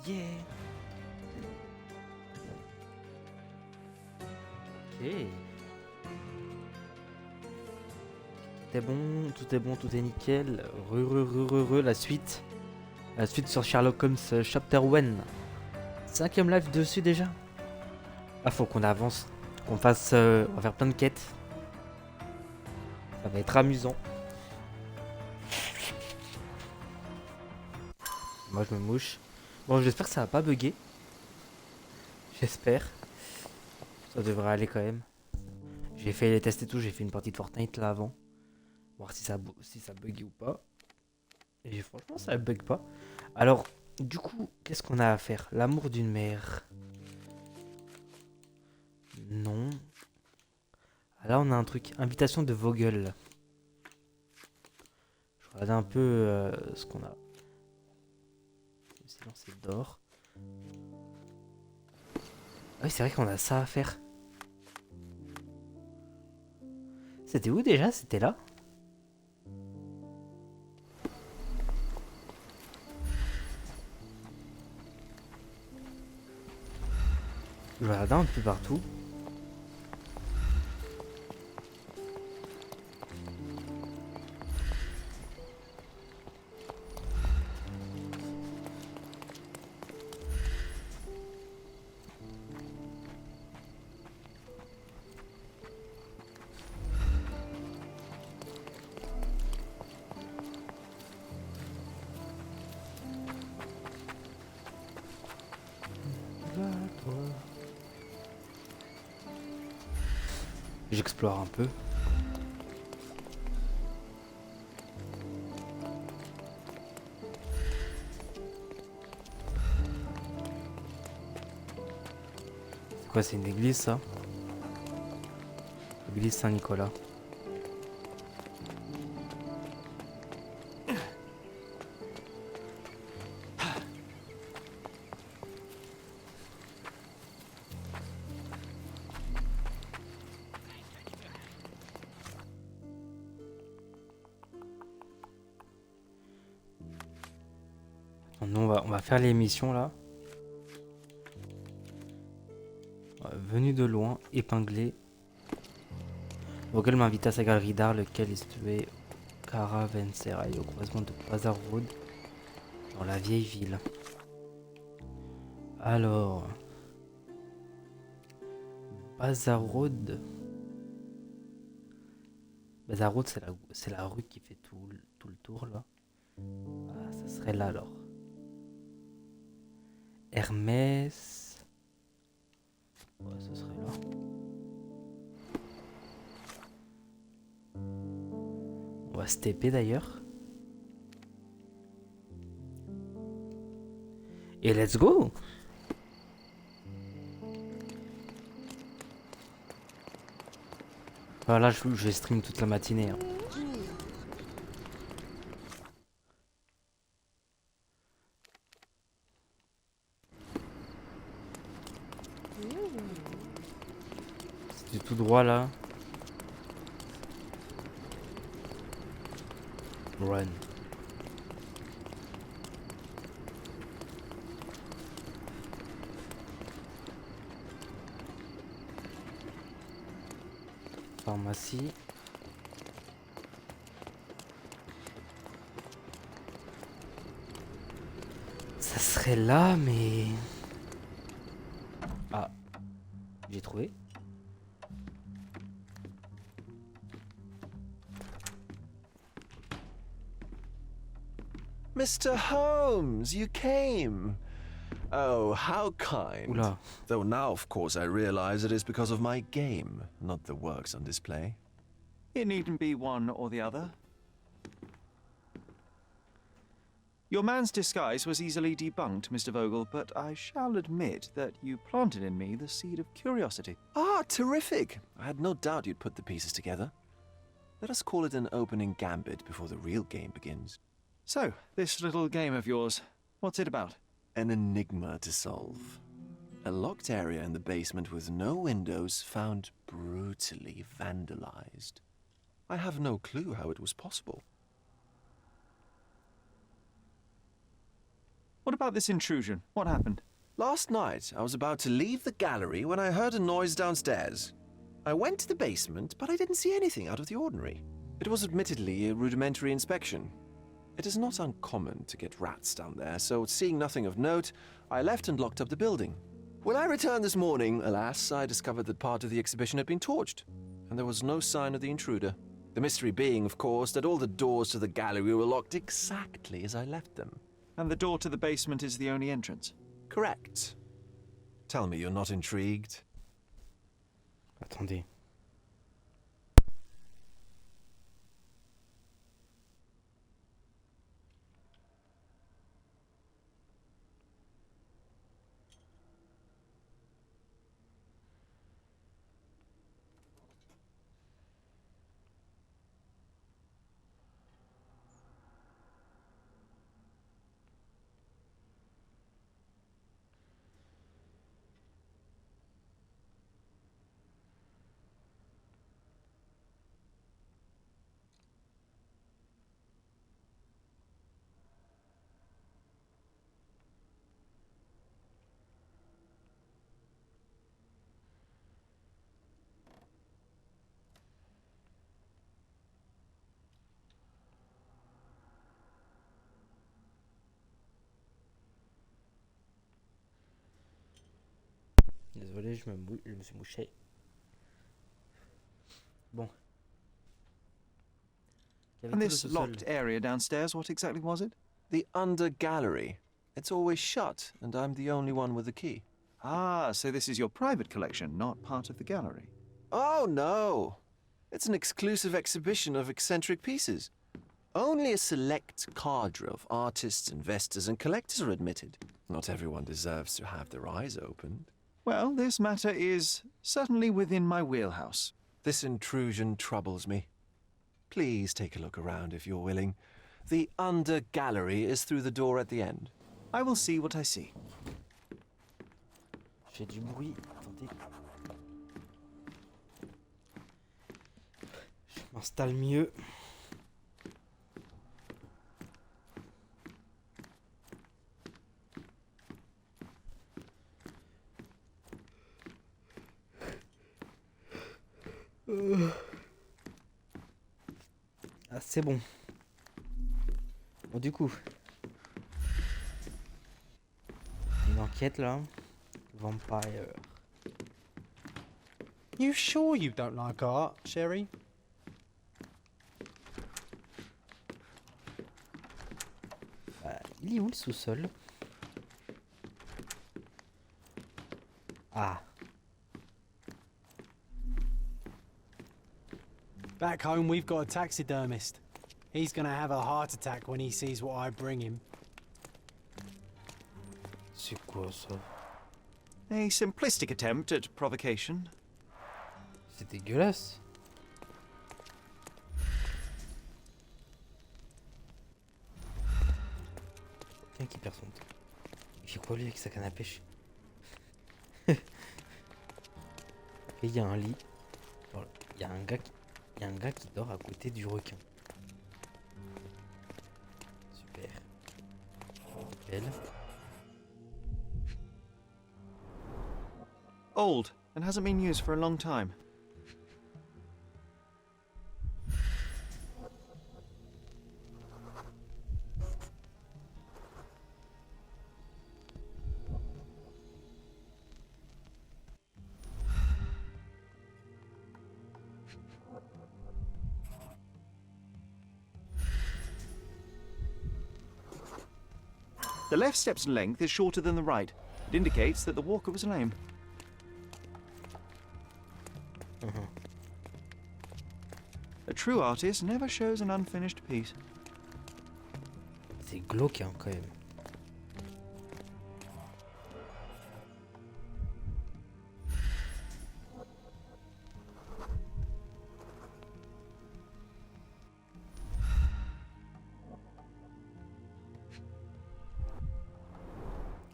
Yeah. Ok. Tout est bon, tout est nickel. La suite. La suite sur Sherlock Holmes Chapter 1. 5ème live dessus déjà. Ah, faut qu'on avance. Qu'on fasse. On va faire plein de quêtes. Ça va être amusant. Moi, je me mouche. Bon, j'espère que ça va pas bugger. J'espère. Ça devrait aller quand même. J'ai fait les tests et tout. J'ai fait une partie de Fortnite là avant. Voir si ça bug ou pas. Et franchement, ça bug pas. Alors, du coup, qu'est-ce qu'on a à faire? L'amour d'une mère. Non. Ah, là, on a un truc. Invitation de Vogel. Je regarde un peu ce qu'on a. Sinon, c'est d'or. Ah oui, c'est vrai qu'on a ça à faire. C'était où déjà? C'était là? Je regarde un peu partout. J'explore un peu. C'est quoi, c'est une église ça? Église Saint-Nicolas. Nous, on va faire l'émission là. Venu de loin, épinglé. Vogel m'invite à sa galerie d'art, lequel est situé au Caravansérail, au croisement de Bazar Road, dans la vieille ville. Alors, Bazar Road. Bazar Road, c'est la rue qui fait tout le tour là. Ah, ça serait là alors. Hermès. Ouais, ce serait là. On va se TP d'ailleurs. Et let's go! Voilà, je vais stream toute la matinée. Hein. C'est tout droit là. Run. Pharmacie. Ça serait là, mais... Ah. J'ai trouvé. Mr. Holmes, you came. Oh, how kind. Oula. Though now, of course, I realize it is because of my game, not the works on display. It needn't be one or the other. Your man's disguise was easily debunked, Mr. Vogel, but I shall admit that you planted in me the seed of curiosity. Ah, terrific! I had no doubt you'd put the pieces together. Let us call it an opening gambit before the real game begins. So, this little game of yours, what's it about? An enigma to solve. A locked area in the basement with no windows found brutally vandalized. I have no clue how it was possible. What about this intrusion? What happened? Last night, I was about to leave the gallery when I heard a noise downstairs. I went to the basement, but I didn't see anything out of the ordinary. It was admittedly a rudimentary inspection. It is not uncommon to get rats down there, so seeing nothing of note, I left and locked up the building. When I returned this morning, alas, I discovered that part of the exhibition had been torched, and there was no sign of the intruder. The mystery being, of course, that all the doors to the gallery were locked exactly as I left them. And the door to the basement is the only entrance? Correct. Tell me you're not intrigued. Attendez. Désolé, je me suis mouché. Bon. And this locked area downstairs, what exactly was it? The under gallery. It's always shut, and I'm the only one with the key. Ah, so this is your private collection, not part of the gallery. Oh, no. It's an exclusive exhibition of eccentric pieces. Only a select cadre of artists, investors, and collectors are admitted. Not everyone deserves to have their eyes opened. Well, this matter is certainly within my wheelhouse. This intrusion troubles me. Please take a look around if you're willing. The under gallery is through the door at the end. I will see what I see. J'ai du bruit. Attendez. Je m'installe mieux. Ah, c'est bon. Bon, du coup, une enquête là. Vampire. You sure you don't like art, Sherry? Il est où le sous-sol? Ah. Back home, we've got a taxidermist. He's gonna have a heart attack when he sees what I bring him. C'est quoi ça? A simplistic attempt at provocation. C'est dégueulasse. Quelqu'un qui perd son temps. Il fait quoi lui avec sa canne à pêche? Et il y a un lit. Voilà. Il y a un gars qui dort à côté du requin. Super. Belle. Old, and hasn't been used for a long time. The left step's length is shorter than the right. It indicates that the walker was lame. A true artist never shows an unfinished piece. C'est glauque hein, quand même.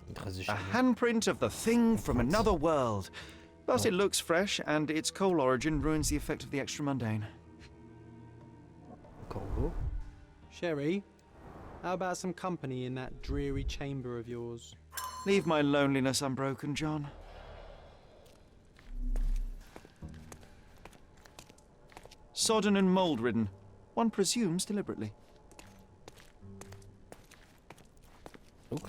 Une trace de A Sherlock. handprint of the thing from Handprint. another world. But Oh. it looks fresh, and its coal origin ruins the effect of the extra mundane. Corbeau. Sherry, how about some company in that dreary chamber of yours? Leave my loneliness unbroken, John. Sodden and mold-ridden. One presumes deliberately. Donc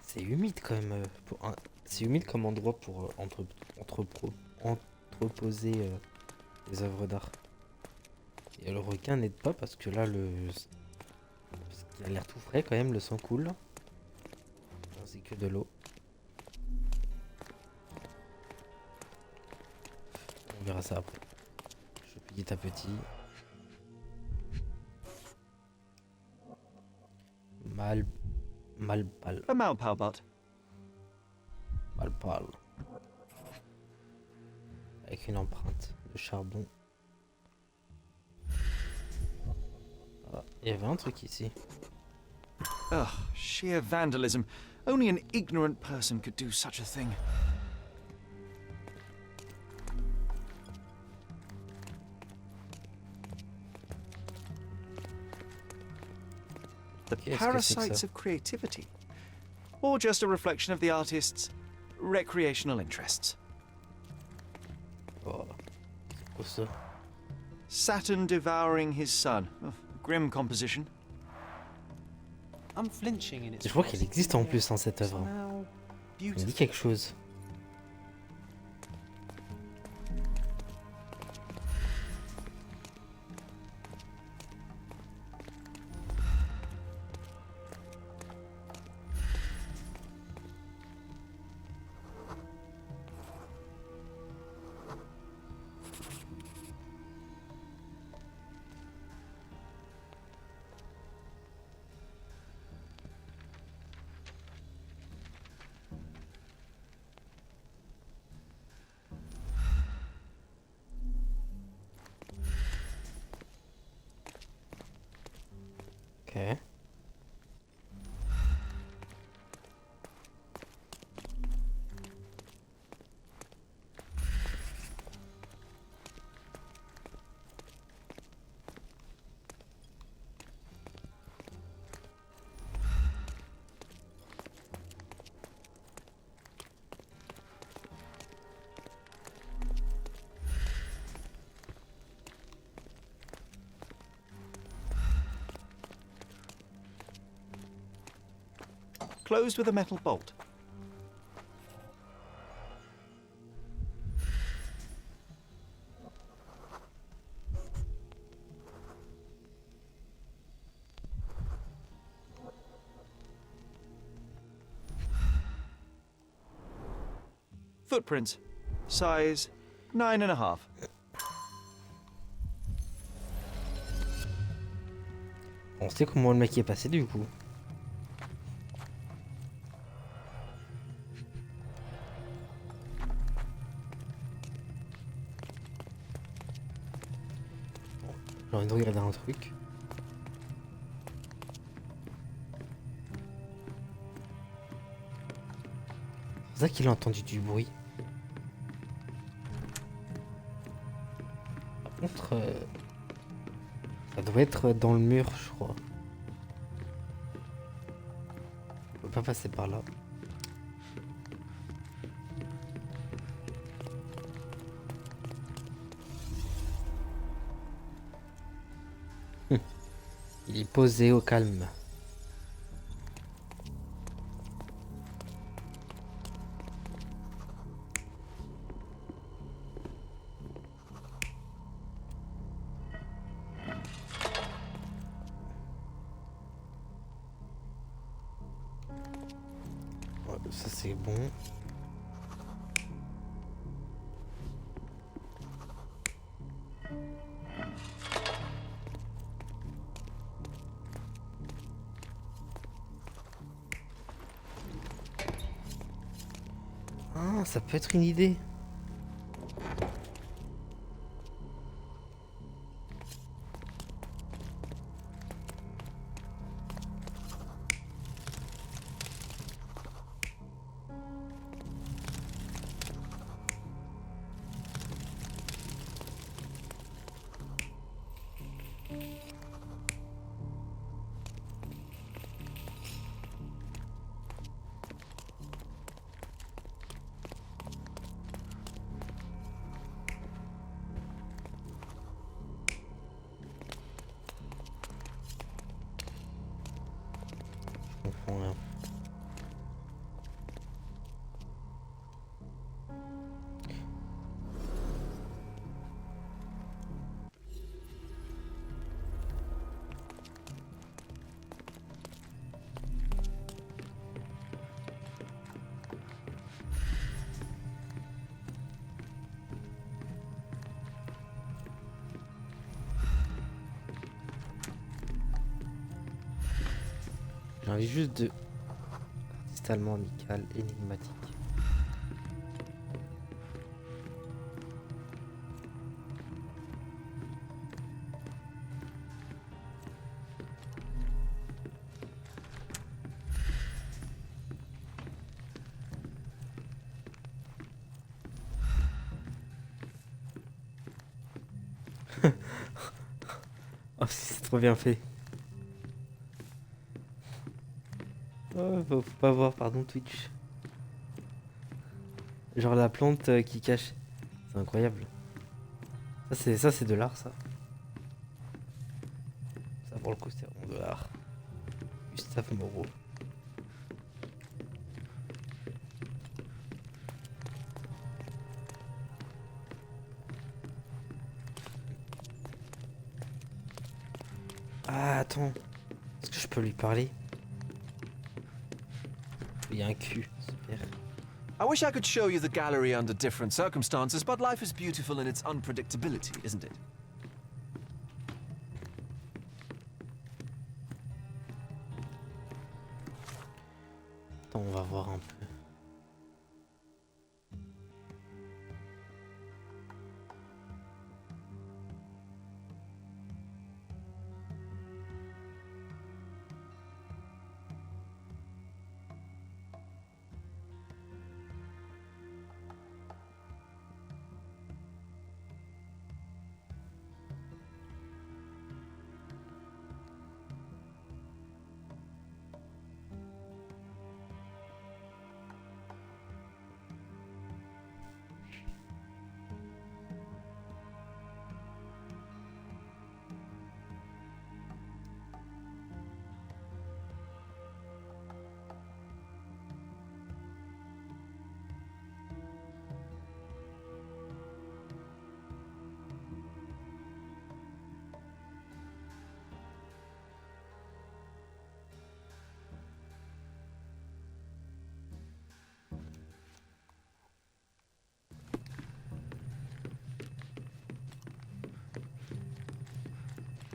c'est humide quand même. C'est humide comme endroit pour entreposer des œuvres d'art. Et le requin n'aide pas parce que là parce qu'il a l'air tout frais quand même, le sang coule. Ainsi que de l'eau. On verra ça après. Je fais petit à petit. Malpal. A Malpalbot. Malpal. Avec une empreinte de charbon. Ah, il y avait un truc ici. Ugh, sheer vandalism. Only an ignorant person could do such a thing. The Qu'est-ce que c'est que parasites ça? of creativity. Or just a reflection of the artist's recreational interests. Oh, c'est quoi ça? Saturn devouring his son. Oh, grim composition. Unflinching in its Je crois qu'elle face, existe en yet plus, hein, cette œuvre. somehow Ça me dit beautiful. quelque chose. Ok. Closed with a metal bolt. Footprints. Size 9.5. On sait comment le mec y est passé du coup. J'ai envie de regarder un truc. C'est ça qu'il a entendu du bruit. Par contre, ça doit être dans le mur, je crois. On peut pas passer par là. Il est posé au calme. Ouais, ça c'est bon. Ah, ça peut être une idée. Je comprends rien. J'ai envie juste de... Artiste allemand amical, énigmatique. Oh, c'est trop bien fait. Oh, faut pas voir, pardon, Twitch. Genre la plante qui cache. C'est incroyable. Ça c'est de l'art, ça. Ça pour le coup c'est vraiment de l'art. Gustave Moreau. Ah attends. Est-ce que je peux lui parler? Il y a un cul, super. I wish I could show you the gallery under different circumstances, but life is beautiful in its unpredictability, isn't it? Attends, on va voir un peu.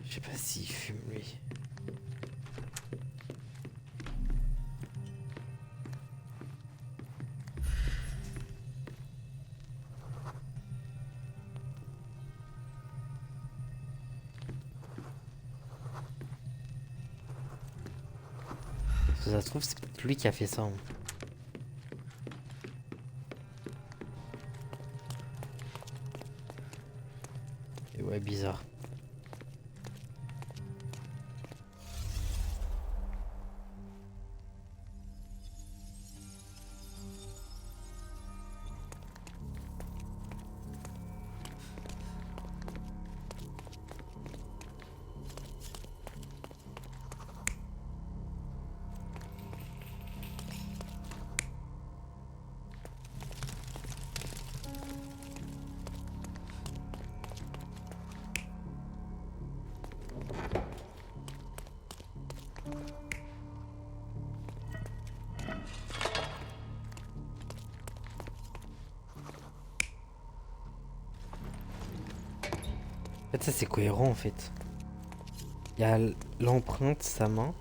Je sais pas s'il fume lui. Ça se trouve c'est peut-être lui qui a fait ça. Hein. Et ouais, bizarre. En fait, ça c'est cohérent en fait. Il y a l'empreinte, sa main.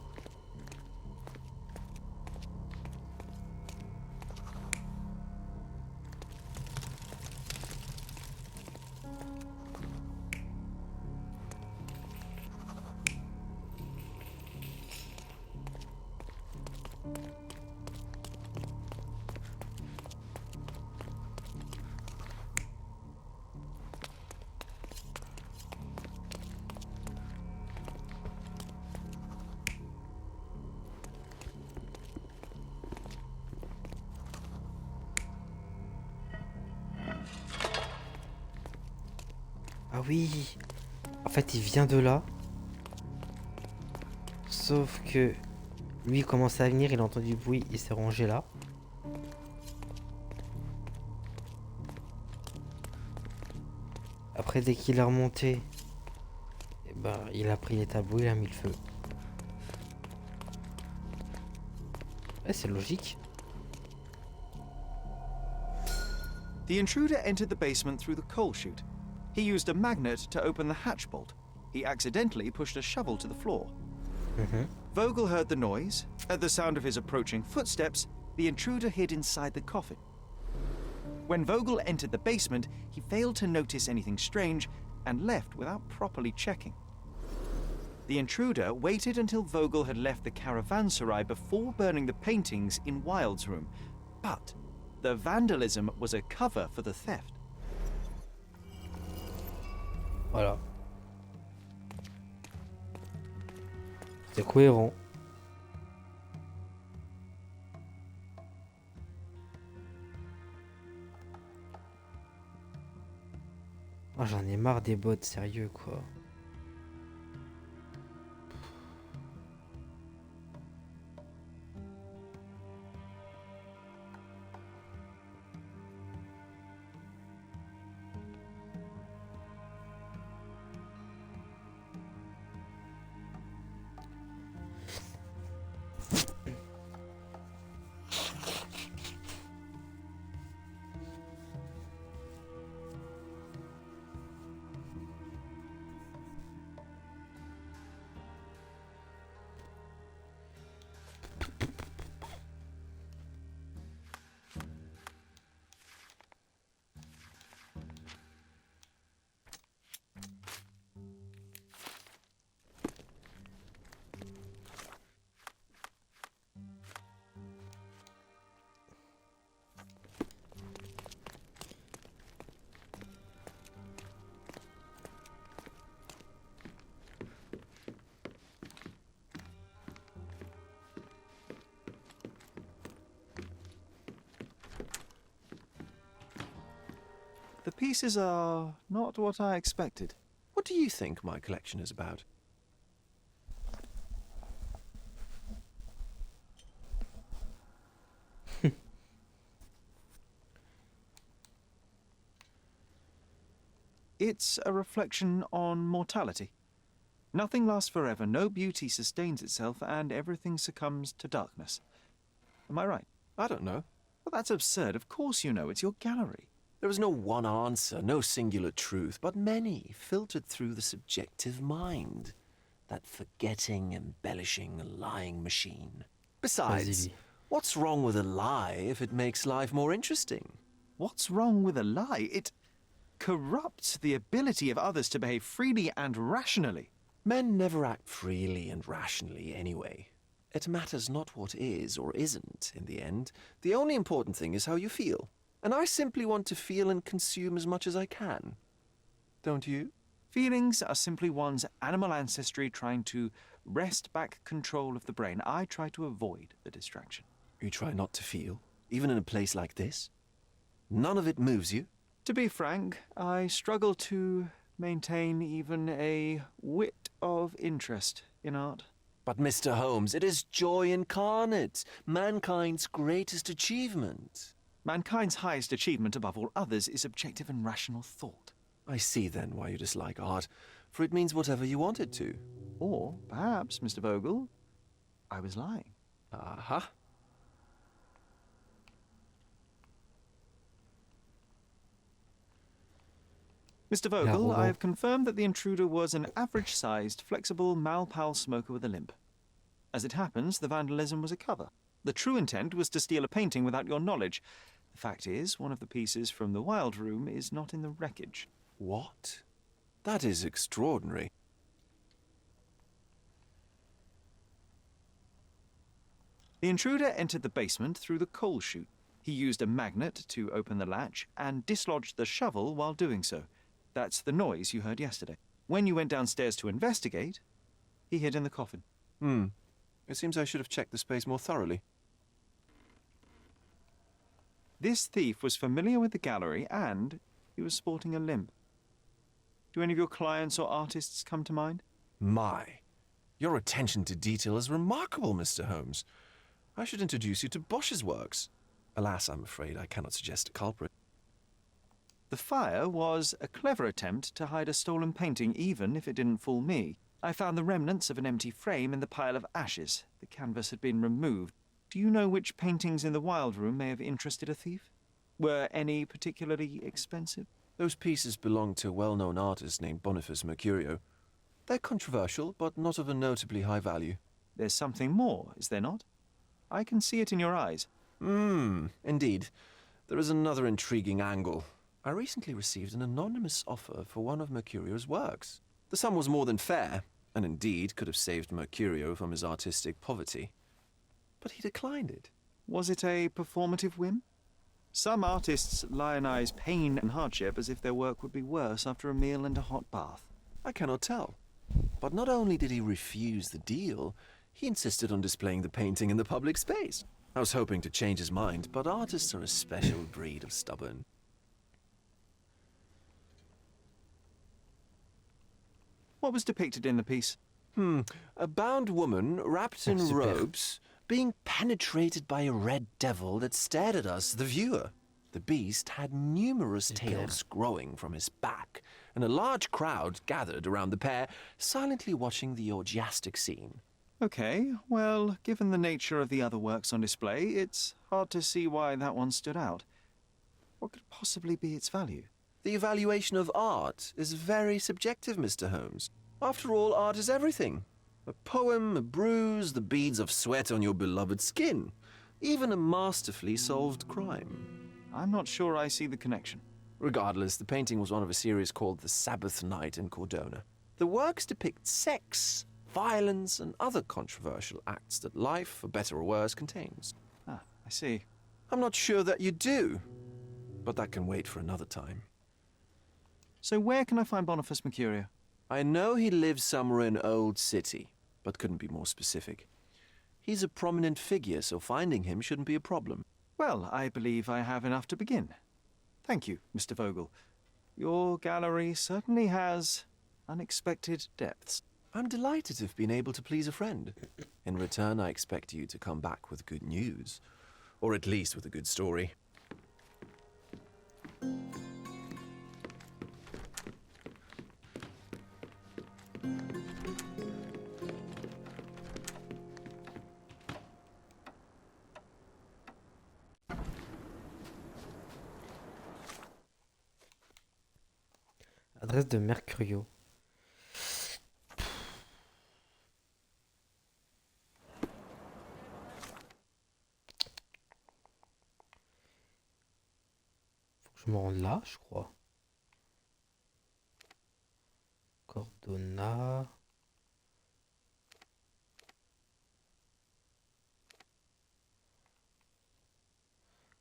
Ah oui. En fait, il vient de là. Sauf que lui, il commence à venir, il a entendu du bruit, il s'est rangé là. Après, dès qu'il est remonté, eh ben, il a pris les tableaux, il a mis le feu. Ouais, c'est logique. The intruder entered the basement through the coal chute. He used a magnet to open the hatch bolt. He accidentally pushed a shovel to the floor. Vogel heard the noise. At the sound of his approaching footsteps, the intruder hid inside the coffin. When Vogel entered the basement, he failed to notice anything strange and left without properly checking. The intruder waited until Vogel had left the caravanserai before burning the paintings in Wilde's room. But the vandalism was a cover for the theft. Voilà. C'est cohérent. Ah, j'en ai marre des bots, sérieux quoi. The pieces are not what I expected. What do you think my collection is about? It's a reflection on mortality. Nothing lasts forever, no beauty sustains itself, and everything succumbs to darkness. Am I right? I don't know. Well, that's absurd. Of course you know. It's your gallery. There is no one answer, no singular truth, but many filtered through the subjective mind. That forgetting, embellishing, lying machine. Besides, Vas-y. what's wrong with a lie if it makes life more interesting? What's wrong with a lie? It corrupts the ability of others to behave freely and rationally. Men never act freely and rationally anyway. It matters not what is or isn't in the end. The only important thing is how you feel. And I simply want to feel and consume as much as I can. Don't you? Feelings are simply one's animal ancestry trying to wrest back control of the brain. I try to avoid the distraction. You try not to feel, even in a place like this? None of it moves you? To be frank, I struggle to maintain even a whit of interest in art. But Mr. Holmes, it is joy incarnate, mankind's greatest achievement. Mankind's highest achievement above all others is objective and rational thought. I see then why you dislike art, for it means whatever you want it to. Or perhaps, Mr. Vogel, I was lying. Aha. Mr. Vogel, Roland. I have confirmed that the intruder was an average-sized, flexible Malpal smoker with a limp. As it happens, the vandalism was a cover. The true intent was to steal a painting without your knowledge. The fact is, one of the pieces from the Wild Room is not in the wreckage. What? That is The intruder entered the basement through the coal chute. He used a magnet to open the latch and dislodged the shovel while doing so. That's the noise you heard yesterday. When you went downstairs to investigate, he hid in the coffin. It seems I should have checked the space more thoroughly. This thief was familiar with the gallery and he was sporting a limp. Do any of your clients or artists come to mind? My, your attention to detail is remarkable, Mr. Holmes. I should introduce you to Bosch's works. Alas, I'm afraid I cannot suggest a culprit. The fire was a clever attempt to hide a stolen painting, even if it didn't fool me. I found the remnants of an empty frame in the pile of ashes. The canvas had been removed. Do you know which paintings in the Wild Room may have interested a thief? Were any particularly expensive? Those pieces belong to a well-known artist named Boniface Mercurio. They're controversial, but not of a notably high value. There's something more, is there not? I can see it in your eyes. Indeed. There is another intriguing angle. I recently received an anonymous offer for one of Mercurio's works. The sum was more than fair, and indeed could have saved Mercurio from his artistic poverty. But he declined it. Was it a performative whim? Some artists lionize pain and hardship as if their work would be worse after a meal and a hot bath. I cannot tell. But not only did he refuse the deal, he insisted on displaying the painting in the public space. I was hoping to change his mind, but artists are a special breed of stubborn. What was depicted in the piece? A bound woman wrapped in Super. robes, being penetrated by a red devil that stared at us, the viewer. The beast had numerous tails growing from his back, and a large crowd gathered around the pair, silently watching the orgiastic scene. Okay, well, given the nature of the other works on display, it's hard to see why that one stood out. What could possibly be its value? The evaluation of art is very subjective, Mr. Holmes. After all, art is everything. A poem, a bruise, the beads of sweat on your beloved skin. Even a masterfully solved crime. I'm not sure I see the connection. Regardless, the painting was one of a series called The Sabbath Night in Cordona. The works depict sex, violence, and other controversial acts that life, for better or worse, contains. Ah, I see. I'm not sure that you do, but that can wait for another time. So where can I find Boniface Mercurio? I know he lives somewhere in Old City, but couldn't be more specific. He's a prominent figure, so finding him shouldn't be a problem. Well, I believe I have enough to begin. Thank you, Mr. Vogel. Your gallery certainly has unexpected depths. I'm delighted to have been able to please a friend. In return, I expect you to come back with good news. Or at least with a good story. Adresse de Mercurio. Faut que je me rende là, je crois. Cordona.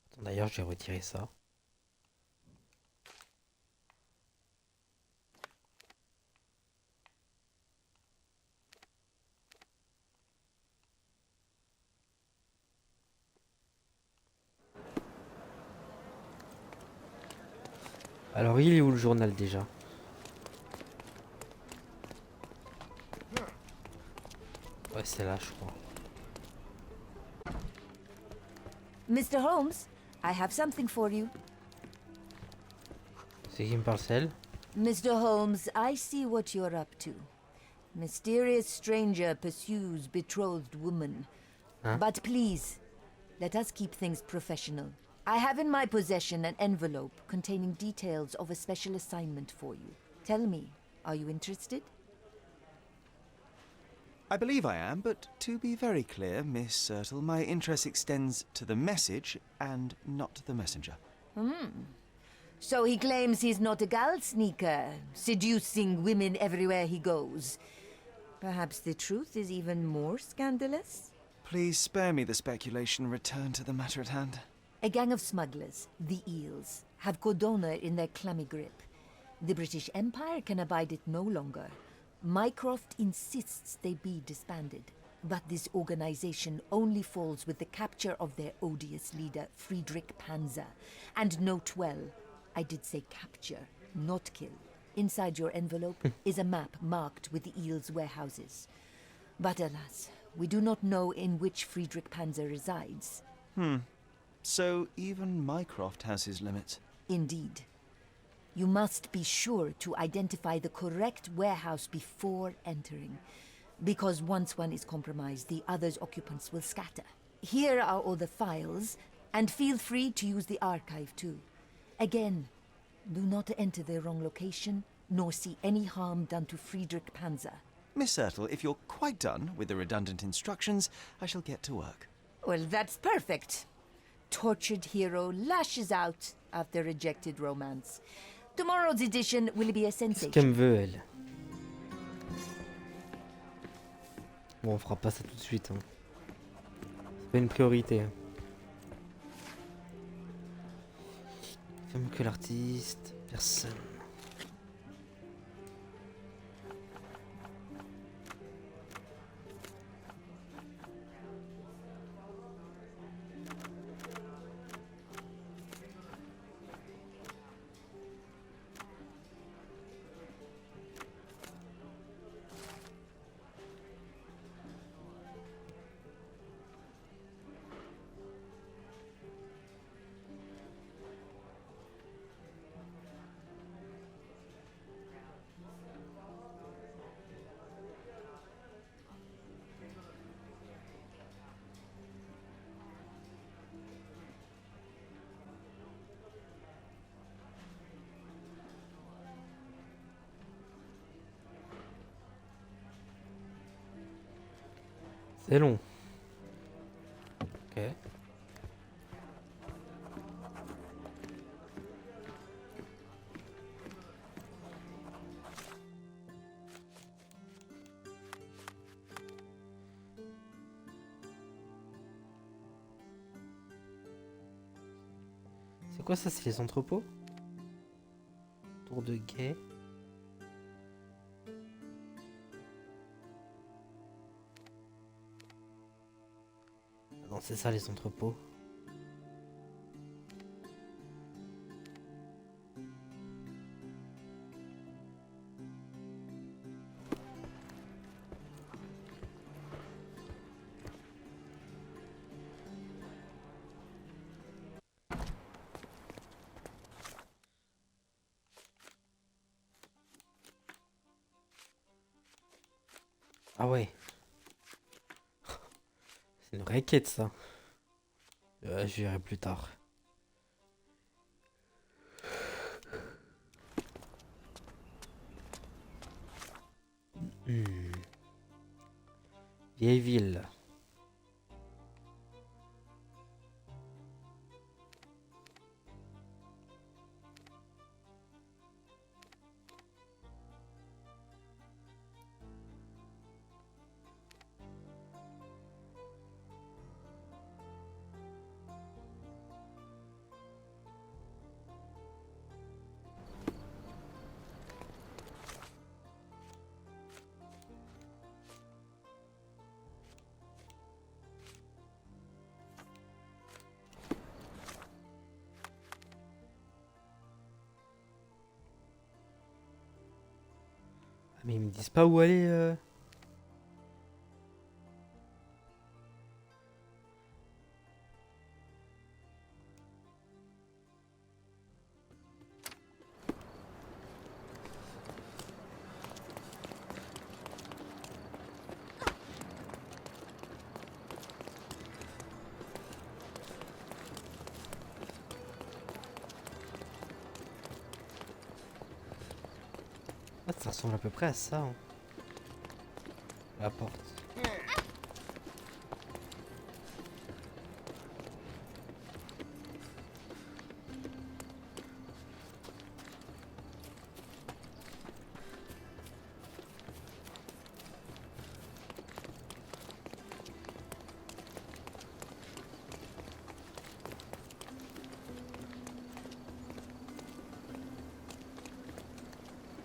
Attends, d'ailleurs, je vais retirer ça. Alors, il est où le journal déjà? Ouais, c'est là, je crois. Mr. Holmes, I have something for you. C'est qui me parle, celle? Mr. Holmes, I see what you're up to. Mysterious stranger pursues betrothed woman. Huh? But please, let us keep things professional. I have in my possession an envelope containing details of a special assignment for you. Tell me, are you interested? I believe I am, but to be very clear, Miss Sertle, my interest extends to the message and not the messenger. So he claims he's not a gal sneaker, seducing women everywhere he goes. Perhaps the truth is even more scandalous? Please spare me the speculation and return to the matter at hand. A gang of smugglers, the Eels, have Codona in their clammy grip. The British Empire can abide it no longer. Mycroft insists they be disbanded. But this organization only falls with the capture of their odious leader, Friedrich Panzer. And note well, I did say capture, not kill. Inside your envelope is a map marked with the Eels' warehouses. But alas, we do not know in which Friedrich Panzer resides. So even Mycroft has his limits. Indeed. You must be sure to identify the correct warehouse before entering. Because once one is compromised, the other's occupants will scatter. Here are all the files, and feel free to use the archive too. Again, do not enter the wrong location, nor see any harm done to Friedrich Panzer. Miss Ertl, if you're quite done with the redundant instructions, I shall get to work. Well, that's perfect. Tortured hero lashes out after rejected romance. Tomorrow's edition will be a Qu'est-ce qu'elle sensation. me veut, elle? Bon, on fera pas ça tout de suite. Hein. C'est pas une priorité. Hein. Comme que l'artiste, personne. C'est long. Ok. C'est quoi ça? C'est les entrepôts? Tour de guet. Non, c'est ça les entrepôts. Ah ouais. C'est une vraie quête ça. Je verrai plus tard. Vieille ville. Mais ils me disent pas où aller. Ah, ça ressemble à peu près à ça. Hein. La porte.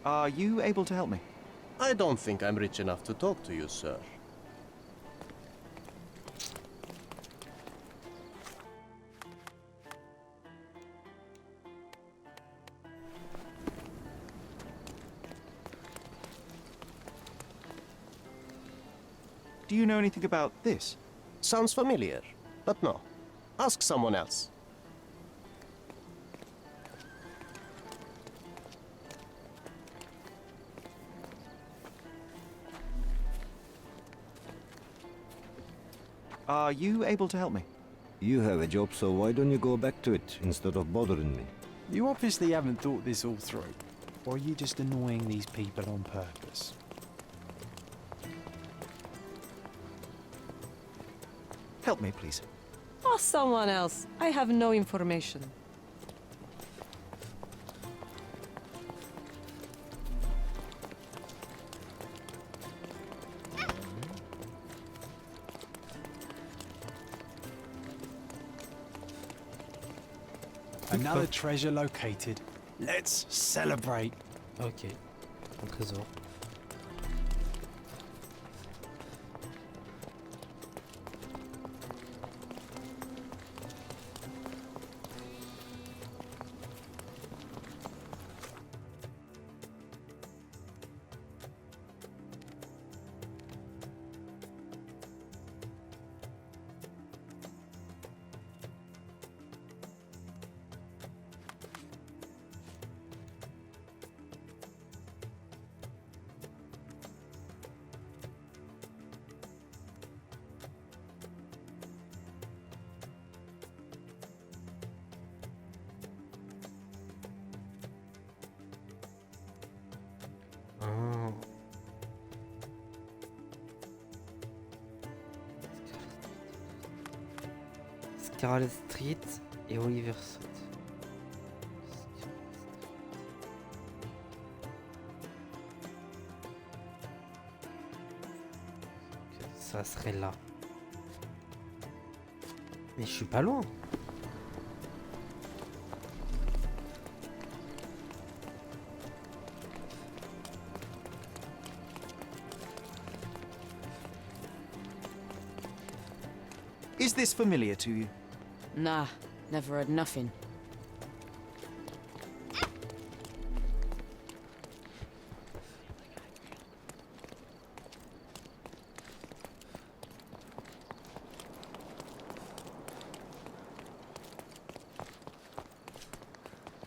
Are you able to help me? I don't think I'm rich enough to talk to you, sir. Do you know anything about this? Sounds familiar, but no. Ask someone else. Are you able to help me? You have a job, so why don't you go back to it instead of bothering me? You obviously haven't thought this all through. Or are you just annoying these people on purpose? Help me, please. Ask someone else. I have no information. Another treasure located. Let's celebrate. Ok. Un trésor. Ah. Scarlet Street et Oliver Street. Ça serait là. Mais je suis pas loin. Is this familiar to you? Nah, never had nothing.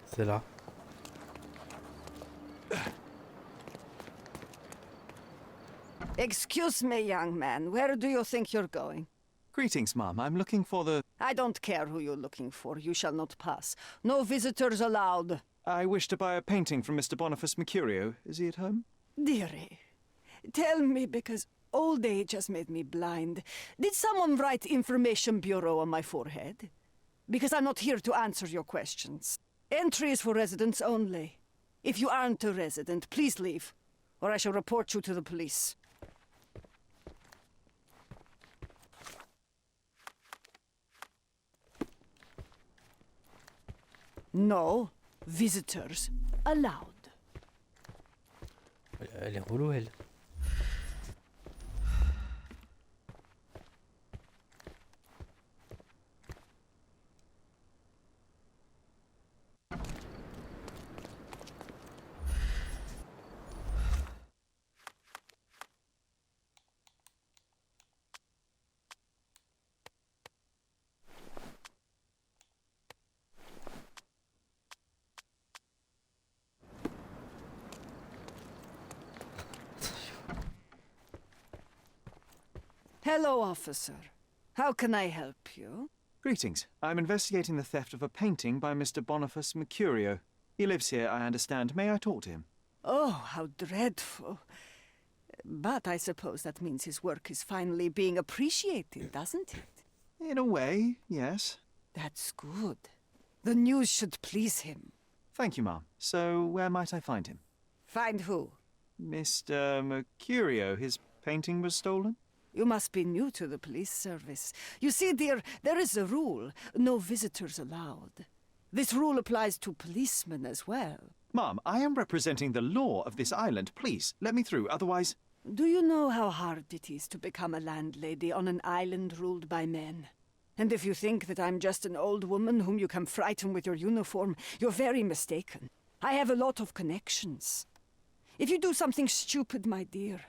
C'est là. Excuse me, young man. Where do you think you're going? Greetings, ma'am. I'm looking for the... I don't care who you're looking for. You shall not pass. No visitors allowed. I wish to buy a painting from Mr. Boniface Mercurio. Is he at home? Dearie, tell me, because old age has made me blind. Did someone write Information Bureau on my forehead? Because I'm not here to answer your questions. Entry is for residents only. If you aren't a resident, please leave, or I shall report you to the police. No visitors allowed. Elle est relou, elle. Hello, officer. How can I help you? Greetings. I'm investigating the theft of a painting by Mr. Boniface Mercurio. He lives here, I understand. May I talk to him? Oh, how dreadful. But I suppose that means his work is finally being appreciated, doesn't it? In a way, yes. That's good. The news should please him. Thank you, ma'am. So, where might I find him? Find who? Mr. Mercurio. His painting was stolen? You must be new to the police service. You see, dear, there is a rule. No visitors allowed. This rule applies to policemen as well. Mom, I am representing the law of this island. Please, let me through, otherwise... Do you know how hard it is to become a landlady on an island ruled by men? And if you think that I'm just an old woman whom you can frighten with your uniform, you're very mistaken. I have a lot of connections. If you do something stupid, my dear,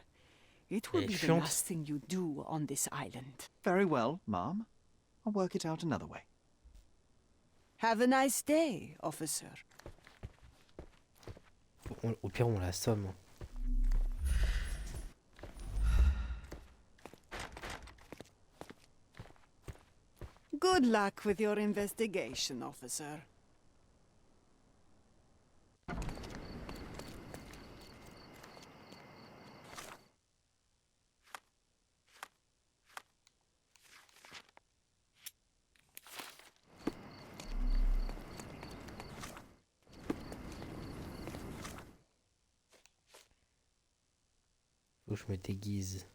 it will be the last thing you do on this island. Very well, Mom. I'll work it out another way. Have a nice day, officer. Au pire, on l'assomme. Good luck with your investigation, officer. Faut que je me déguise.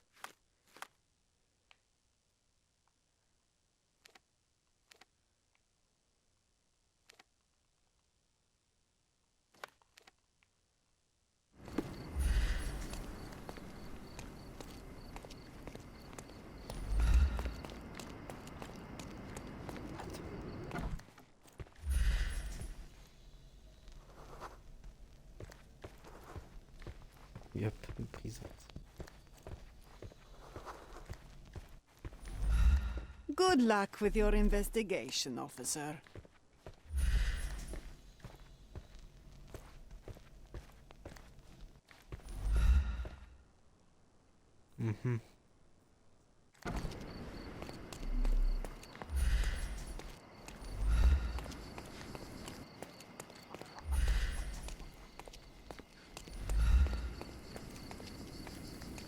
Hop, prison. Good luck with your investigation, officer. Mhm.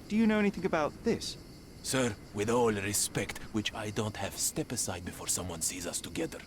Do you know anything about this? Sir, with all respect, which I don't have, step aside before someone sees us together.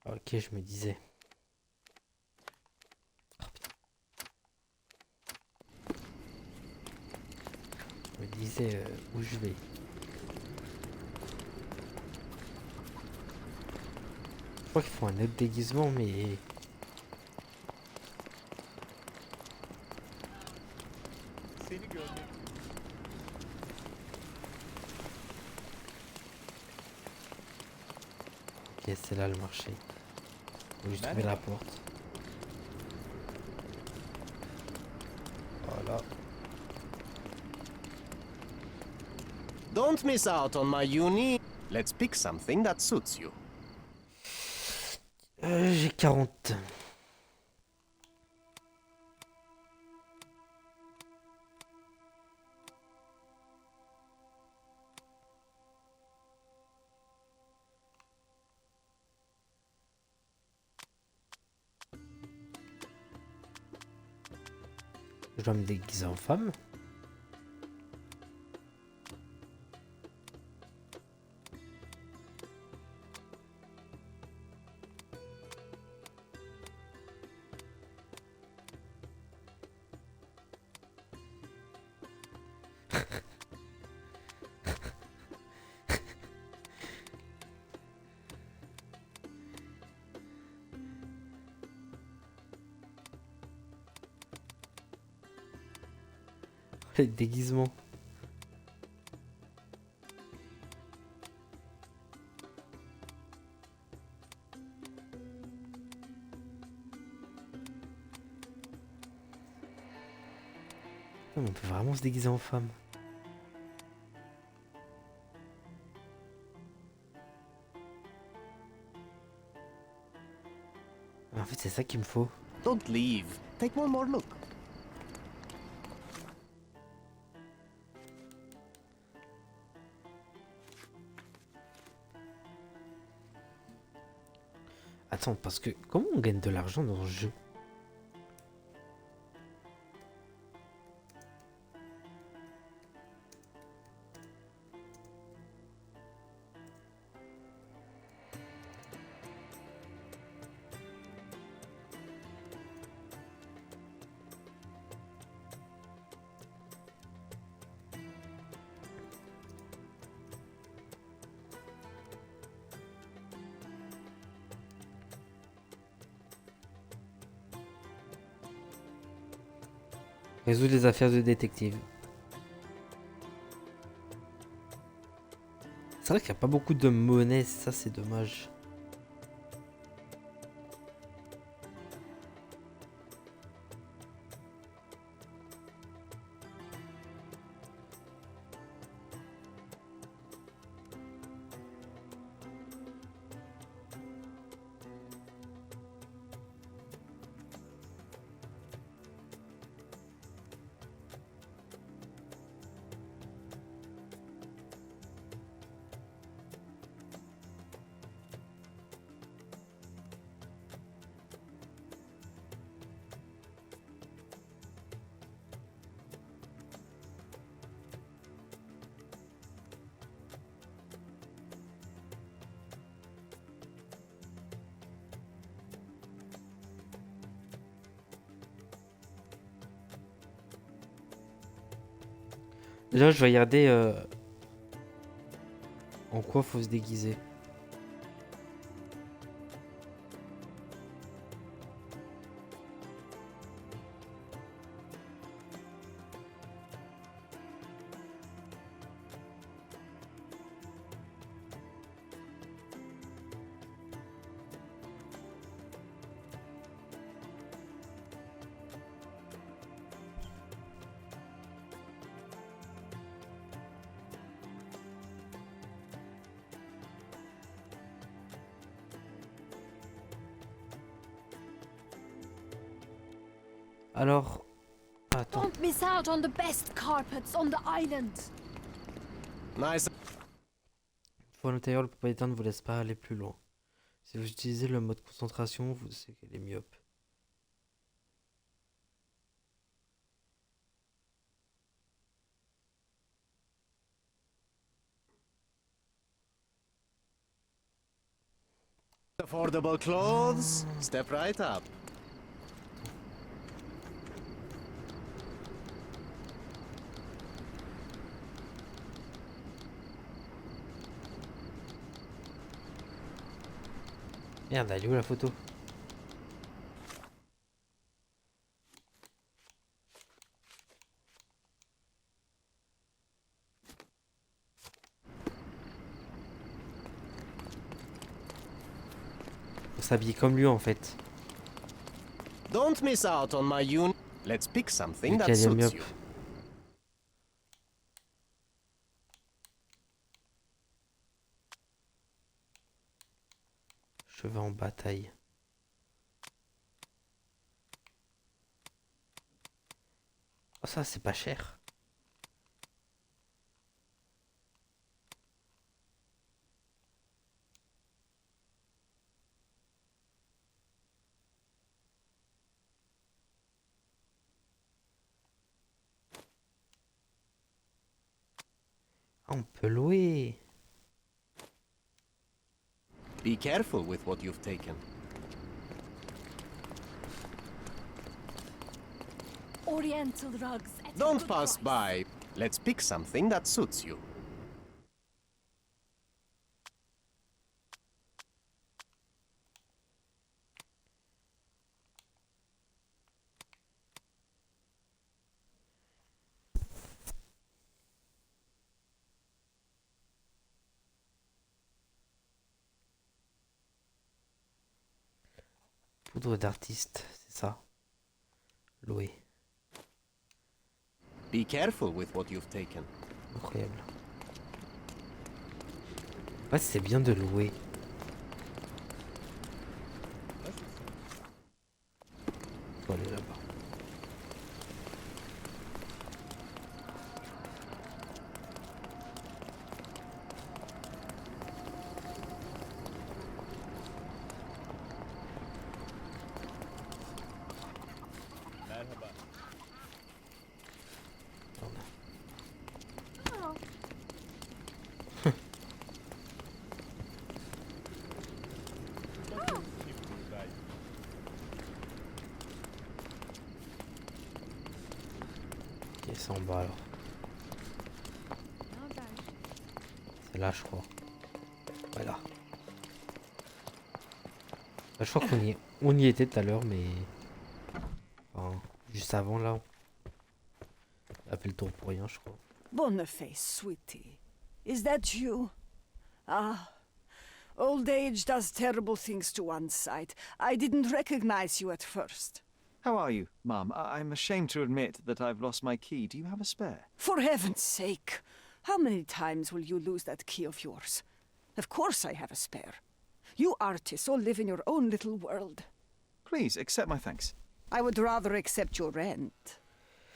Ok, je me disais. Oh, putain. Je me disais où je vais. Je crois qu'il faut un autre déguisement, mais... Ok, c'est là le marché. Faut juste trouver la porte. Voilà. Don't miss out on my uni. Let's pick something that suits you. J'ai 40. Je dois me déguiser en femme. Les déguisements. On peut vraiment se déguiser en femme. En fait, c'est ça qu'il me faut. Don't leave. Take one more look. Attends, parce que comment on gagne de l'argent dans ce jeu? Résoudre les affaires de détective. C'est vrai qu'il n'y a pas beaucoup de monnaie, ça c'est dommage. Déjà, je vais regarder en quoi faut se déguiser. Alors, attends. Don't miss out on the best carpets on the island. Nice. Une fois à l'intérieur, le propriétaire ne vous laisse pas aller plus loin. Si vous utilisez le mode concentration, vous savez qu'elle est myope. Affordable clothes. Step right up. Merde, elle est où la photo? Faut s'habiller comme lui en fait. Don't miss out on my uni. Let's pick something Vu that qu'elle est suits myope. you. Cheveux en bataille. Oh, ça, c'est pas cher. Ah, on peut louer. Be careful with what you've taken. Oriental rugs. At a Don't good pass price. by. Let's pick something that suits you. Poudre d'artiste, c'est ça. Louer. Be careful with what you've taken. Incroyable. Ouais, c'est bien de louer. Faut aller là-bas. Ok, c'est en bas alors. C'est là, je crois. Voilà. Bah, je crois on y était tout à l'heure, mais. Enfin, juste avant là. On a fait le tour pour rien, je crois. Boniface, sweetie. Is that you? Ah. Old age does terrible things to one's sight. I didn't recognize you at first. How are you, Mum? I'm ashamed to admit that I've lost my key. Do you have a spare? For heaven's sake! How many times will you lose that key of yours? Of course I have a spare. You artists all live in your own little world. Please, accept my thanks. I would rather accept your rent.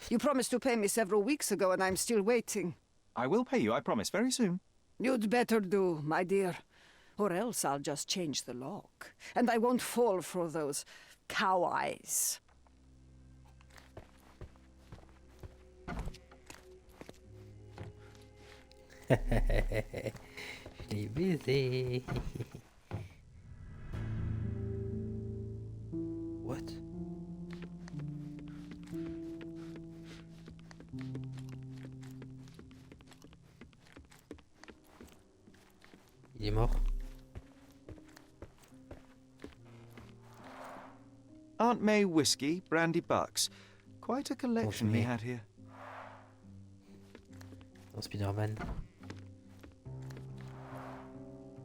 You promised to pay me several weeks ago and I'm still waiting. I will pay you, I promise, very soon. You'd better do, my dear. Or else I'll just change the lock. And I won't fall for those cow eyes. Je l'ai baisé. What? Il est mort. Aunt May whiskey, brandy bucks. Quite a collection he May. had here. Dans Spider-Man.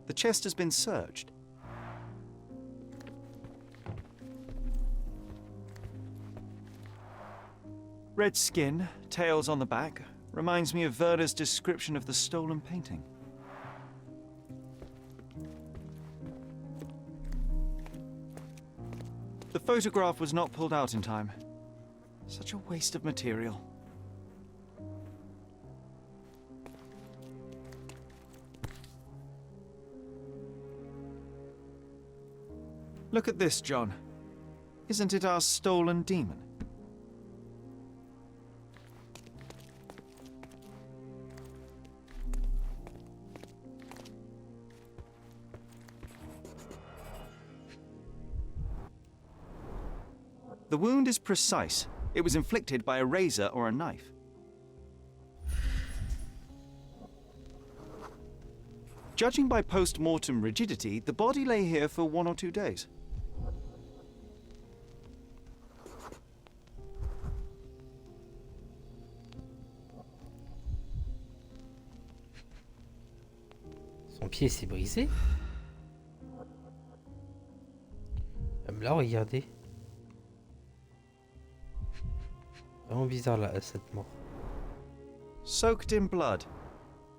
The chest has been searched. Red skin, tails on the back, reminds me of Werder's description of the stolen painting. The photograph was not pulled out in time. Such a waste of material. Look at this, John. Isn't it our stolen demon? The wound is precise. It was inflicted by a razor or a knife. Judging by post-mortem rigidity, the body lay here for 1 or 2 days. Son pied s'est brisé. Même là, regardez. Vraiment bizarre là, cette mort. Soaked in blood.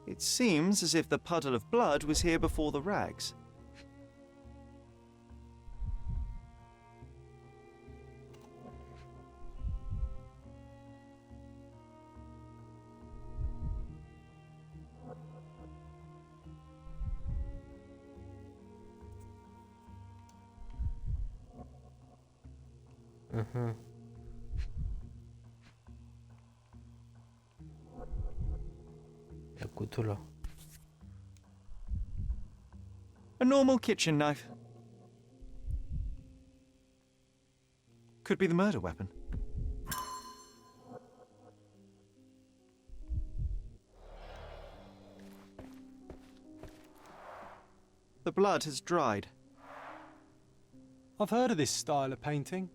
It seems as if the puddle of blood was here before the rags. Le couteau là. A normal kitchen knife. Could be the murder weapon. The blood has dried. I've heard of this style of painting.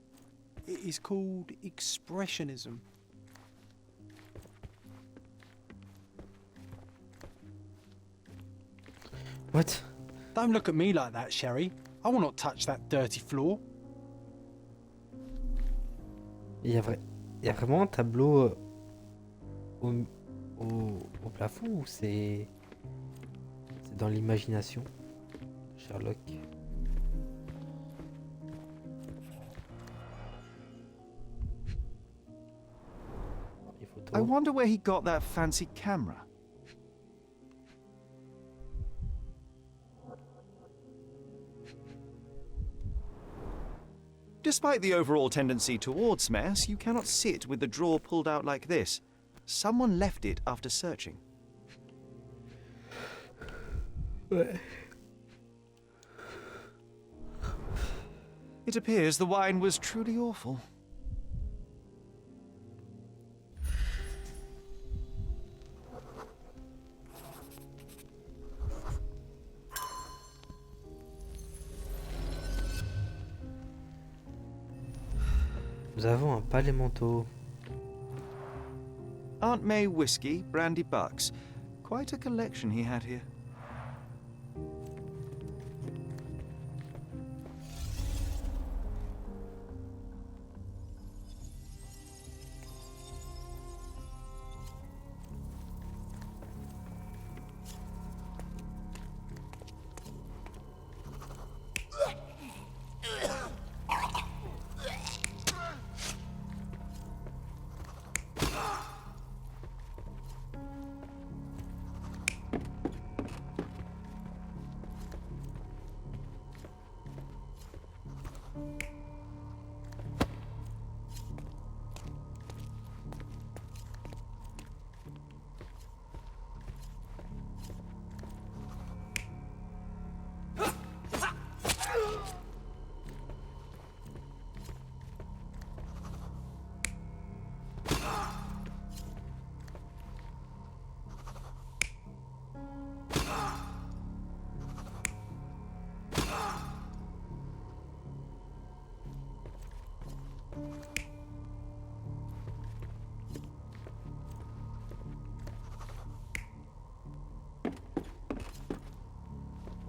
It is called expressionism. What? Don't look at me like that, Sherry. I will not touch that dirty floor. Il y a vraiment un tableau au plafond ou c'est dans l'imagination? Sherlock. Les photos. I wonder where he got that fancy camera. Despite the overall tendency towards mess, you cannot sit with the drawer pulled out like this. Someone left it after searching. It appears the wine was truly awful. Nous avons un palais manteau. Aunt May whiskey, brandy bucks. Quite a collection he had here.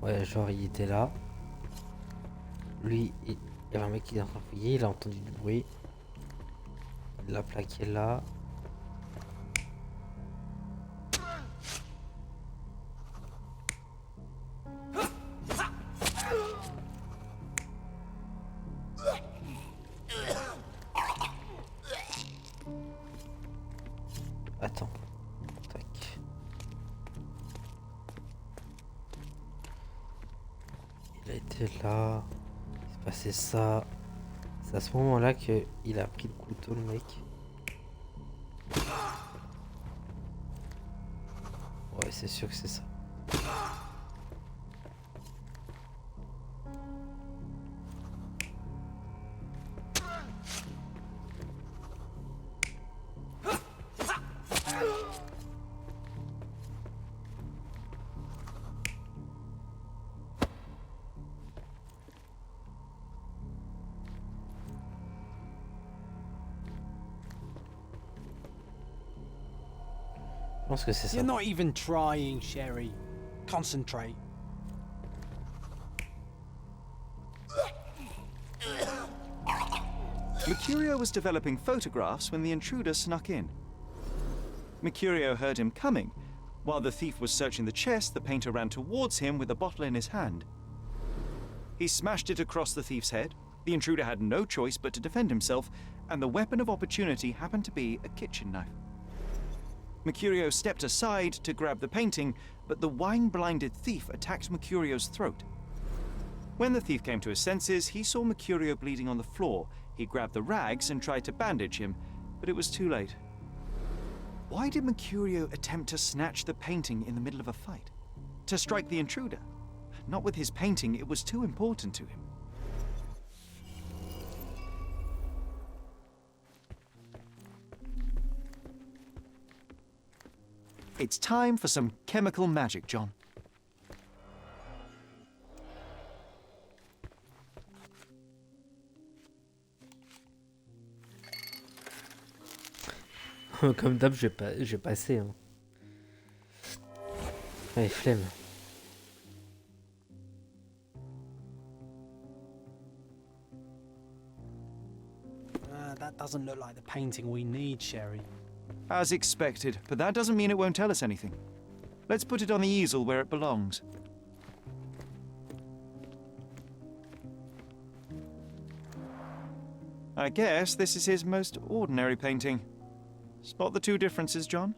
Ouais, genre il était là. Lui, il y avait un mec qui est en train de fouiller, il a entendu du bruit. Il l'a plaqué là. Attends. Tac. Il a été là. Il s'est passé ça. C'est à ce moment-là qu'il a pris le couteau, le mec. Ouais, c'est sûr que c'est ça. Je pense que c'est ça. You're not even trying, Sherry. Concentrate. Mercurio was developing photographs when the intruder snuck in. Mercurio heard him coming. While the thief was searching the chest, the painter ran towards him with a bottle in his hand. He smashed it across the thief's head. The intruder had no choice but to defend himself, and the weapon of opportunity happened to be a kitchen knife. Mercurio stepped aside to grab the painting, but the wine-blinded thief attacked Mercurio's throat. When the thief came to his senses, he saw Mercurio bleeding on the floor. He grabbed the rags and tried to bandage him, but it was too late. Why did Mercurio attempt to snatch the painting in the middle of a fight? To strike the intruder? Not with his painting, it was too important to him. It's time for some chemical magic, John. Comme d'hab, j'ai passé. Hein. Allez, flemme. That doesn't look like the painting we need, Sherry. As expected, but that doesn't mean it won't tell us anything. Let's put it on the easel where it belongs. I guess this is his most ordinary painting. Spot the two differences, John?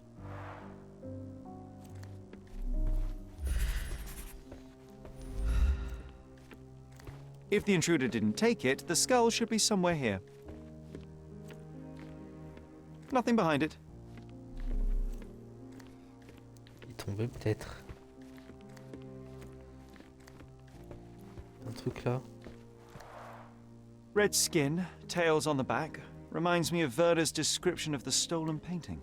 If the intruder didn't take it, the skull should be somewhere here. Nothing behind it. Il est tombé peut-être. Un truc là. Red skin, tails on the back, reminds me of Werder's description of the stolen painting.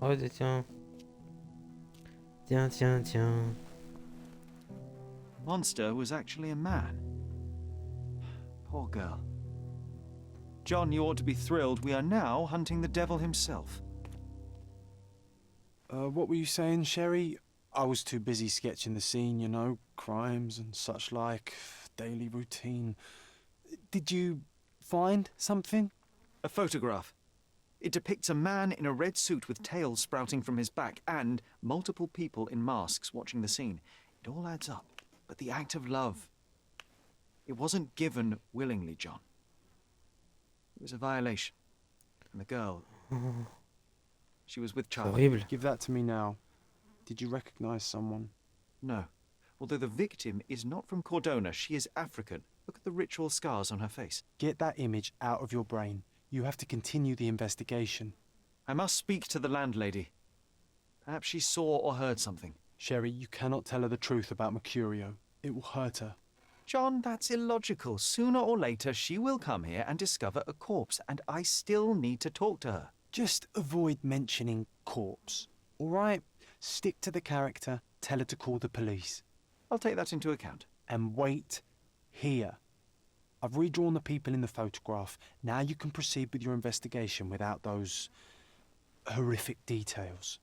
Oh tiens. Tiens. Monster was actually a man. Poor girl. John, you ought to be thrilled. We are now hunting the devil himself. What were you saying, Sherry? I was too busy sketching the scene, you know, crimes and such like, daily routine. Did you find something? A photograph. It depicts a man in a red suit with tails sprouting from his back and multiple people in masks watching the scene. It all adds up. But the act of love, it wasn't given willingly, John. It was a violation. And the girl, she was with child. Horrible. Give that to me now. Did you recognize someone? No. Although the victim is not from Cordona, she is African. Look at the ritual scars on her face. Get that image out of your brain. You have to continue the investigation. I must speak to the landlady. Perhaps she saw or heard something. Sherry, you cannot tell her the truth about Mercurio. It will hurt her. John, that's illogical. Sooner or later, she will come here and discover a corpse, and I still need to talk to her. Just avoid mentioning corpse, all right? Stick to the character, tell her to call the police. I'll take that into account. And wait here. I've redrawn the people in the photograph. Now you can proceed with your investigation without those horrific details.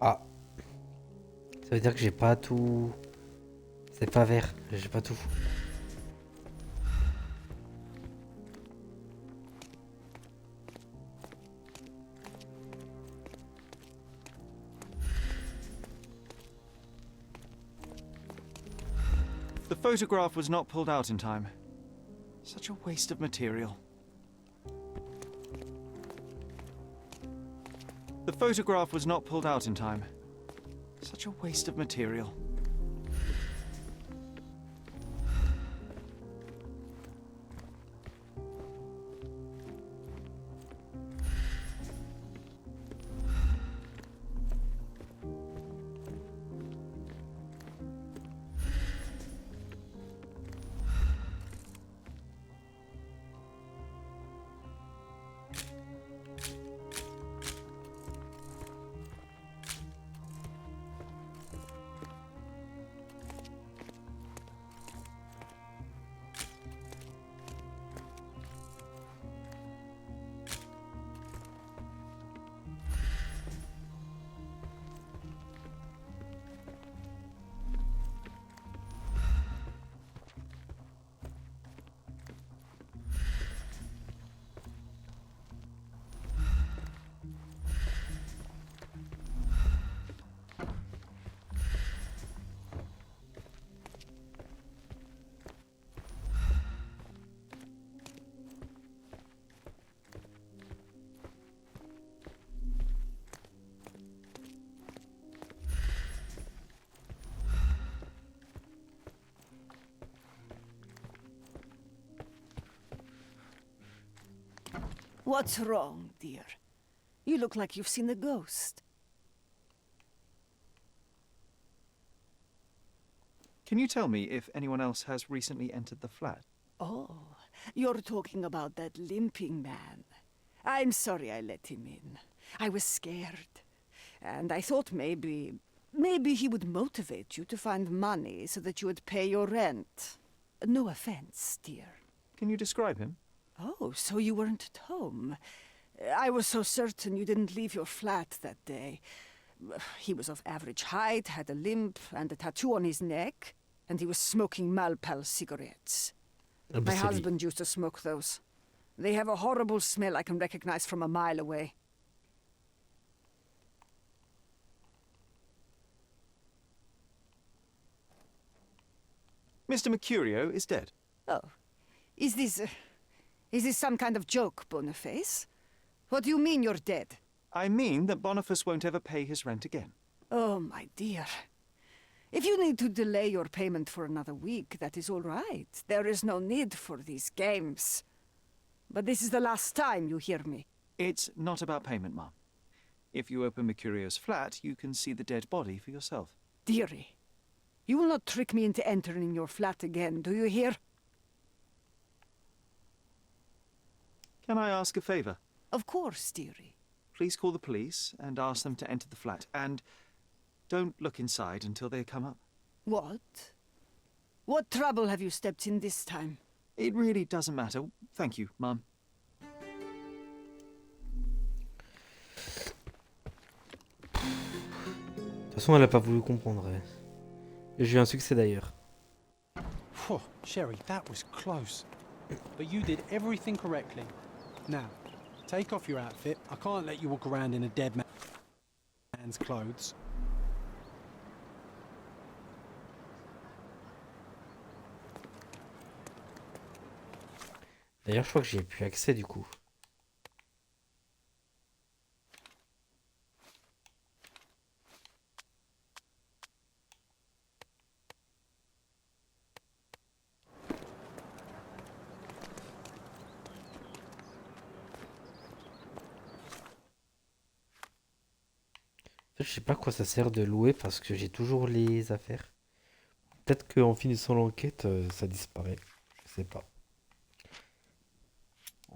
Ah. Ça veut dire que j'ai pas tout... C'est pas vert, j'ai pas tout. The photograph was not pulled out in time. Such a waste of material. The photograph was not pulled out in time. Such a waste of material. What's wrong, dear? You look like you've seen a ghost. Can you tell me if anyone else has recently entered the flat? Oh, you're talking about that limping man. I'm sorry I let him in. I was scared. And I thought maybe he would motivate you to find money so that you would pay your rent. No offense, dear. Can you describe him? Oh, so you weren't at home. I was so certain you didn't leave your flat that day. He was of average height, had a limp, and a tattoo on his neck, and he was smoking Malpal cigarettes. Ah bah, My c'est lui. husband used to smoke those. They have a horrible smell I can recognize from a mile away. Mr. Mercurio is dead. Oh, is this some kind of joke, Boniface? What do you mean you're dead? I mean that Boniface won't ever pay his rent again. Oh, my dear. If you need to delay your payment for another week, that is all right. There is no need for these games. But this is the last time you hear me. It's not about payment, Mum. If you open Mercurio's flat, you can see the dead body for yourself. Dearie, you will not trick me into entering your flat again, do you hear? Can I ask a favor? Of course, dearie. Please call the police and ask them to enter the flat. And don't look inside until they come up. What? What trouble have you stepped in this time? It really doesn't matter. Thank you, Mum. De toute façon, elle a pas voulu comprendre. J'ai eu un succès d'ailleurs. Phew, Sherry, that was close. But you did everything correctly. Now, take off your outfit. I can't let you walk around in a dead man's clothes. D'ailleurs, je crois que j'y ai plus accès du coup. En fait, je sais pas à quoi ça sert de louer parce que j'ai toujours les affaires. Peut-être qu'en finissant l'enquête, ça disparaît. Je sais pas.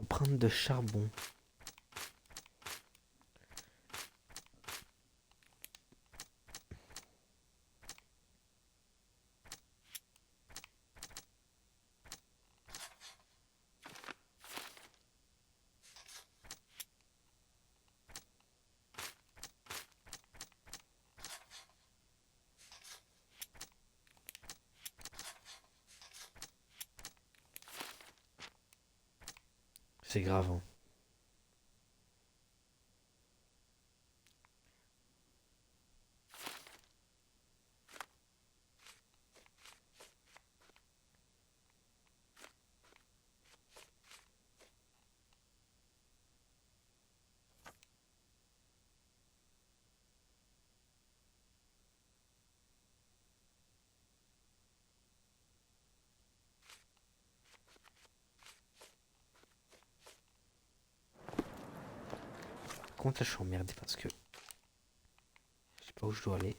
Empreinte de charbon. C'est grave, hein. Par contre, là, je suis emmerdé parce que je sais pas où je dois aller.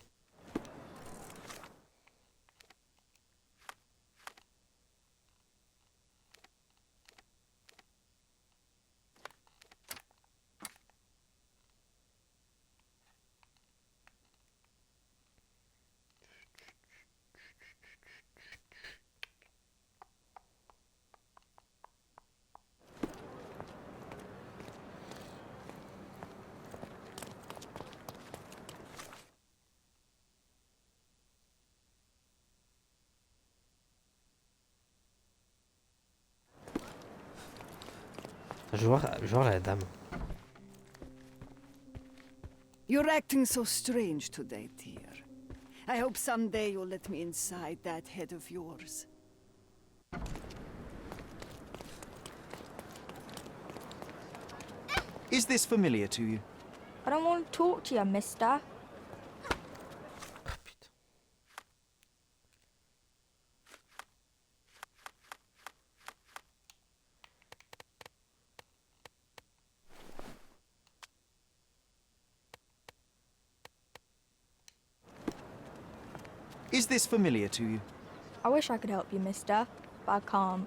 Je vais voir la dame. You're acting so strange today, dear. I hope someday you'll let me inside that head of yours. Is this familiar to you? I don't want to talk to you, mister. Is this familiar to you? I wish I could help you, mister, but I can't.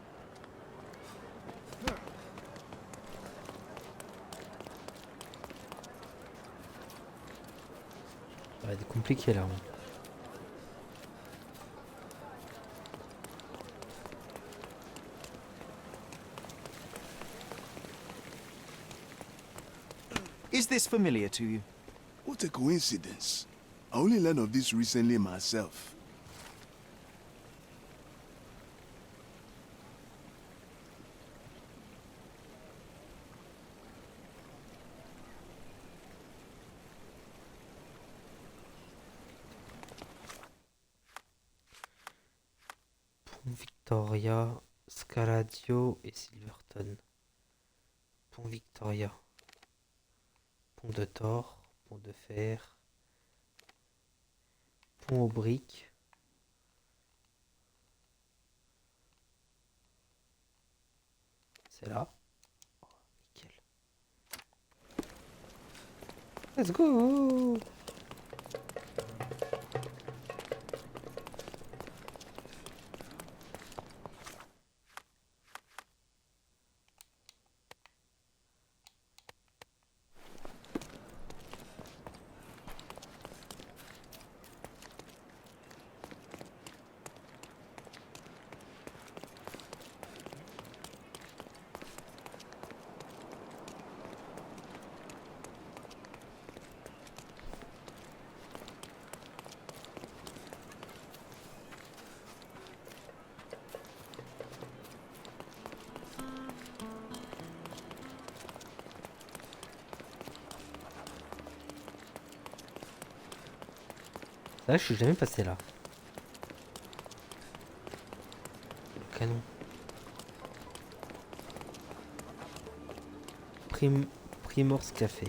Ça va être compliqué là. Is this familiar to you? What What a coincidence. I only learned of this recently myself. Pont Victoria, Scaladio et Silverton. Pont Victoria. Pont de Thor, pont de fer. Pont aux briques. C'est là. Oh, nickel. Let's go! Là, je suis jamais passé là. Le canon. Primor's Café.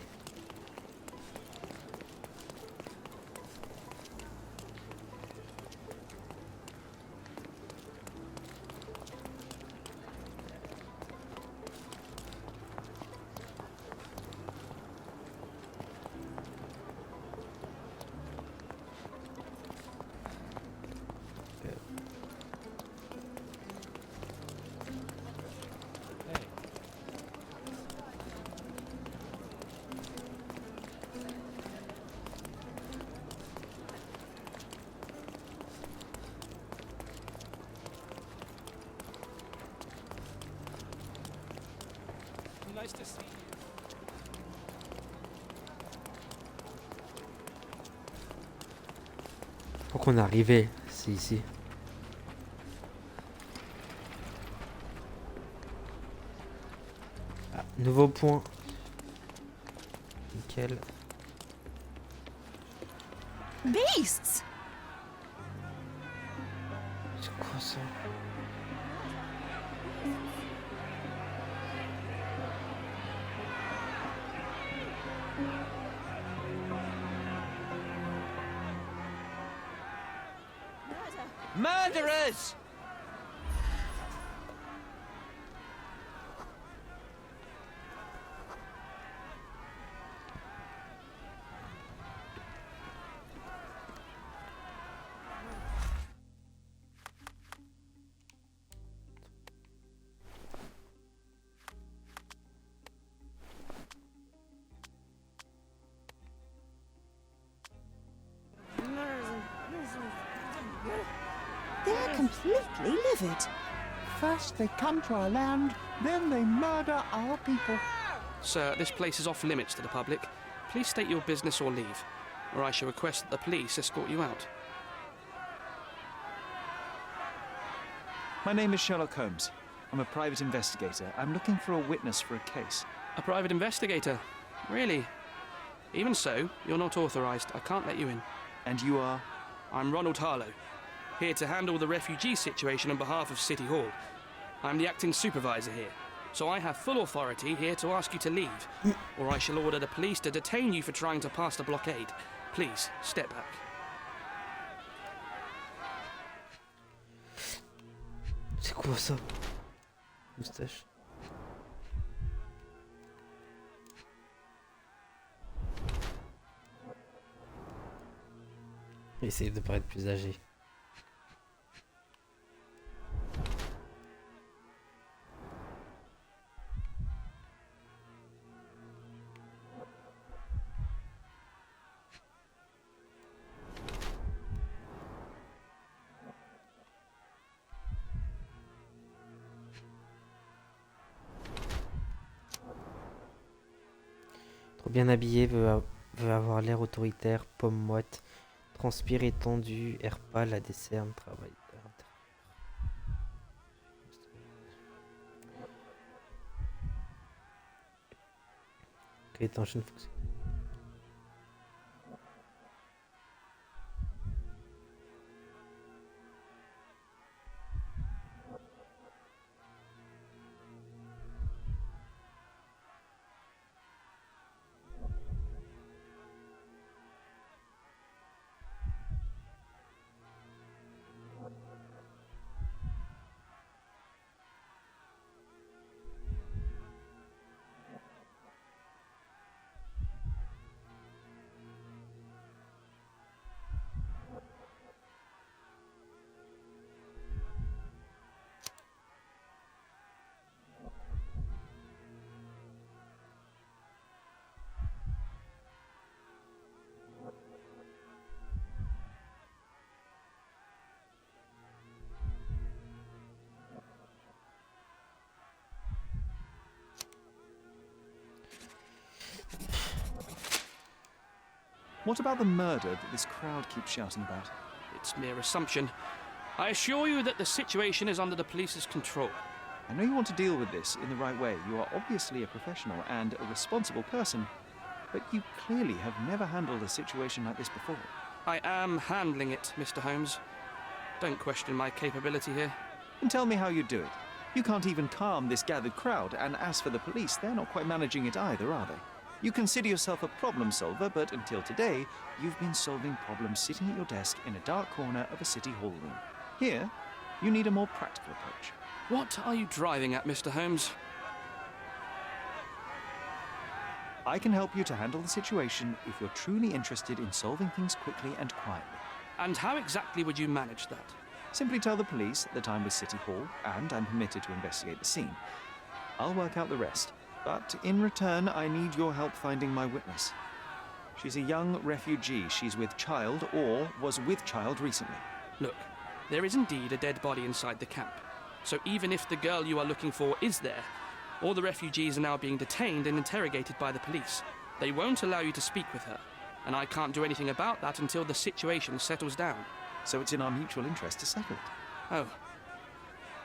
Nice to see you. Je crois qu'on est arrivé. C'est ici. Ah, nouveau point. Nickel. Beasts! C'est quoi ça? Murderers! They're completely livid. First they come to our land, then they murder our people. Sir, this place is off limits to the public. Please state your business or leave, or I shall request that the police escort you out. My name is Sherlock Holmes. I'm a private investigator. I'm looking for a witness for a case. A private investigator? Really? Even so, you're not authorized. I can't let you in. And you are? I'm Ronald Harlow, here to handle the refugee situation on behalf of City Hall. I'm the acting supervisor here, so I have full authority here to ask you to leave, or I shall order the police to detain you for trying to pass the blockade. Please, step back. C'est quoi ça? Moustache. Essaye de paraître plus âgé. Trop bien habillé, veut veut avoir l'air autoritaire, pomme moite, transpire étendu, air pâle, la décerne, travail. Ok, t'enchaînes, faut que c'est- What about the murder that this crowd keeps shouting about? It's mere assumption. I assure you that the situation is under the police's control. I know you want to deal with this in the right way. You are obviously a professional and a responsible person, but you clearly have never handled a situation like this before. I am handling it, Mr. Holmes. Don't question my capability here. And tell me how you do it. You can't even calm this gathered crowd, and as for the police, they're not quite managing it either, are they? You consider yourself a problem solver, but until today, you've been solving problems sitting at your desk in a dark corner of a city hall room. Here, you need a more practical approach. What are you driving at, Mr. Holmes? I can help you to handle the situation if you're truly interested in solving things quickly and quietly. And how exactly would you manage that? Simply tell the police that I'm with City Hall and I'm permitted to investigate the scene. I'll work out the rest, but in return, I need your help finding my witness. She's a young refugee. She's with child or was with child recently. Look, there is indeed a dead body inside the camp. So even if the girl you are looking for is there, all the refugees are now being detained and interrogated by the police. They won't allow you to speak with her, and I can't do anything about that until the situation settles down. So it's in our mutual interest to settle it. Oh.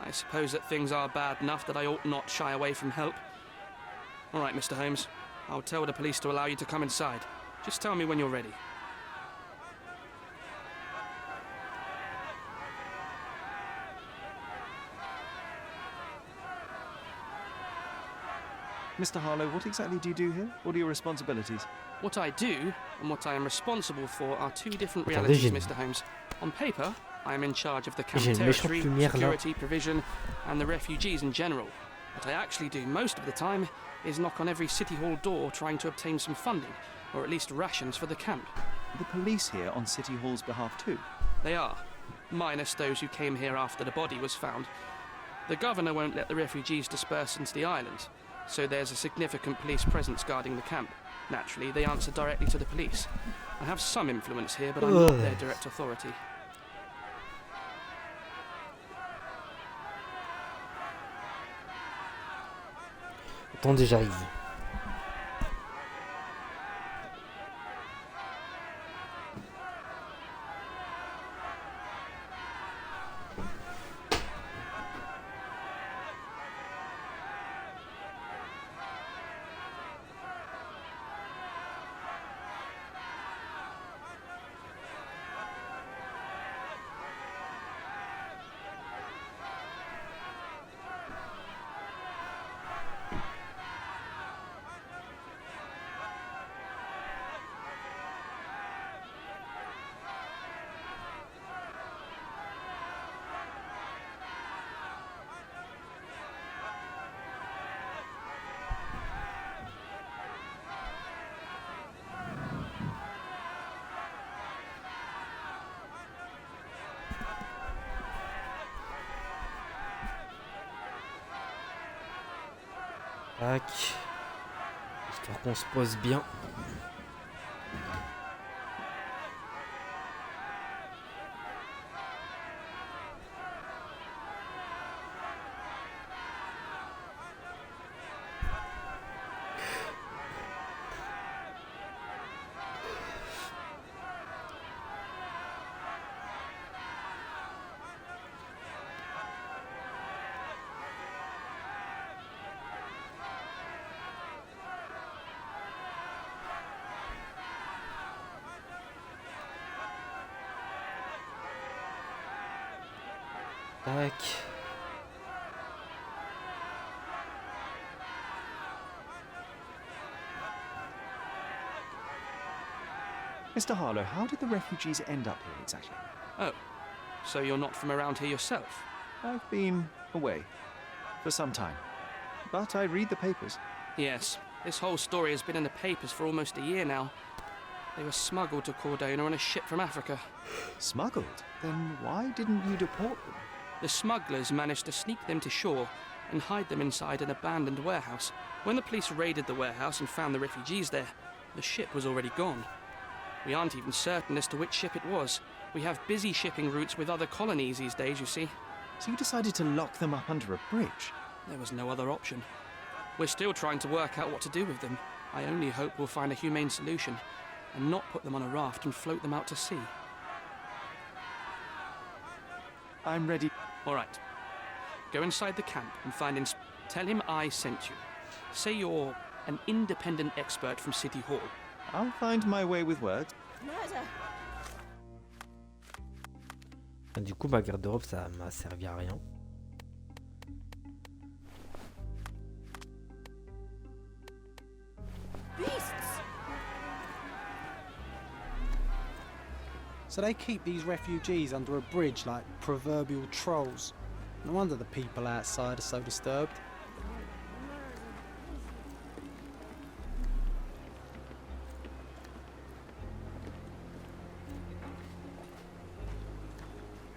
I suppose that things are bad enough that I ought not shy away from help. All right, Mr. Holmes. I'll tell the police to allow you to come inside. Just tell me when you're ready. Mr. Harlow, what exactly do you do here? What are your responsibilities? What I do and what I am responsible for are two different Attendez, realities, j'ai Mr. Holmes. On paper, I am in charge of the camp J'ai une méchante territory, lumière là. security, provision, and the refugees in general. What I actually do most of the time is knock on every city hall door trying to obtain some funding, or at least rations for the camp. The police here on City Hall's behalf too? They are, minus those who came here after the body was found. The governor won't let the refugees disperse into the islands, so there's a significant police presence guarding the camp. Naturally, they answer directly to the police. I have some influence here, but I'm not their direct authority. Attendez, j'arrive. Tac. Histoire qu'on se pose bien. Tac. Mr. Harlow, how did the refugees end up here exactly? Oh, so you're not from around here yourself? I've been away for some time, but I read the papers. Yes, this whole story has been in the papers for almost a year now. They were smuggled to Cordona on a ship from Africa. Smuggled? Then why didn't you deport them? The smugglers managed to sneak them to shore and hide them inside an abandoned warehouse. When the police raided the warehouse and found the refugees there, the ship was already gone. We aren't even certain as to which ship it was. We have busy shipping routes with other colonies these days, you see. So you decided to lock them up under a bridge? There was no other option. We're still trying to work out what to do with them. I only hope we'll find a humane solution and not put them on a raft and float them out to sea. I'm ready. All right. Go inside the camp and find tell him I sent you. Say you're an independent expert from City Hall. I'll find my way with words. Du coup, ma garde-robe, ça m'a servi à rien. Beasts! So they keep these refugees under a bridge like proverbial trolls. No wonder the people outside are so disturbed.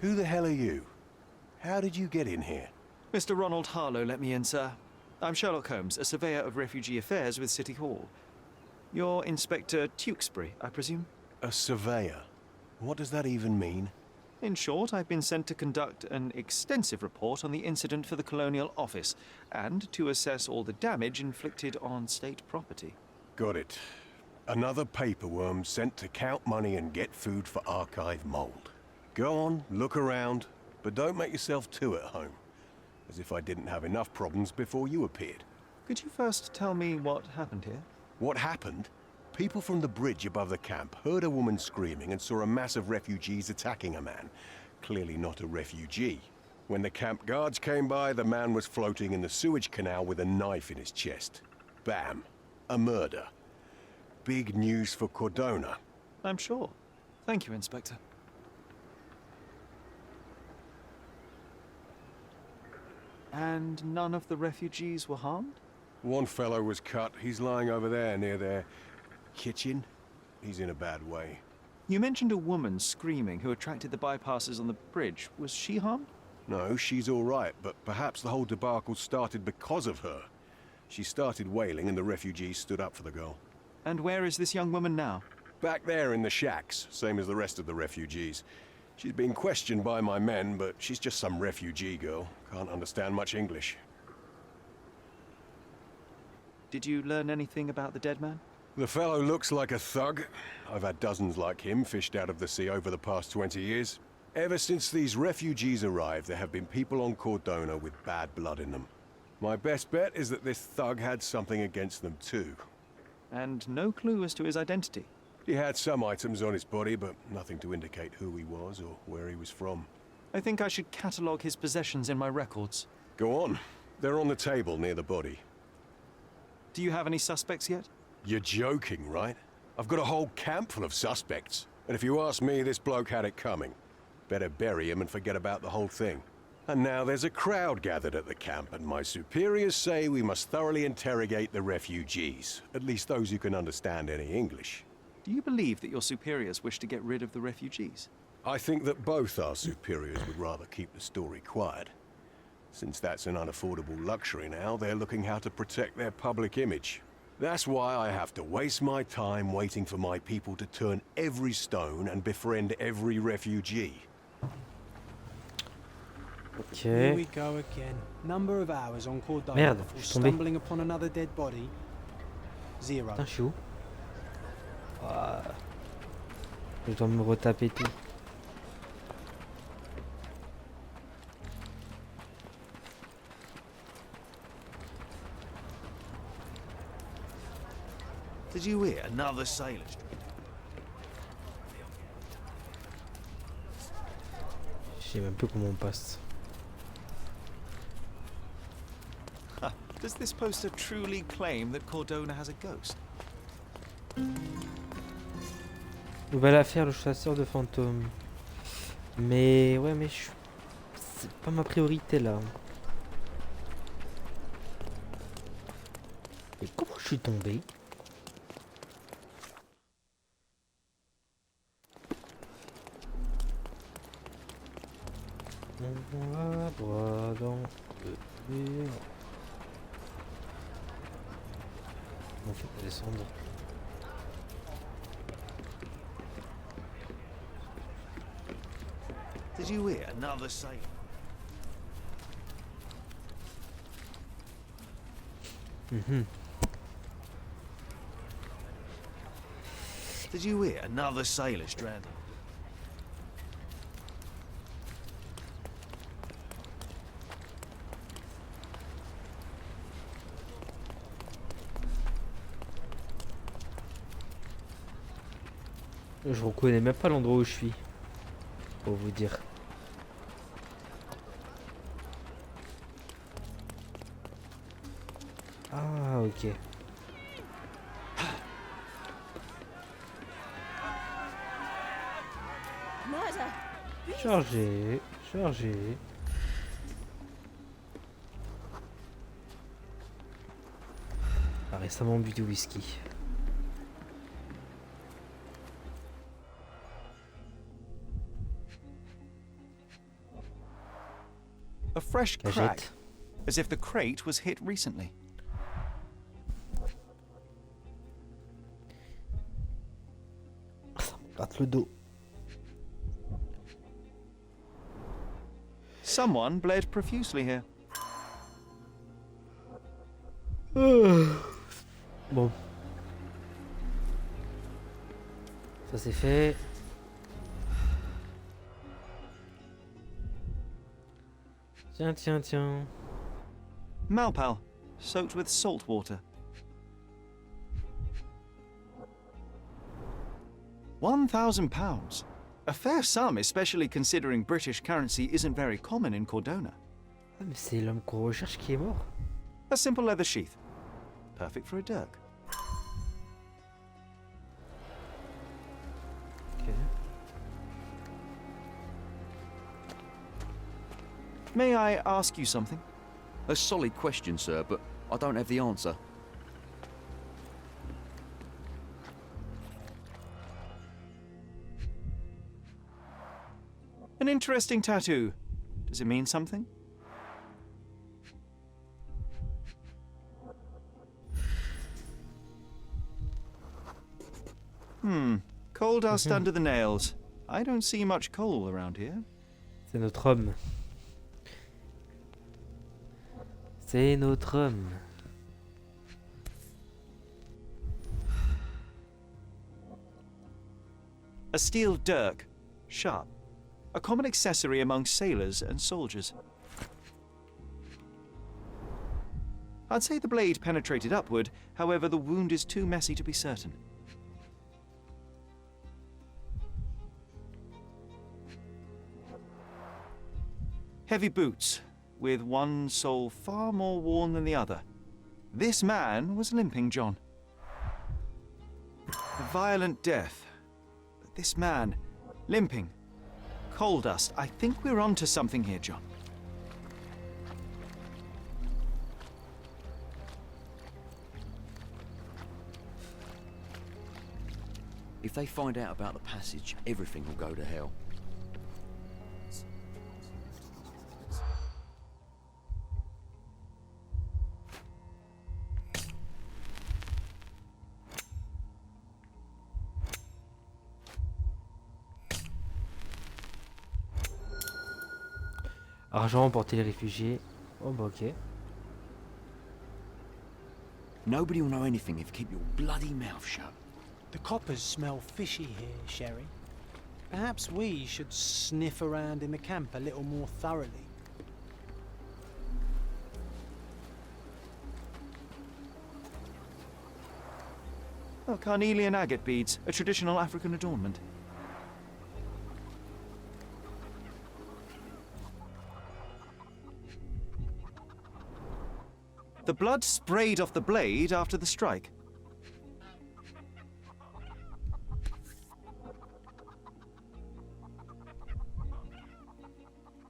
Who the hell are you? How did you get in here? Mr. Ronald Harlow let me in, sir. I'm Sherlock Holmes, a surveyor of refugee affairs with City Hall. You're Inspector Tewkesbury, I presume? A surveyor? What does that even mean? In short, I've been sent to conduct an extensive report on the incident for the Colonial Office and to assess all the damage inflicted on state property. Got it. Another paperworm sent to count money and get food for archive mold. Go on, look around, but don't make yourself too at home. As if I didn't have enough problems before you appeared. Could you first tell me what happened here? What happened? People from the bridge above the camp heard a woman screaming and saw a mass of refugees attacking a man. Clearly not a refugee. When the camp guards came by, the man was floating in the sewage canal with a knife in his chest. Bam. A murder. Big news for Cordona. I'm sure. Thank you, Inspector. And none of the refugees were harmed? One fellow was cut. He's lying over there near their kitchen. He's in a bad way. You mentioned a woman screaming who attracted the bypassers on the bridge. Was she harmed? No, she's all right, but perhaps the whole debacle started because of her. She started wailing and the refugees stood up for the girl. And where is this young woman now? Back there in the shacks, same as the rest of the refugees. She's being questioned by my men, but she's just some refugee girl. Can't understand much English. Did you learn anything about the dead man? The fellow looks like a thug. I've had dozens like him fished out of the sea over the past 20 years. Ever since these refugees arrived, there have been people on Cordona with bad blood in them. My best bet is that this thug had something against them too. And no clue as to his identity? He had some items on his body, but nothing to indicate who he was or where he was from. I think I should catalogue his possessions in my records. Go on. They're on the table near the body. Do you have any suspects yet? You're joking, right? I've got a whole camp full of suspects. And if you ask me, this bloke had it coming. Better bury him and forget about the whole thing. And now there's a crowd gathered at the camp, and my superiors say we must thoroughly interrogate the refugees. At least those who can understand any English. Do you believe that your superiors wish to get rid of the refugees? I think that both our superiors would rather keep the story quiet. Since that's an unaffordable luxury now, they're looking how to protect their public image. That's why I have to waste my time waiting for my people to turn every stone and befriend every refugee. Okay. Here we go again. Number of hours on Cordona Merde, before je suis tombé. stumbling upon another dead body. 0. Putain, je suis où? Je dois me retaper tout. Did you hear another sailor? Je sais même plus comment on passe. Does this poster truly claim that Cordona has a ghost? Nouvelle affaire, le chasseur de fantômes. Mais ouais, mais c'est pas ma priorité là. Et comment je suis tombé? On va boire dans le mur. On fait pas descendre. Did you hear another sailor? Did you hear another sailor stranded? Je reconnais même pas l'endroit où je suis. Pour vous dire. Ah, ok. Chargé, chargé. Ah, récemment bu du whisky. A fresh crack, Cagette. as if the crate was hit recently. Gratte le dos. Someone bled profusely here. Bon. Ça c'est fait. Tiens, tiens, tiens. Malpal, soaked with salt water. 1,000 pounds. A fair sum, especially considering British currency isn't very common in Cordona. Ah, mais c'est l'homme qu'on recherche qui est mort. A simple leather sheath. Perfect for a dirk. Okay. May I ask you something? A solid question, sir, but I don't have the answer. An interesting tattoo. Does it mean something? Coal dust under the nails. I don't see much coal around here. C'est notre homme. C'est notre homme. A steel dirk. Sharp. A common accessory among sailors and soldiers. I'd say the blade penetrated upward, however the wound is too messy to be certain. Heavy boots, with one sole far more worn than the other. This man was limping, John. A violent death. But this man, limping. Coal dust. I think we're onto something here, John. If they find out about the passage, everything will go to hell. Argent, porter les réfugiés. Oh bah ok. Nobody will know anything if you keep your bloody mouth shut. The coppers smell fishy here, Sherry. Perhaps we should sniff around in the camp a little more thoroughly. Oh, carnelian agate beads, a traditional African adornment. The blood sprayed off the blade after the strike.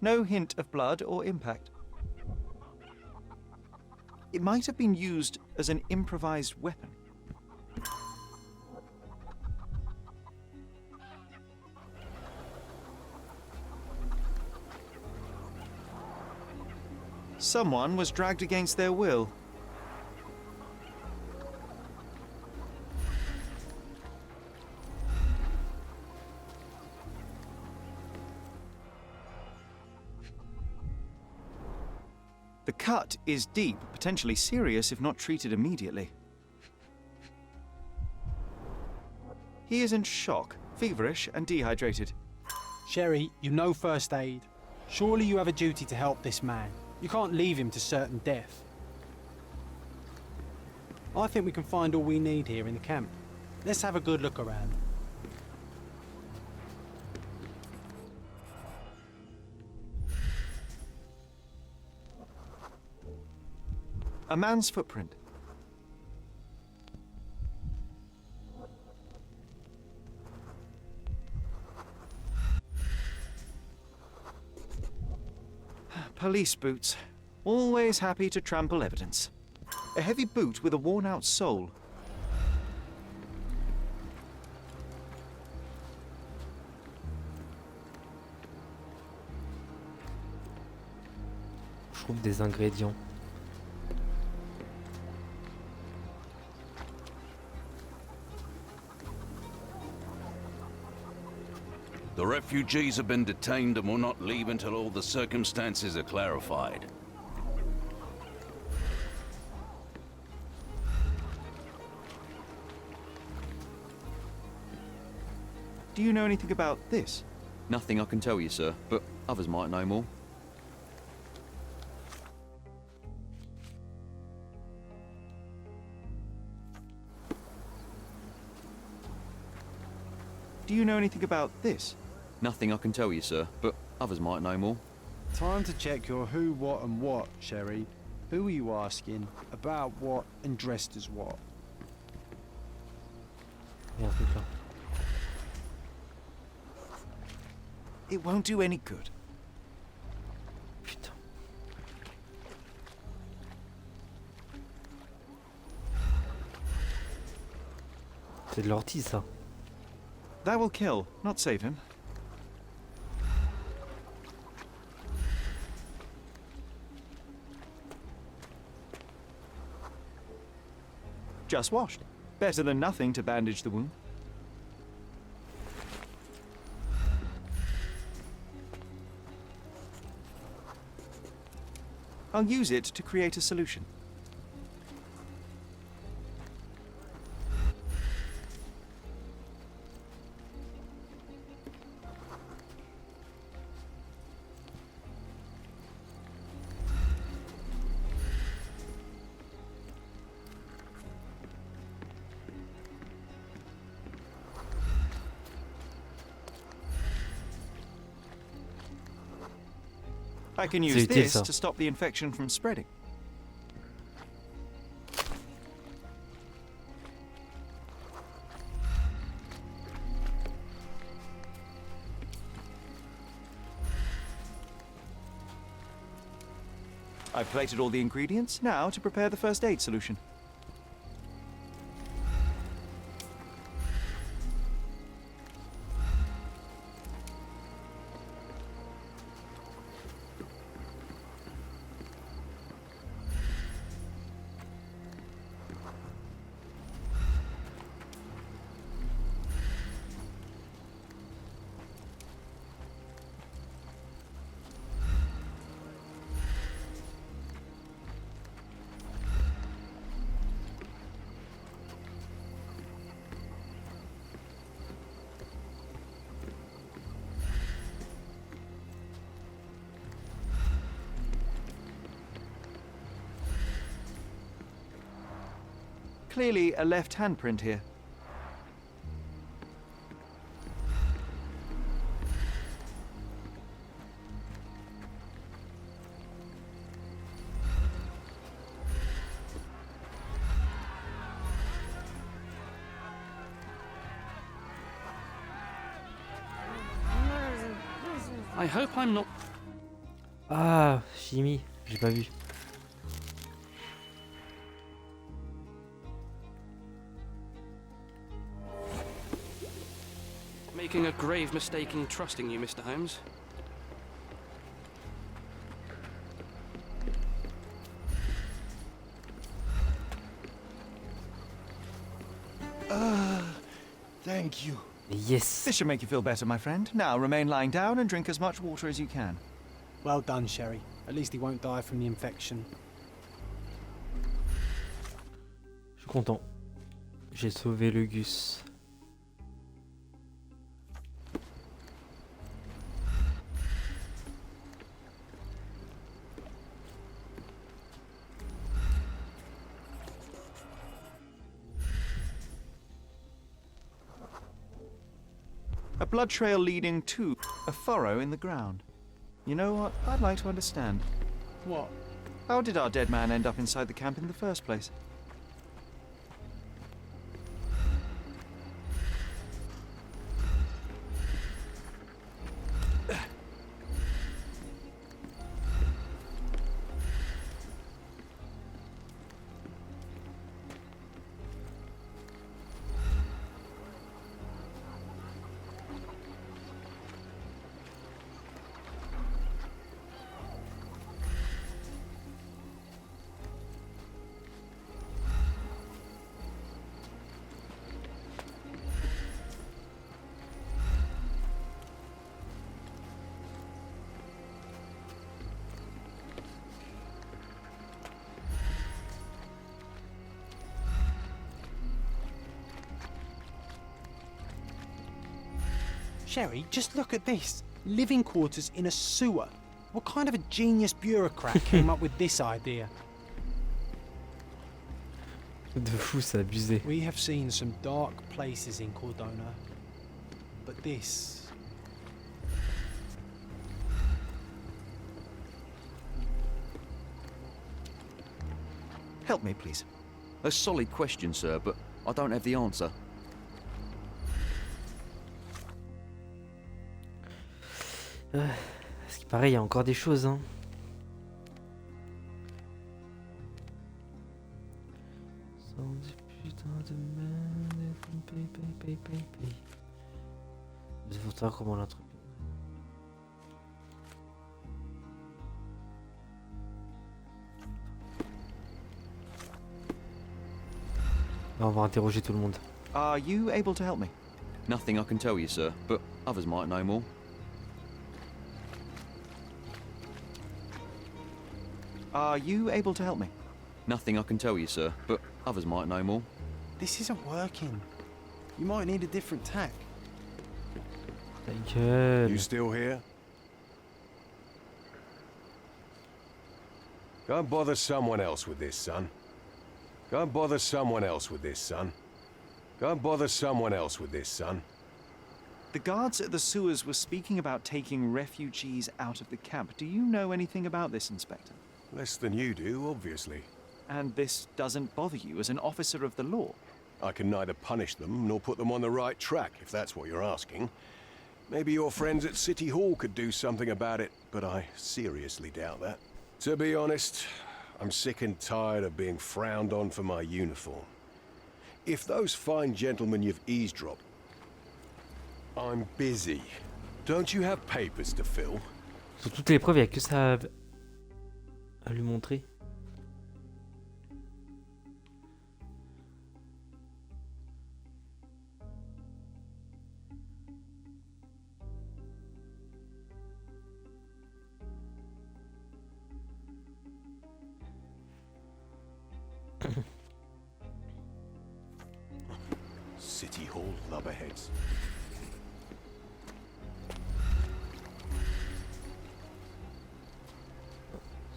No hint of blood or impact. It might have been used as an improvised weapon. Someone was dragged against their will. The cut is deep, potentially serious if not treated immediately. He is in shock, feverish and dehydrated. Sherry, you know first aid. Surely you have a duty to help this man. You can't leave him to certain death. I think we can find all we need here in the camp. Let's have a good look around. A man's footprint. Police boots. Always happy to trample evidence. A heavy boot with a worn-out sole. Je trouve des ingrédients. The refugees have been detained and will not leave until all the circumstances are clarified. Do you know anything about this? Nothing I can tell you, sir, but others might know more. Do you know anything about this? Nothing I can tell you, sir, but others might know more. Time to check your who, what, and what, Sherry. Who are you asking? About what and dressed as what? Il y a un truc là. It won't do any good. Putain. C'est de l'ortie ça. That will kill, not save him. Just washed. Better than nothing to bandage the wound. I'll use it to create a solution. I can use this to stop the infection from spreading. I've plated all the ingredients, now to prepare the first aid solution. Clearly a left handprint here. I hope I'm not... Ah, chimie, j'ai pas vu. making a grave mistake in trusting you, Mr. Holmes. Thank you. Yes. This should make you feel better, my friend. Now remain lying down and drink as much water as you can. Well done, Sherry. At least he won't die from the infection. Je suis content. J'ai sauvé le Gus. A blood trail leading to a furrow in the ground. You know what? I'd like to understand. What? How did our dead man end up inside the camp in the first place? Sherry, just look at this. Living quarters in a sewer. What kind of a genius bureaucrat came up with this idea? De fou, c'est abusé. We have seen some dark places in Cordona, but this... Help me, please. A solid question, sir, but I don't have the answer. Parce qu'il paraît, il y a encore des choses, hein. Sans des putains de merde, paye. C'est pour savoir comment l'introduire. Là, on va interroger tout le monde. Are you able to help me? Nothing I can tell you, sir, but others might know more. Are you able to help me? Nothing I can tell you, sir, but others might know more. This isn't working. You might need a different tack. Ta gueule. You still here? Go and bother someone else with this, son. Go and bother someone else with this, son. Go and bother someone else with this, son. The guards at the sewers were speaking about taking refugees out of the camp. Do you know anything about this, Inspector? Less than you do, obviously. And this doesn't bother you as an officer of the law? I can neither punish them nor put them on the right track, if that's what you're asking. Maybe your friends at City Hall could do something about it, but I seriously doubt that. To be honest, I'm sick and tired of being frowned on for my uniform. If those fine gentlemen you've eavesdropped... I'm busy. Don't you have papers to fill? Sur toutes les preuves, il n'y a que ça à lui montrer. City Hall lubberheads.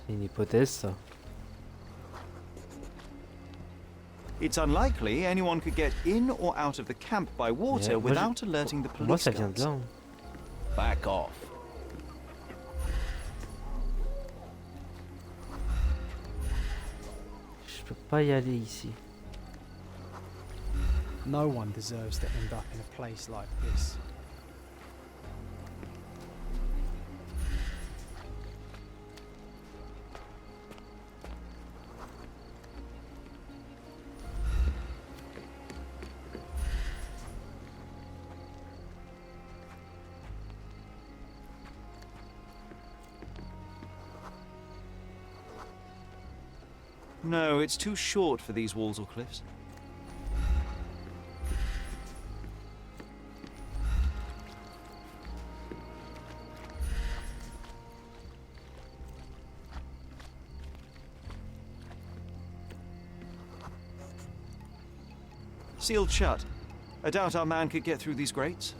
C'est une hypothèse, ça. It's unlikely anyone could get in or out of the camp by water Yeah, without alerting the Pour moi, police ça vient de guards. là. Hein. Back off. Je peux pas y aller ici. No one deserves to end up in a place like this. No, it's too short for these walls or cliffs. Sealed shut. I doubt our man could get through these grates.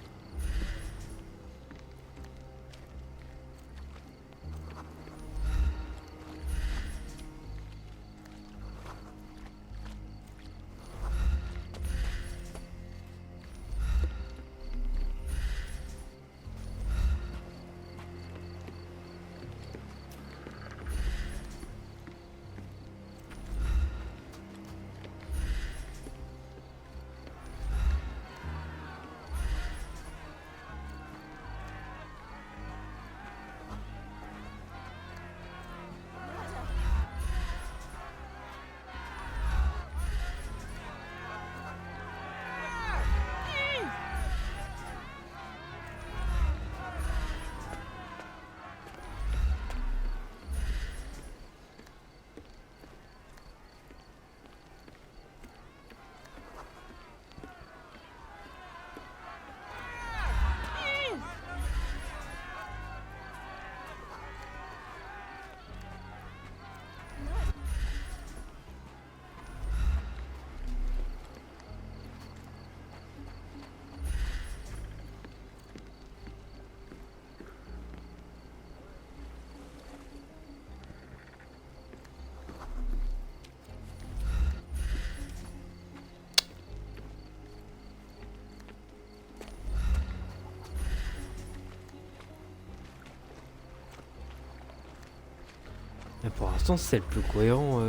Mais pour l'instant, c'est le plus cohérent.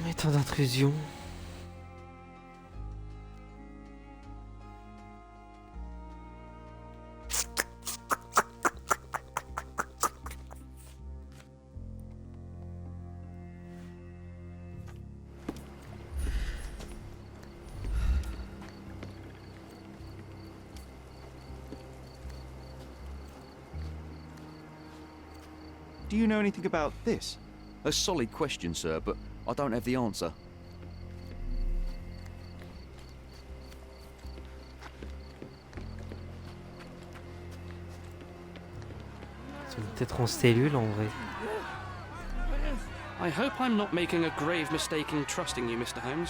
Méthode d'intrusion. Do you know anything about this? A solid question, sir, but I don't have the answer. Ils sont peut-être en cellule en vrai. I hope I'm not making a grave mistake in trusting you, Mr. Holmes.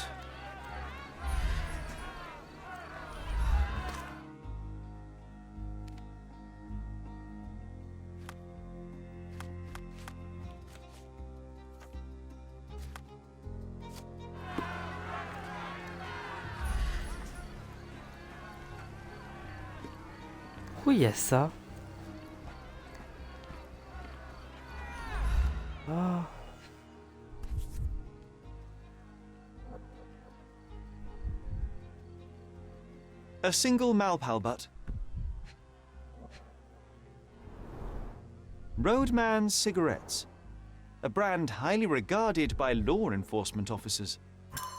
Pourquoi il y a ça? Ah. A single Malpal butt. Roadman cigarettes. A brand highly regarded by law enforcement officers.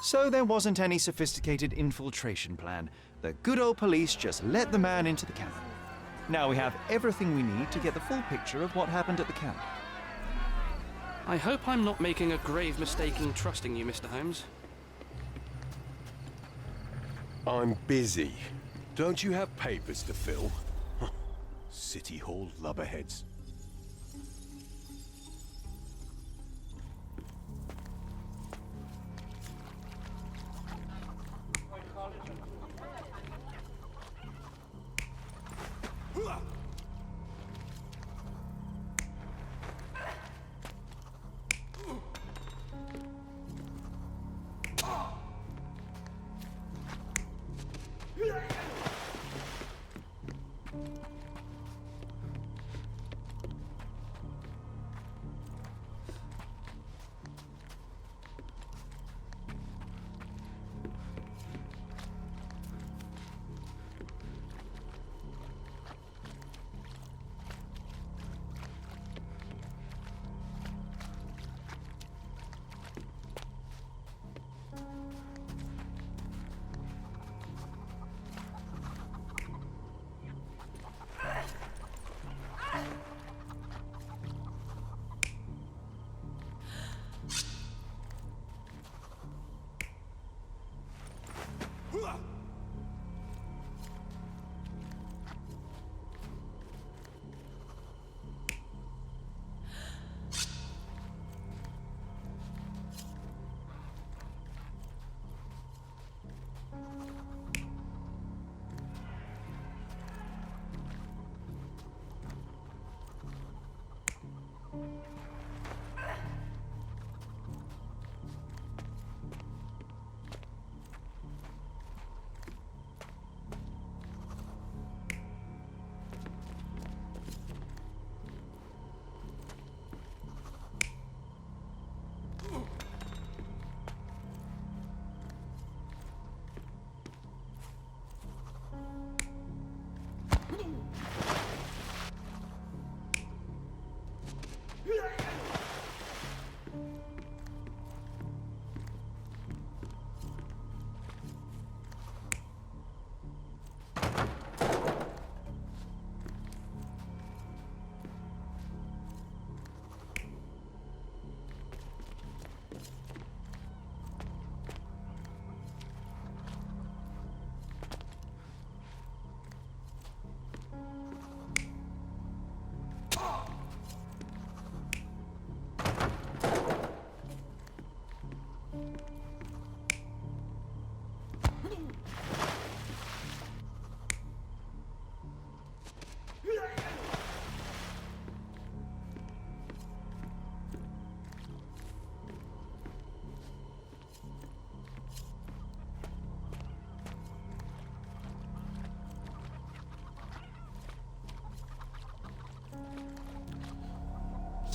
So there wasn't any sophisticated infiltration plan. The good old police just let the man into the camp. Now we have everything we need to get the full picture of what happened at the camp. I hope I'm not making a grave mistake in trusting you, Mr. Holmes. I'm busy. Don't you have papers to fill? City Hall lubberheads.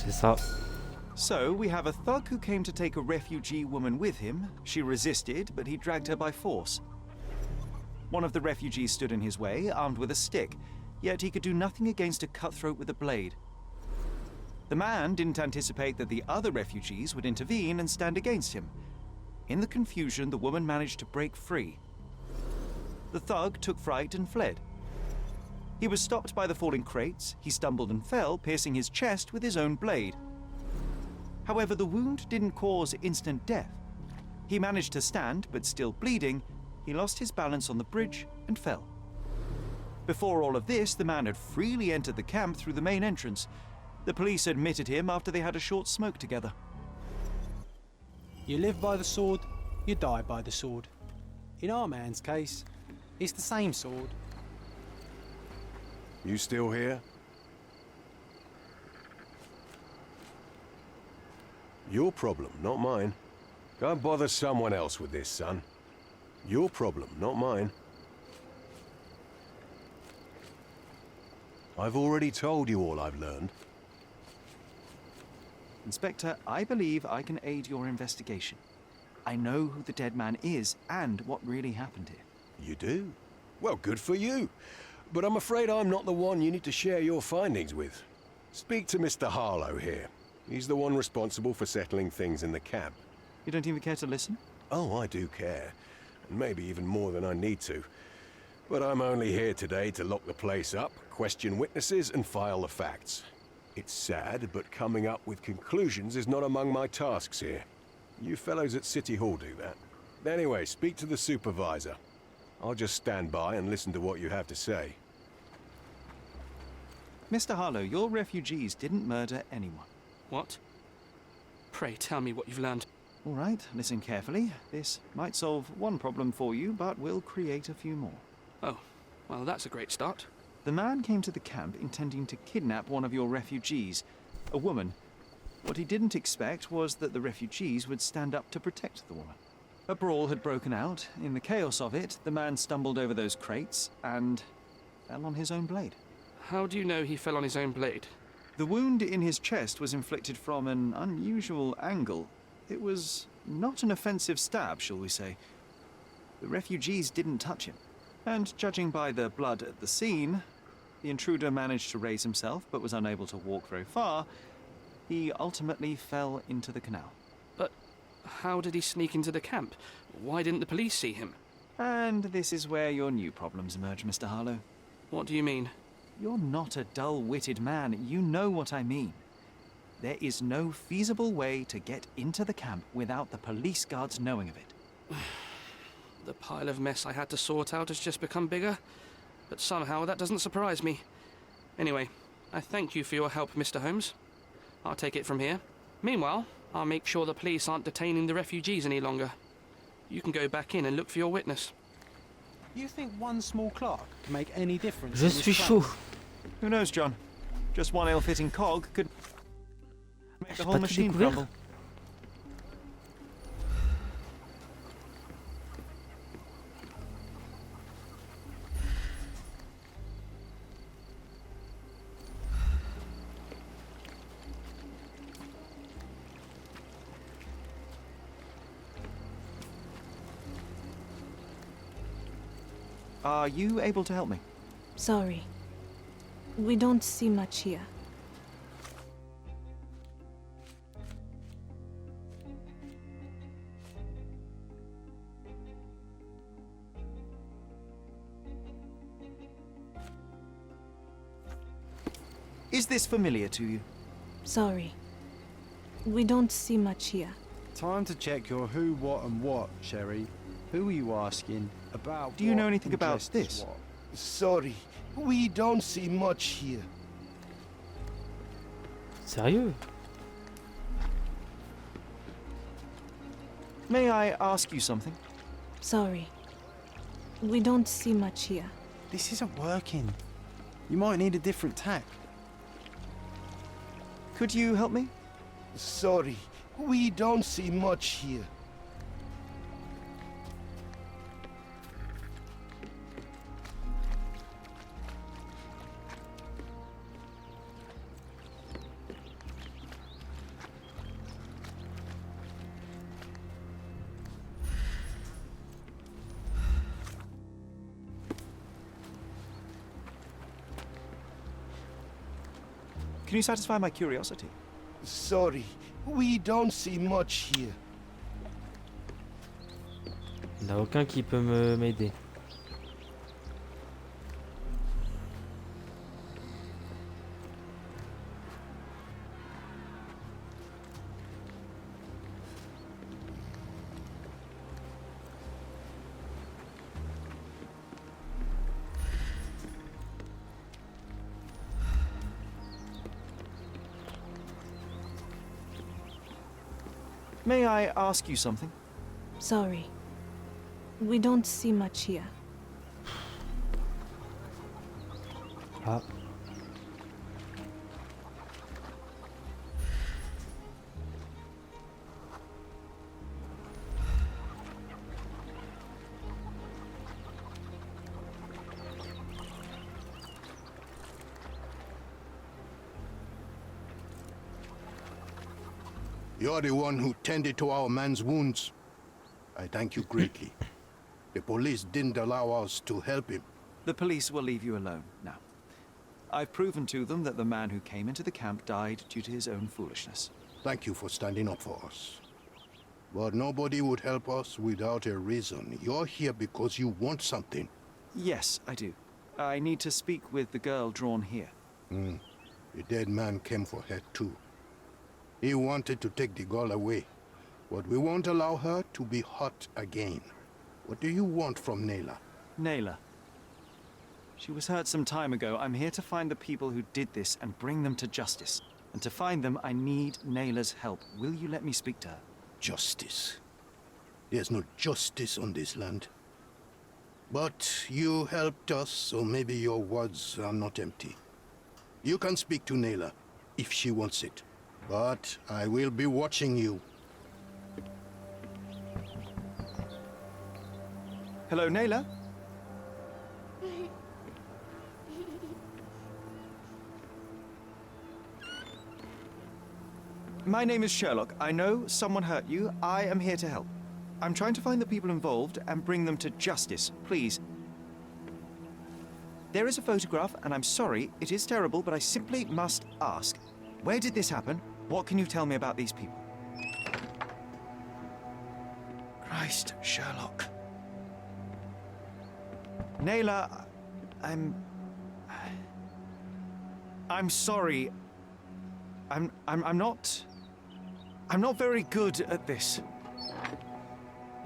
C'est ça. So, we have a thug who came to take a refugee woman with him. She resisted, but he dragged her by force. One of the refugees stood in his way, armed with a stick, yet he could do nothing against a cutthroat with a blade. The man didn't anticipate that the other refugees would intervene and stand against him. In the confusion, the woman managed to break free. The thug took fright and fled. He was stopped by the falling crates. He stumbled and fell, piercing his chest with his own blade. However, the wound didn't cause instant death. He managed to stand, but still bleeding, he lost his balance on the bridge and fell. Before all of this, the man had freely entered the camp through the main entrance. The police admitted him after they had a short smoke together. You live by the sword, you die by the sword. In our man's case, it's the same sword. You still here? Your problem, not mine. Go bother someone else with this, son. Your problem, not mine. I've already told you all I've learned. Inspector, I believe I can aid your investigation. I know who the dead man is and what really happened here. You do? Well, good for you. But I'm afraid I'm not the one you need to share your findings with. Speak to Mr. Harlow here. He's the one responsible for settling things in the camp. You don't even care to listen? Oh, I do care. And maybe even more than I need to. But I'm only here today to lock the place up, question witnesses, and file the facts. It's sad, but coming up with conclusions is not among my tasks here. You fellows at City Hall do that. Anyway, speak to the supervisor. I'll just stand by and listen to what you have to say. Mr. Harlow, your refugees didn't murder anyone. What? Pray tell me what you've learned. All right, listen carefully. This might solve one problem for you, but will create a few more. Oh, well, that's a great start. The man came to the camp intending to kidnap one of your refugees, a woman. What he didn't expect was that the refugees would stand up to protect the woman. A brawl had broken out. In the chaos of it, the man stumbled over those crates and fell on his own blade. How do you know he fell on his own blade? The wound in his chest was inflicted from an unusual angle. It was not an offensive stab, shall we say. The refugees didn't touch him. And judging by the blood at the scene, the intruder managed to raise himself but was unable to walk very far. He ultimately fell into the canal. But how did he sneak into the camp? Why didn't the police see him? And this is where your new problems emerge, Mr. Harlow. What do you mean? You're not a dull-witted man. You know what I mean. There is no feasible way to get into the camp without the police guards knowing of it. The pile of mess I had to sort out has just become bigger, but somehow that doesn't surprise me. Anyway, I thank you for your help, Mr. Holmes. I'll take it from here. Meanwhile, I'll make sure the police aren't detaining the refugees any longer. You can go back in and look for your witness. You think one small clock can make any difference? Je suis chaud. Who knows, John? Just one ill-fitting cog could make the J'ai whole pas tout machine découvert. crumble. Are you able to help me? Sorry. We don't see much here. Is this familiar to you? Sorry. We don't see much here. Time to check your who, what, and what, Sherry. Who are you asking about? Do you know what, anything and about just this? what? Sorry, we don't see much here. Sérieux? May I ask you something? Sorry. We don't see much here. This isn't working. You might need a different tack. Could you help me? Sorry, we don't see much here. Can you satisfy my curiosity? Sorry, we don't see much here. Il n'y en a aucun qui peut m'aider. May I ask you something? Sorry. We don't see much here. Ah. You're the one who tended to our man's wounds. I thank you greatly. The police didn't allow us to help him. The police will leave you alone now. I've proven to them that the man who came into the camp died due to his own foolishness. Thank you for standing up for us. But nobody would help us without a reason. You're here because you want something. Yes, I do. I need to speak with the girl drawn here. The dead man came for her too. He wanted to take the girl away, but we won't allow her to be hurt again. What do you want from Nayla? Nayla. She was hurt some time ago. I'm here to find the people who did this and bring them to justice. And to find them, I need Nayla's help. Will you let me speak to her? Justice. There's no justice on this land. But you helped us, so maybe your words are not empty. You can speak to Nayla, if she wants it. But I will be watching you. Hello, Nayla? My name is Sherlock. I know someone hurt you. I am here to help. I'm trying to find the people involved and bring them to justice. Please. There is a photograph, and I'm sorry, it is terrible, but I simply must ask. Where did this happen? What can you tell me about these people? Christ, Sherlock. Nayla, I'm sorry. I'm not very good at this.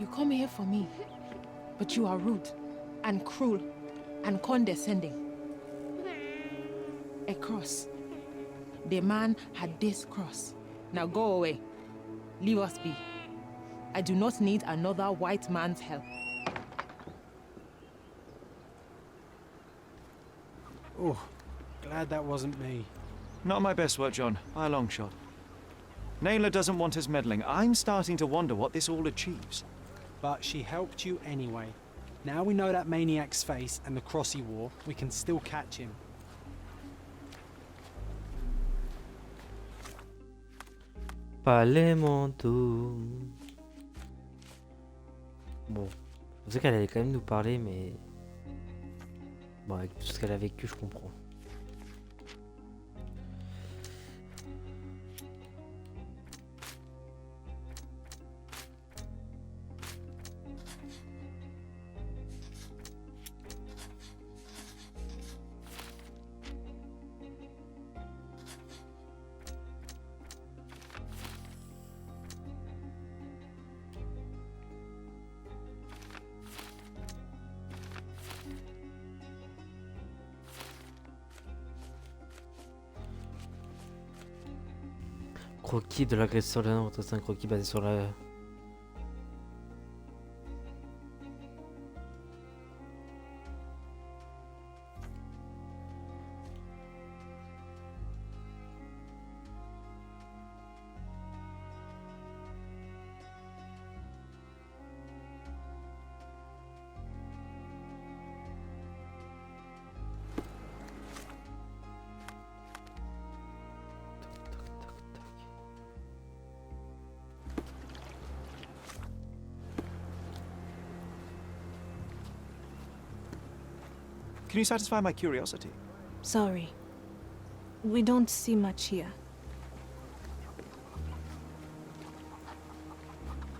You come here for me, but you are rude and cruel and condescending. A cross. The man had this cross. Now go away. Leave us be. I do not need another white man's help. Oh, glad that wasn't me. Not my best work, John, by a long shot. Nayla doesn't want us meddling. I'm starting to wonder what this all achieves. But she helped you anyway. Now we know that maniac's face and the cross he wore, we can still catch him. Pas les manteaux. Bon, je pensais qu'elle allait quand même nous parler, mais bon, avec tout ce qu'elle a vécu, je comprends. Croquis de l'agresseur de la mort, c'est un croquis basé sur la... Can you satisfy my curiosity? Sorry. We don't see much here.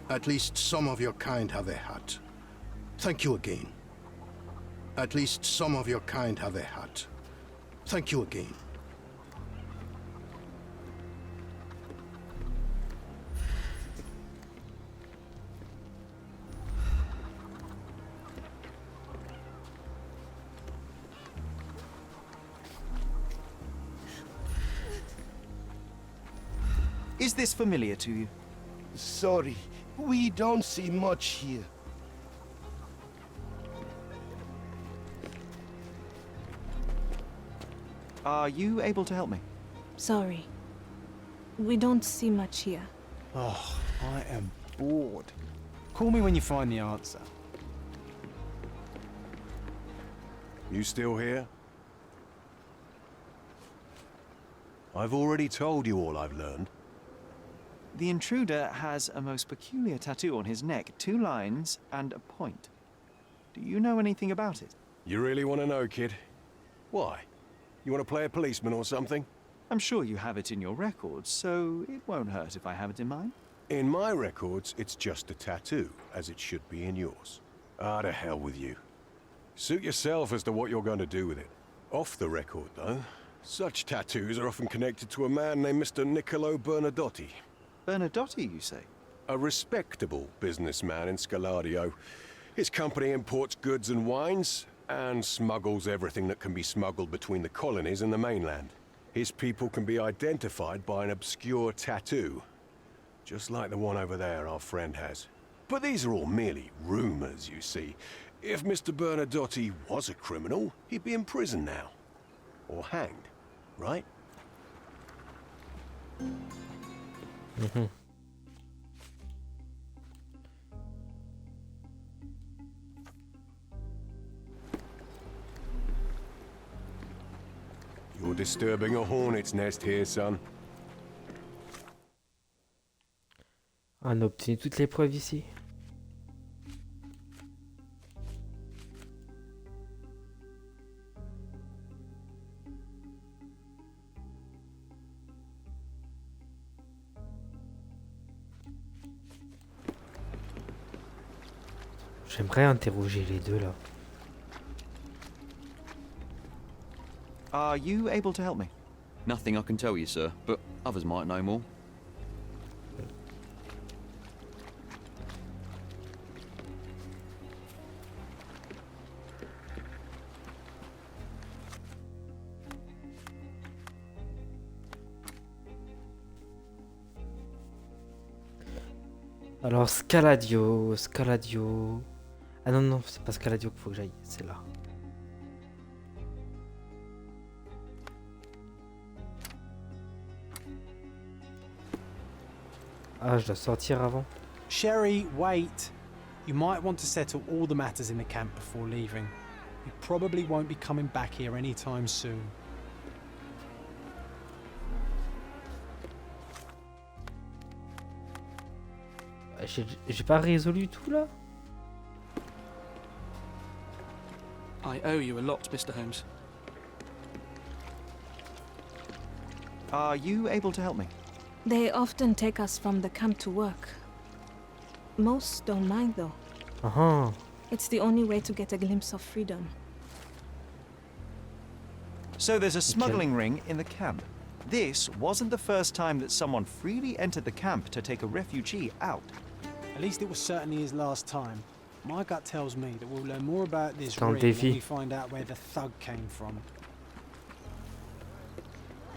At least some of your kind have a hat. Thank you again. At least some of your kind have a hat. Thank you again. Is this familiar to you? Sorry, we don't see much here. Are you able to help me? Sorry. We don't see much here. Oh, I am bored. Call me when you find the answer. You still here? I've already told you all I've learned. The intruder has a most peculiar tattoo on his neck, 2 lines and a point. Do you know anything about it? You really want to know, kid? Why? You want to play a policeman or something? I'm sure you have it in your records, so it won't hurt if I have it in mine. In my records, it's just a tattoo, as it should be in yours. Ah, to hell with you. Suit yourself as to what you're going to do with it. Off the record, though, such tattoos are often connected to a man named Mr. Niccolo Bernadotti. Bernadotti, you say? A respectable businessman in Scaladio. His company imports goods and wines, and smuggles everything that can be smuggled between the colonies and the mainland. His people can be identified by an obscure tattoo, just like the one over there our friend has. But these are all merely rumors, you see. If Mr. Bernadotti was a criminal, he'd be in prison now. Or hanged, right? Mhm. You're disturbing a hornet's nest here, son. On a obtenu toutes les preuves ici. J'aimerais interroger les deux là. Are you able to help me? Nothing I can tell you, sir, but others might know more. Alors Scaladio, Scaladio. Ah non non, c'est pas Scaladio qu'il faut que j'aille, c'est là. Ah, je dois sortir avant. Sherry, wait. You might want to settle all the matters in the camp before leaving. You probably won't be coming back here anytime soon. J'ai pas résolu tout là. I owe you a lot, Mr. Holmes. Are you able to help me? They often take us from the camp to work. Most don't mind though. Uh-huh. It's the only way to get a glimpse of freedom. So there's a smuggling ring in the camp. This wasn't the first time that someone freely entered the camp to take a refugee out. At least it was certainly his last time. My gut tells me that we'll learn more about this Dans le ring when défi. we find out where the thug came from.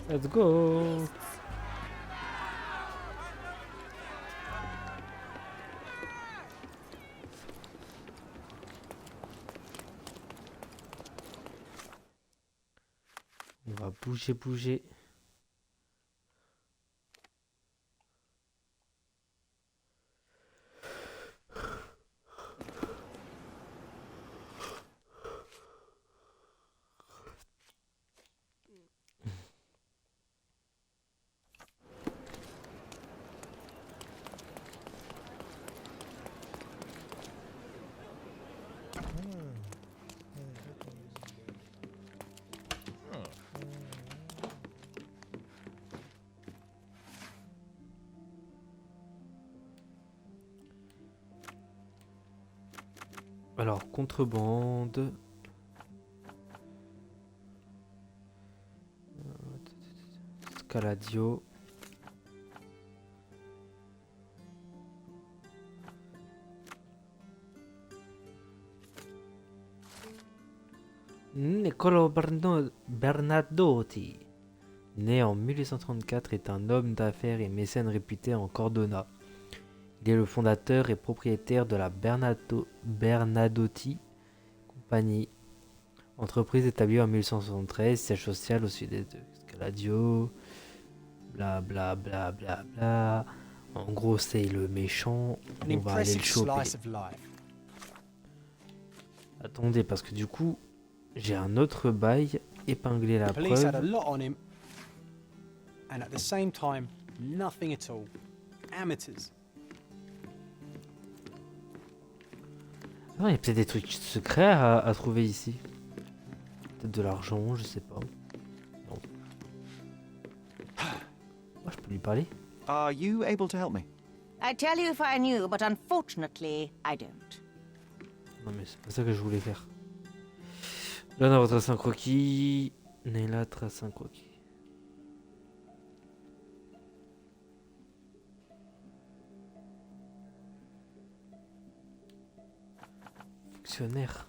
Let's go. On va bouger. Alors, contrebande. Scaladio. Niccolo Bernadotti, né en 1834, est un homme d'affaires et mécène réputé en Cordona. Il est le fondateur et propriétaire de la Bernadotti Compagnie, entreprise établie en 1873, siège social au sud de Scaladio, bla bla bla bla bla. En gros, c'est le méchant, on va aller le choper. Attendez, parce que du coup, j'ai un autre bail, épingler la Police had a preuve. lot on him, and at the same time, nothing at all. Amateurs. Non, il y a peut-être des trucs secrets à trouver ici. Peut-être de l'argent, je sais pas. Non. Moi, je peux lui parler. Are you able to help me? I'd tell you if I knew, but unfortunately, I don't. Non, mais c'est pas ça que je voulais faire. Là, on a retracé un croquis. Nayla trace un croquis. Fonctionnaire.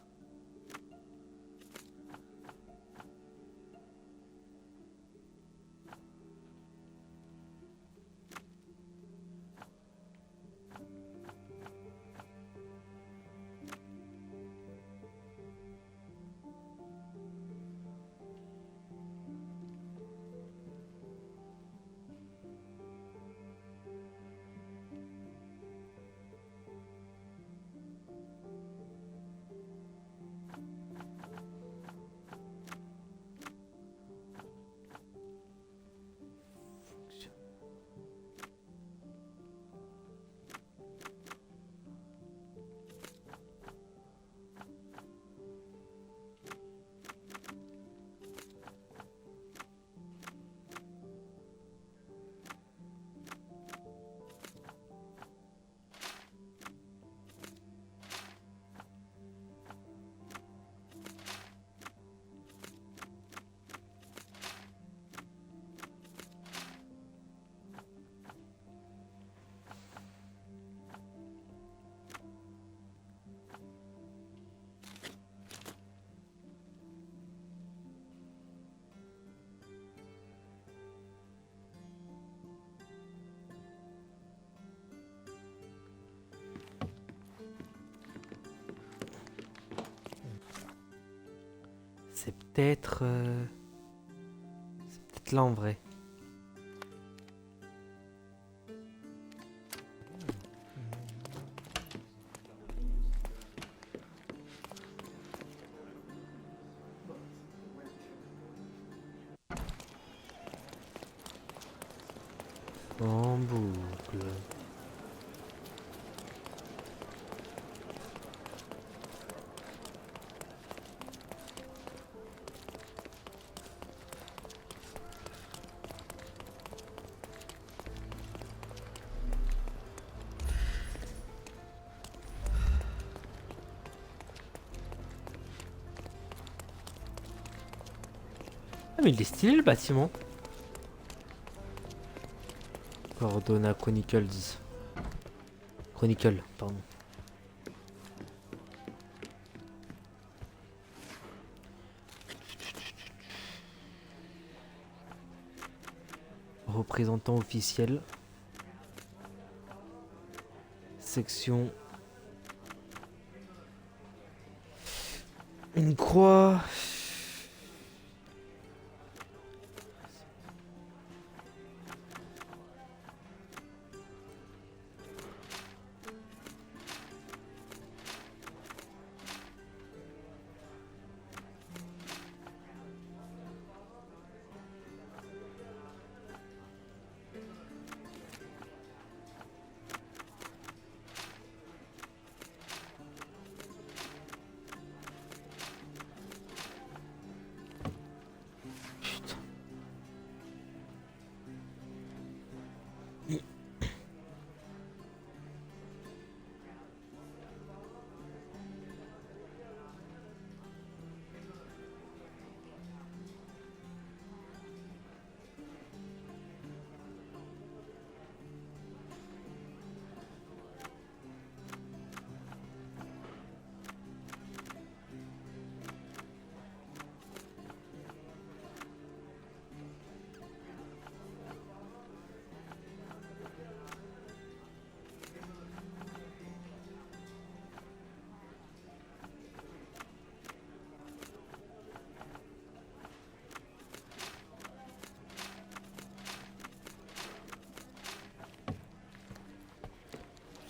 C'est peut-être là en vrai. En boucle. Ah mais il est stylé le bâtiment. Cordona Chronicles. Chronicle, pardon. Représentant officiel. Section. Une croix.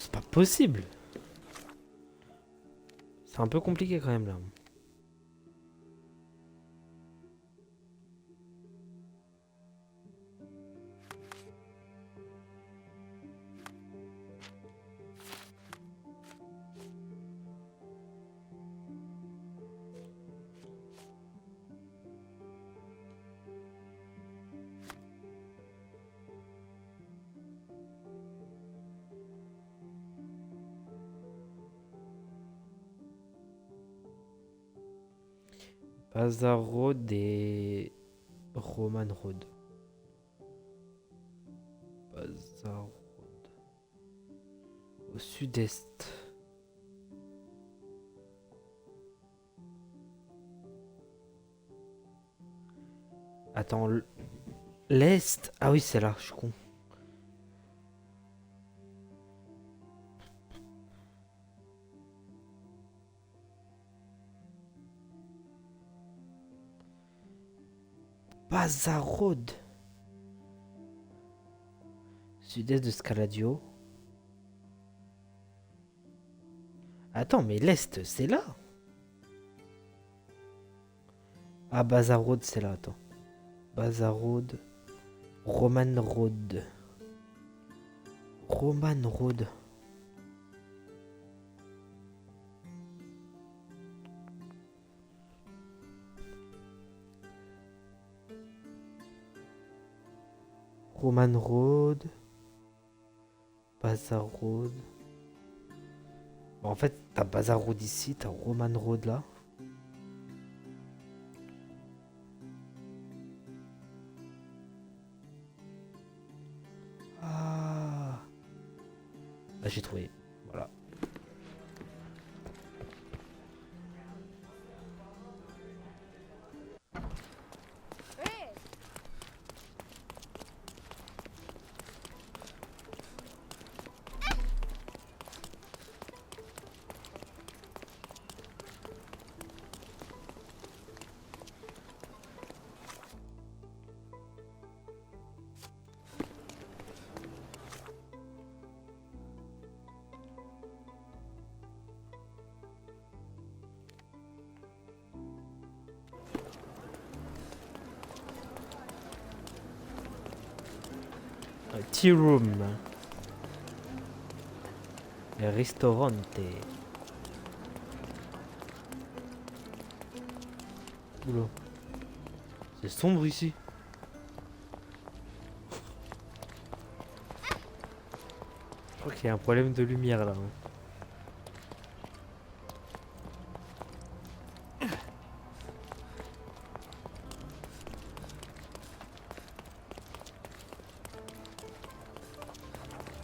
C'est pas possible. C'est un peu compliqué quand même là. Bazar Road et Roman Road. Bazar Road. Au sud-est. Attends, l'est? Ah oui, c'est là, je suis con. Bazar Road. Sud-est de Scaladio. Attends, mais l'est, c'est là? Ah, Bazar Road, c'est là, attends. Bazar Road. Roman Road. Roman Road. Roman Road. Bazar Road. Bon, en fait, t'as Bazar Road ici, t'as Roman Road là. Ah. Là, j'ai trouvé. Voilà. Tea room. El ristorante. Oula. C'est sombre ici. Je crois qu'il y a un problème de lumière là.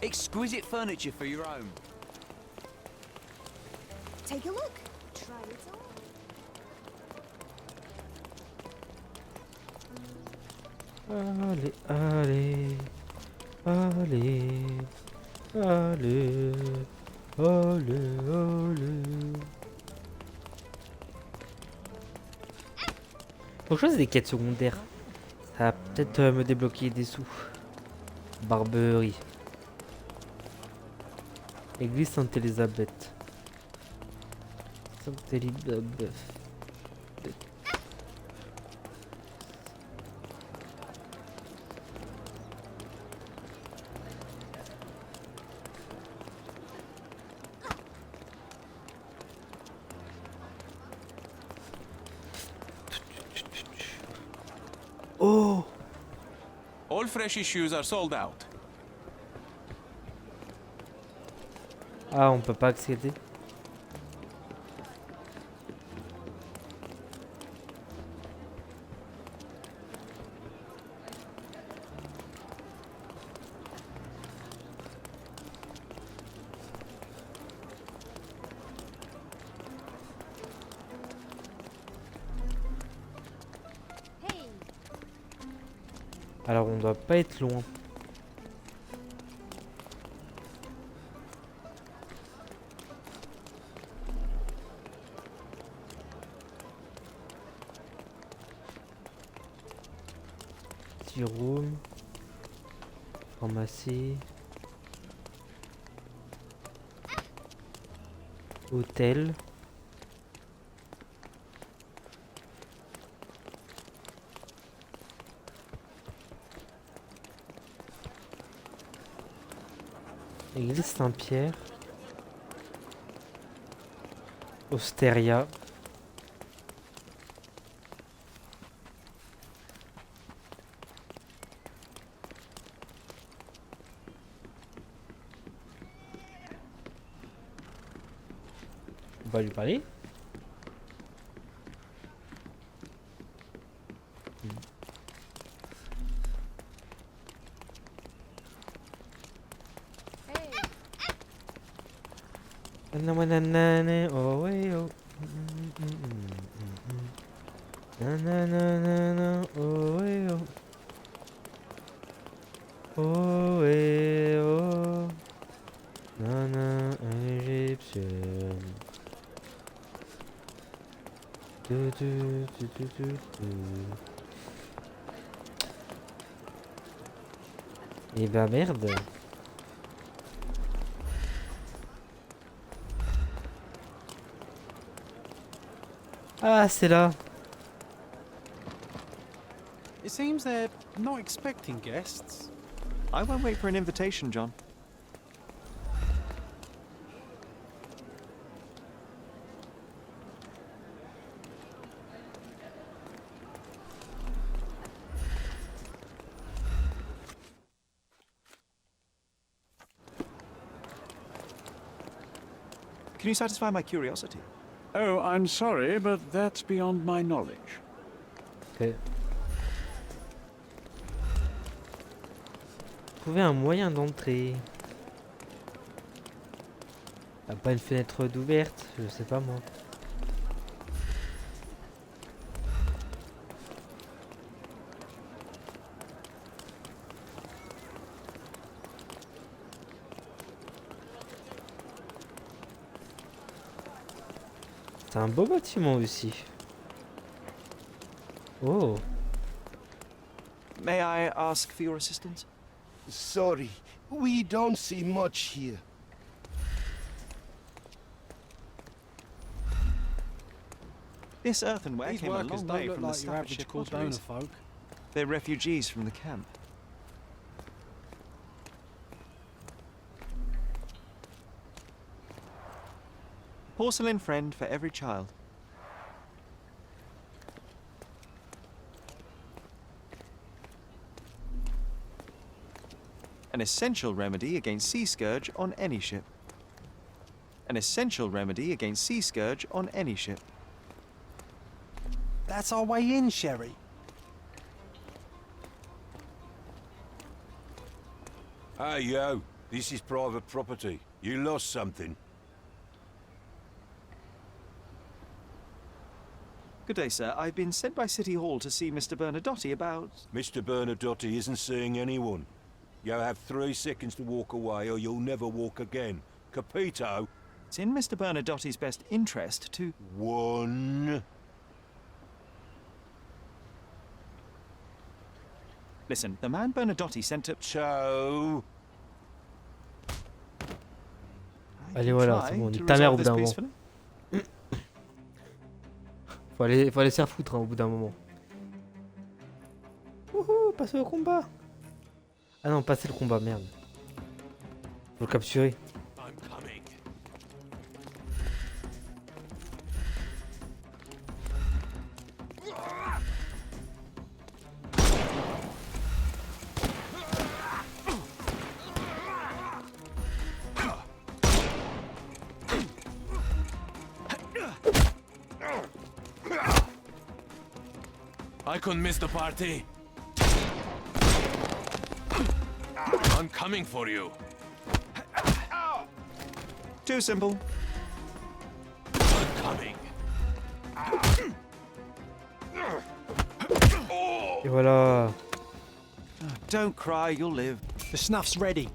Exquisite furniture for your home. Take a look. Try it on. Allez, allez, allez, allez, allez, allez. Faut que je fasse des quêtes secondaires. Ça va peut-être me débloquer des sous. Barberie. Église Sainte-Élisabeth. Sainte-Élisabeth. Oh! All fresh issues are sold out. Ah, on peut pas accéder. Alors on doit pas être loin. Tea room. Pharmacie. Hôtel. Église Saint-Pierre. Ostéria. On va lui parler. Nananana, oh ouais, oh. Nananana, oh ouais, oh. Oh ouais, oh. Nana égyptienne. Du, du, du, du, du, du. Eh ben merde. Ah, c'est là. It seems they're not expecting guests. I won't wait for an invitation, John. Can you satisfy my curiosity? Oh, I'm sorry, but that's beyond my knowledge. Ok. Trouver un moyen d'entrer. Ah, pas une fenêtre d'ouverte, je sais pas moi. C'est un beau bâtiment aussi. Oh. May I ask for your assistance? Sorry, we don't see much here. This earthenware These came a workers long don't way look from the like your Staffordshire average donor potteries. folk. They're refugees from the camp. Porcelain friend for every child. An essential remedy against sea scourge on any ship. An essential remedy against sea scourge on any ship. That's our way in, Sherry. Hey, yo. This is private property. You lost something. Good day, sir. I've been sent by City Hall to see Mr. Bernadotte about... Mr. Bernadotte isn't seeing anyone. You have 3 seconds to walk away or you'll never walk again. Capito? It's in Mr. Bernadotte's best interest to... 1. Listen, the man Bernadotte sent to... 2. Allez voilà, c'est bon, nique ta mère au bout d'un moment. Faut aller se faire foutre hein, au bout d'un moment. Wouhou, passer au combat. Ah non, passer le combat, merde. Faut le capturer. I couldn't miss the party. I'm coming for you. Too simple. I'm coming. Et voilà. Don't cry, you'll live. The snuff's ready.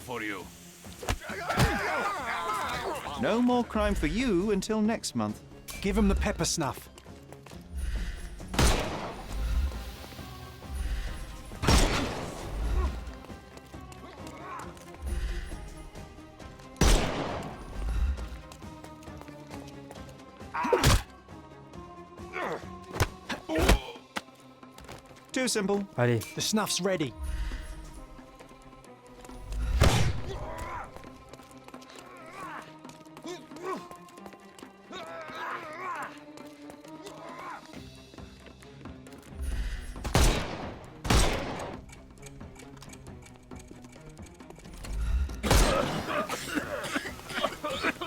For you. No more crime for you until next month. Give him the pepper snuff. Too simple. Allez. The snuff's ready.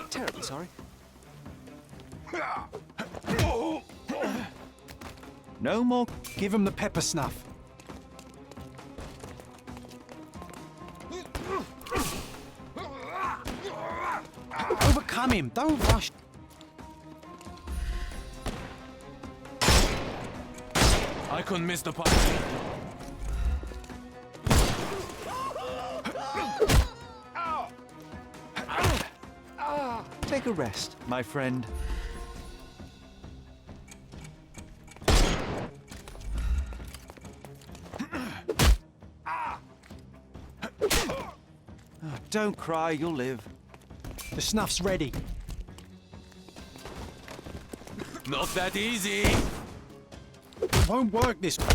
Terribly sorry. No more. Give him the pepper snuff. Overcome him. Don't rush. I couldn't miss the party. Take a rest, my friend. Don't cry, you'll live. The snuff's ready. Not that easy. It won't work this way.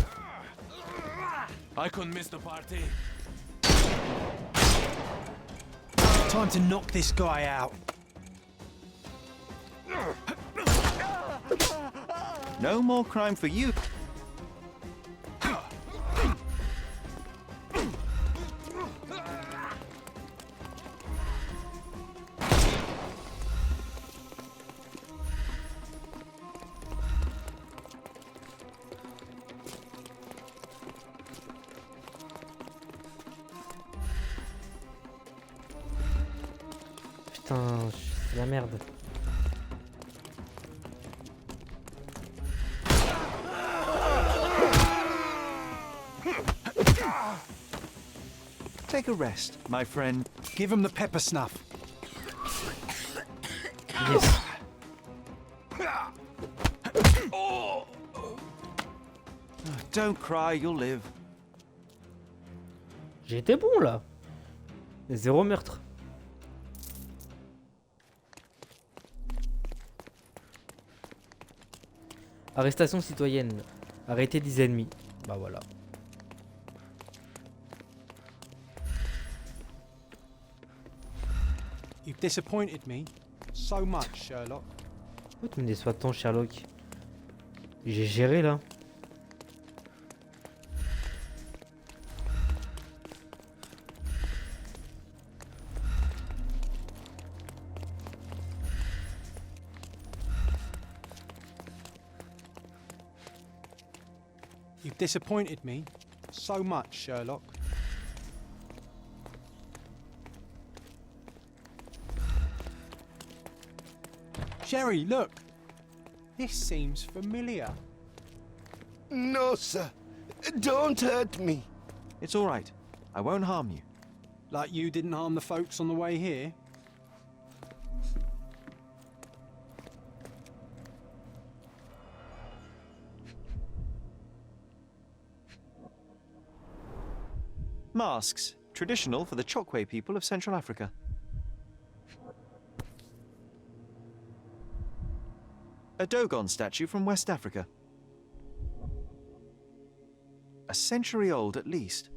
I couldn't miss the party. Time to knock this guy out. No more crime for you. Putain, c'est la merde. Take a rest, my friend. Give him the pepper snuff. Yes. Don't cry, you'll live. J'ai été bon là. Zéro meurtre. Arrestation citoyenne. Arrêter 10 ennemis. Bah voilà. You've disappointed me so much, Sherlock. Pourquoi tu me déçois tant, Sherlock? J'ai géré là. You've disappointed me so much, Sherlock. Sherry, look. This seems familiar. No, sir. Don't hurt me. It's all right. I won't harm you. Like you didn't harm the folks on the way here? Masks, traditional for the Chokwe people of Central Africa. A Dogon statue from West Africa. A century old at least.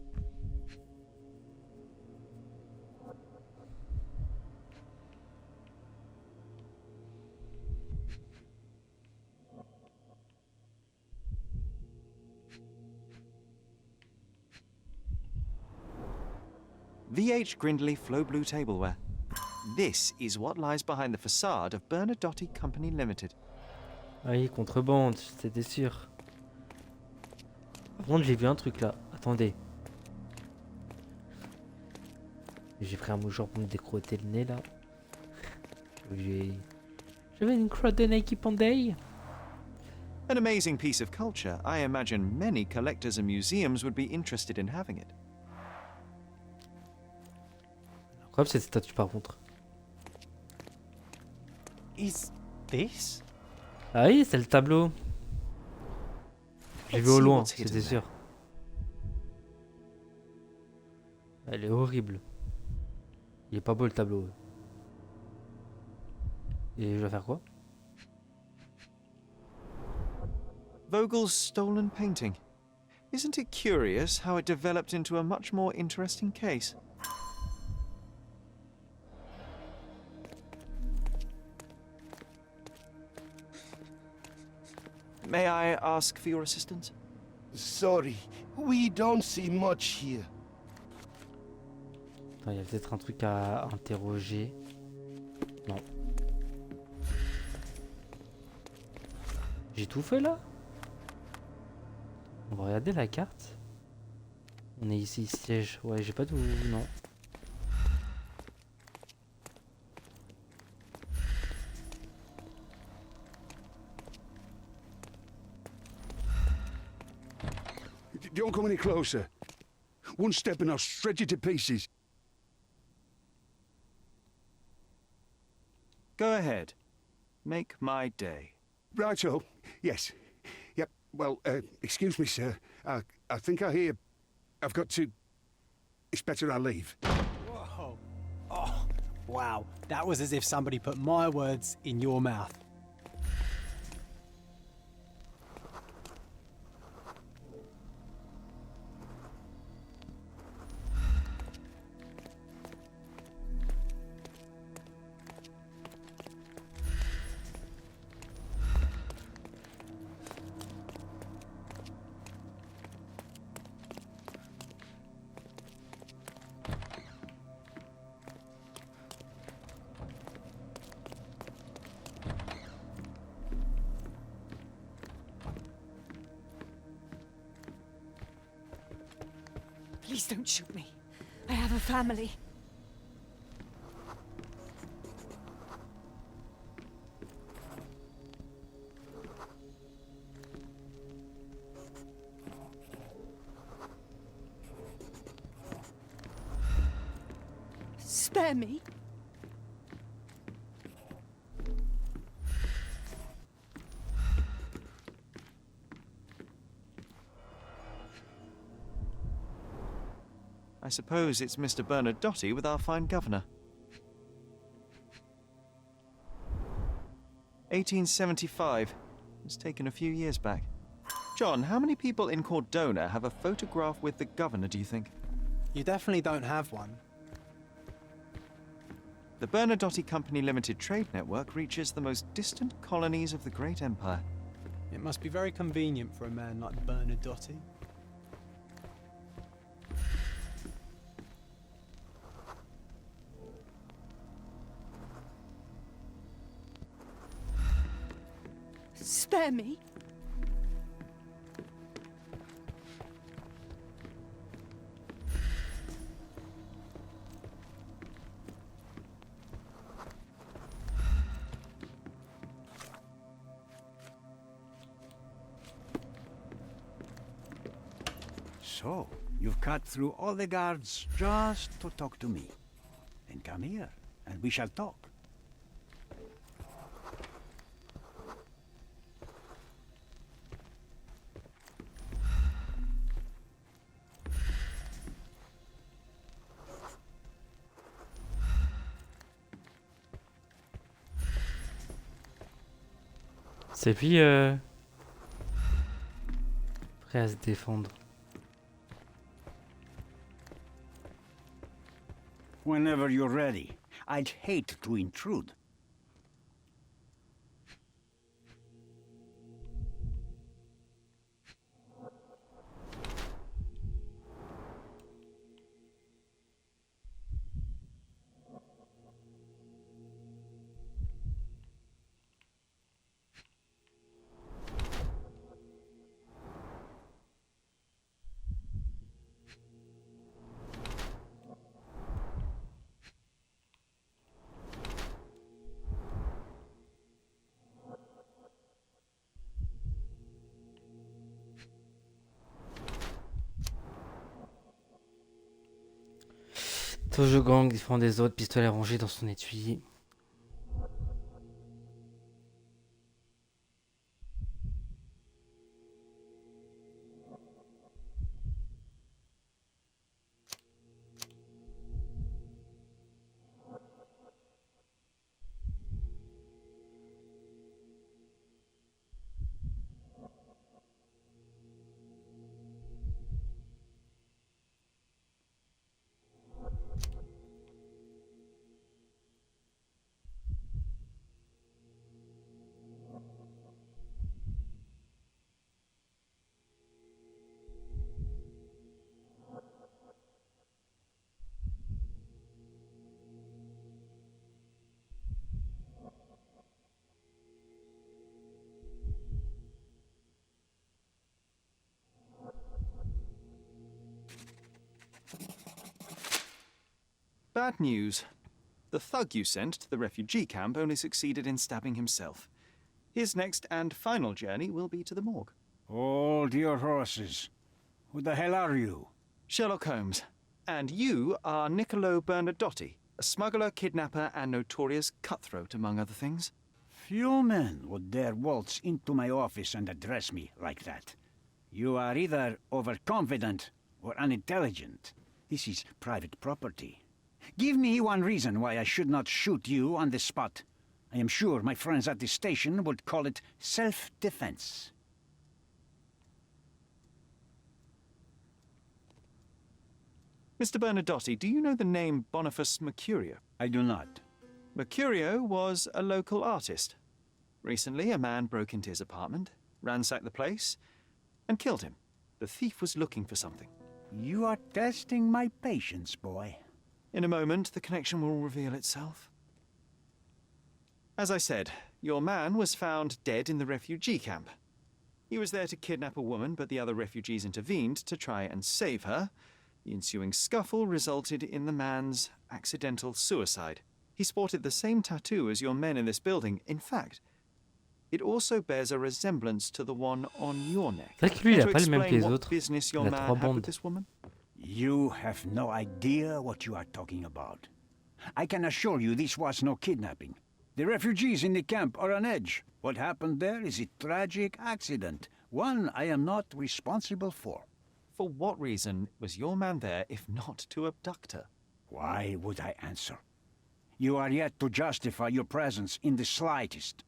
VH Grindley Flow Blue Tableware. This is what lies behind the facade of Bernadotte Company Limited. Ah oui, contrebande, c'était sûr. Par contre, j'ai vu un truc là. Attendez. J'ai pris un mouchoir pour me décrotter le nez là. J'avais une crotte de nez qui pendait. An amazing piece of culture. I imagine many collectors and museums would be interested in having it. Incroyable cette statue par contre. is this? Ah oui, c'est le tableau. J'ai vu au loin, c'était sûr. Elle est horrible. Il est pas beau le tableau. Et je dois faire quoi? Vogel's stolen painting. Isn't it curious how it developed into a much more interesting case? May I ask for your assistance? Sorry, we don't see much here. Attends, il y a peut-être un truc à interroger. Non. J'ai tout fait là? On va regarder la carte. On est ici, siège. Ouais, j'ai pas tout. Non. Don't come any closer. One step and I'll shred you to pieces. Go ahead. Make my day. Righto. Yes. Yep. Well, excuse me, sir. I think I hear... I've got to... It's better I leave. Whoa. Oh, wow. That was as if somebody put my words in your mouth. Please don't shoot me. I have a family. Spare me. I suppose it's Mr. Bernadotte with our fine governor. 1875. It's taken a few years back. John, how many people in Cordona have a photograph with the governor, do you think? You definitely don't have one. The Bernadotte Company Limited Trade Network reaches the most distant colonies of the Great Empire. It must be very convenient for a man like Bernadotte. Spare me. So, you've cut through all the guards just to talk to me. Then come here, and we shall talk. C'est lui prêt à se défendre. Whenever you're ready. I'd hate to intrude. Tojo Gang, différent des autres, pistolet rangé dans son étui. Bad news. The thug you sent to the refugee camp only succeeded in stabbing himself. His next and final journey will be to the morgue. Hold your horses. Who the hell are you? Sherlock Holmes. And you are Niccolo Bernadotti, a smuggler, kidnapper, and notorious cutthroat, among other things. Few men would dare waltz into my office and address me like that. You are either overconfident or unintelligent. This is private property. Give me one reason why I should not shoot you on the spot. I am sure my friends at the station would call it self-defense. Mr. Bernadotti, do you know the name Boniface Mercurio? I do not. Mercurio was a local artist. Recently, a man broke into his apartment, ransacked the place, and killed him. The thief was looking for something. You are testing my patience, boy. In a moment, the connection will reveal itself. As I said, your man was found dead in the refugee camp. He was there to kidnap a woman, but the other refugees intervened to try and save her. The ensuing scuffle resulted in the man's accidental suicide. He sported the same tattoo as your men in this building. In fact, it also bears a resemblance to the one on your neck. C'est vrai que lui, il a Care to pas le même que explain les what autres. business your Il a man trois had with bandes. this woman? You have no idea what you are talking about. I can assure you this was no kidnapping. The refugees in the camp are on edge. What happened there is a tragic accident, one I am not responsible for. For what reason was your man there if not to abduct her? Why would I answer? You are yet to justify your presence in the slightest.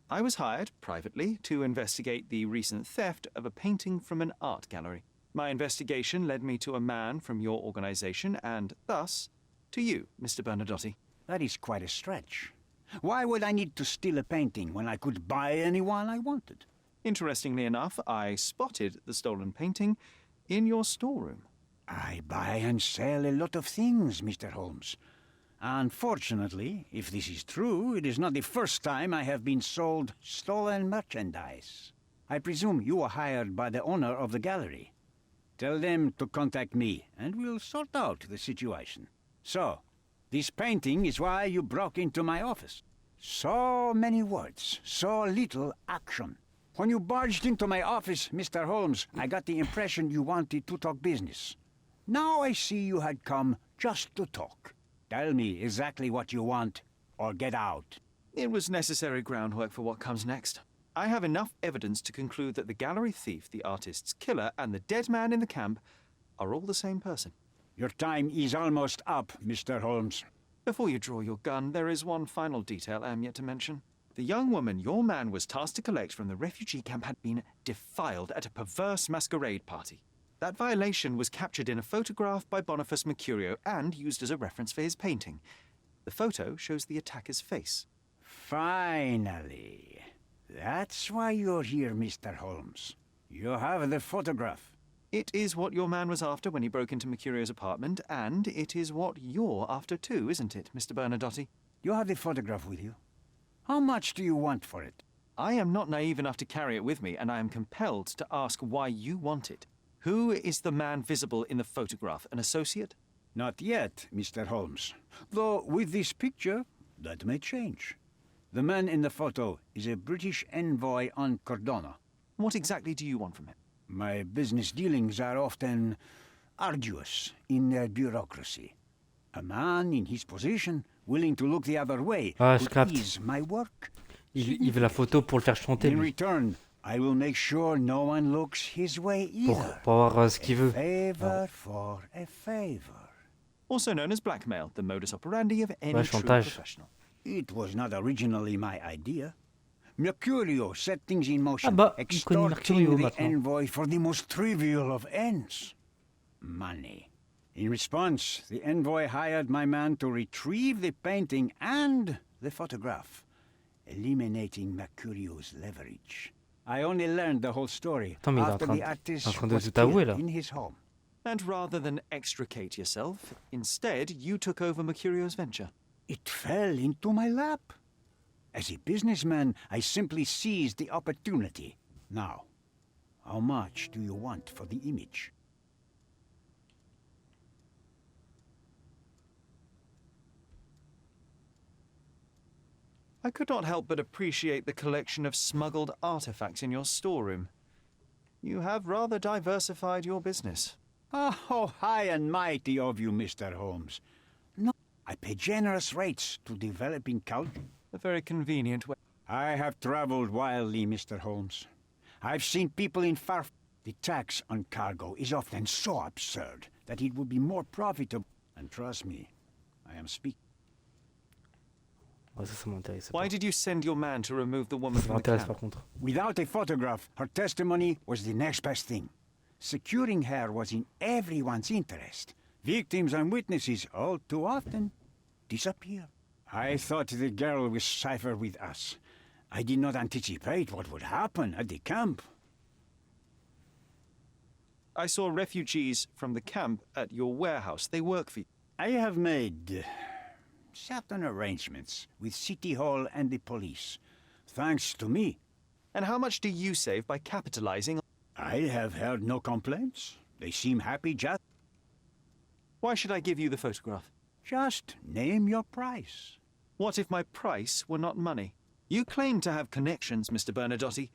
I was hired, privately, to investigate the recent theft of a painting from an art gallery. My investigation led me to a man from your organization, and thus, to you, Mr. Bernadotti. That is quite a stretch. Why would I need to steal a painting when I could buy anyone I wanted? Interestingly enough, I spotted the stolen painting in your storeroom. I buy and sell a lot of things, Mr. Holmes. Unfortunately, if this is true, it is not the first time I have been sold stolen merchandise. I presume you were hired by the owner of the gallery. Tell them to contact me, and we'll sort out the situation. So, this painting is why you broke into my office. So many words, so little action. When you barged into my office, Mr. Holmes, I got the impression you wanted to talk business. Now I see you had come just to talk. Tell me exactly what you want, or get out. It was necessary groundwork for what comes next. I have enough evidence to conclude that the gallery thief, the artist's killer, and the dead man in the camp are all the same person. Your time is almost up, Mr. Holmes. Before you draw your gun, there is one final detail I am yet to mention. The young woman your man was tasked to collect from the refugee camp had been defiled at a perverse masquerade party. That violation was captured in a photograph by Boniface Mercurio and used as a reference for his painting. The photo shows the attacker's face. Finally. That's why you're here, Mr. Holmes. You have the photograph. It is what your man was after when he broke into Mercurio's apartment, and it is what you're after too, isn't it, Mr. Bernadotti? You have the photograph with you. How much do you want for it? I am not naive enough to carry it with me, and I am compelled to ask why you want it. Who is the man visible in the photograph? An associate? Not yet, Mr. Holmes. Though with this picture, that may change. The man in the photo is a British envoy on Cordona. What exactly do you want from him? My business dealings are often arduous in their bureaucracy. A man in his position, willing to look the other way, Ah, je would capte. ease my work. Il veut la photo pour le faire chanter, In lui. return, I will make sure no one looks his way either. Pour avoir ce qu'il veut. Favor for a favor. Also known as blackmail, the modus operandi of any Ouais, true chantage. professional. It was not originally my idea. Mercurio set things in motion, Ah bah, il connaît extorting Mercurio the maintenant. envoy for the most trivial of ends. Money. In response, the envoy hired my man to retrieve the painting and the photograph, eliminating Mercurio's leverage. I only learned the whole story Attends, mais il est en after train the de, artist en train de was tout avouer, killed là. in his home. And rather than extricate yourself, instead you took over Mercurio's venture. It fell into my lap. As a businessman, I simply seized the opportunity. Now, how much do you want for the image? I could not help but appreciate the collection of smuggled artifacts in your storeroom. You have rather diversified your business. Oh, high and mighty of you, Mr. Holmes. No, I pay generous rates to developing culture. A very convenient way. I have traveled wildly, Mr. Holmes. I've seen people in far... The tax on cargo is often so absurd that it would be more profitable. And trust me, I am speaking. Ouais, ça m'intéresse. Why did you send your man to remove the woman from the m'intéresse par camp? contre. Without a photograph, her testimony was the next best thing. Securing her was in everyone's interest. Victims and witnesses all too often disappear. I thought the girl was safer with us. I did not anticipate what would happen at the camp. I saw refugees from the camp at your warehouse. They work for you. I have made certain arrangements with City Hall and the police, thanks to me. And how much do you save by capitalizing? I have heard no complaints. They seem happy just... Why should I give you the photograph? Just name your price. What if my price were not money? You claim to have connections, Mr. Bernadotte.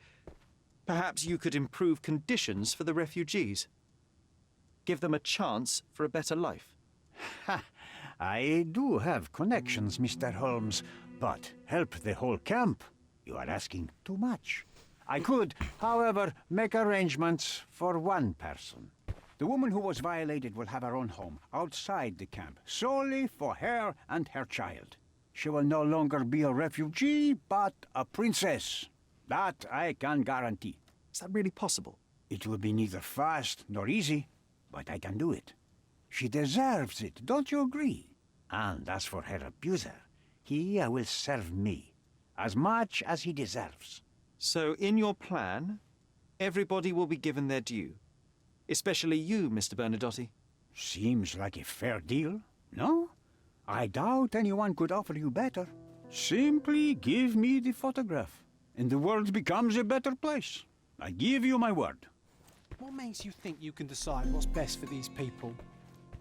Perhaps you could improve conditions for the refugees. Give them a chance for a better life. Ha! I do have connections, Mr. Holmes, but help the whole camp? You are asking too much. I could, however, make arrangements for one person. The woman who was violated will have her own home outside the camp, solely for her and her child. She will no longer be a refugee, but a princess. That I can guarantee. Is that really possible? It will be neither fast nor easy, but I can do it. She deserves it, don't you agree? And as for her abuser, he will serve me as much as he deserves. So in your plan, everybody will be given their due. Especially you, Mr. Bernadotte. Seems like a fair deal, no? I doubt anyone could offer you better. Simply give me the photograph, and the world becomes a better place. I give you my word. What makes you think you can decide what's best for these people?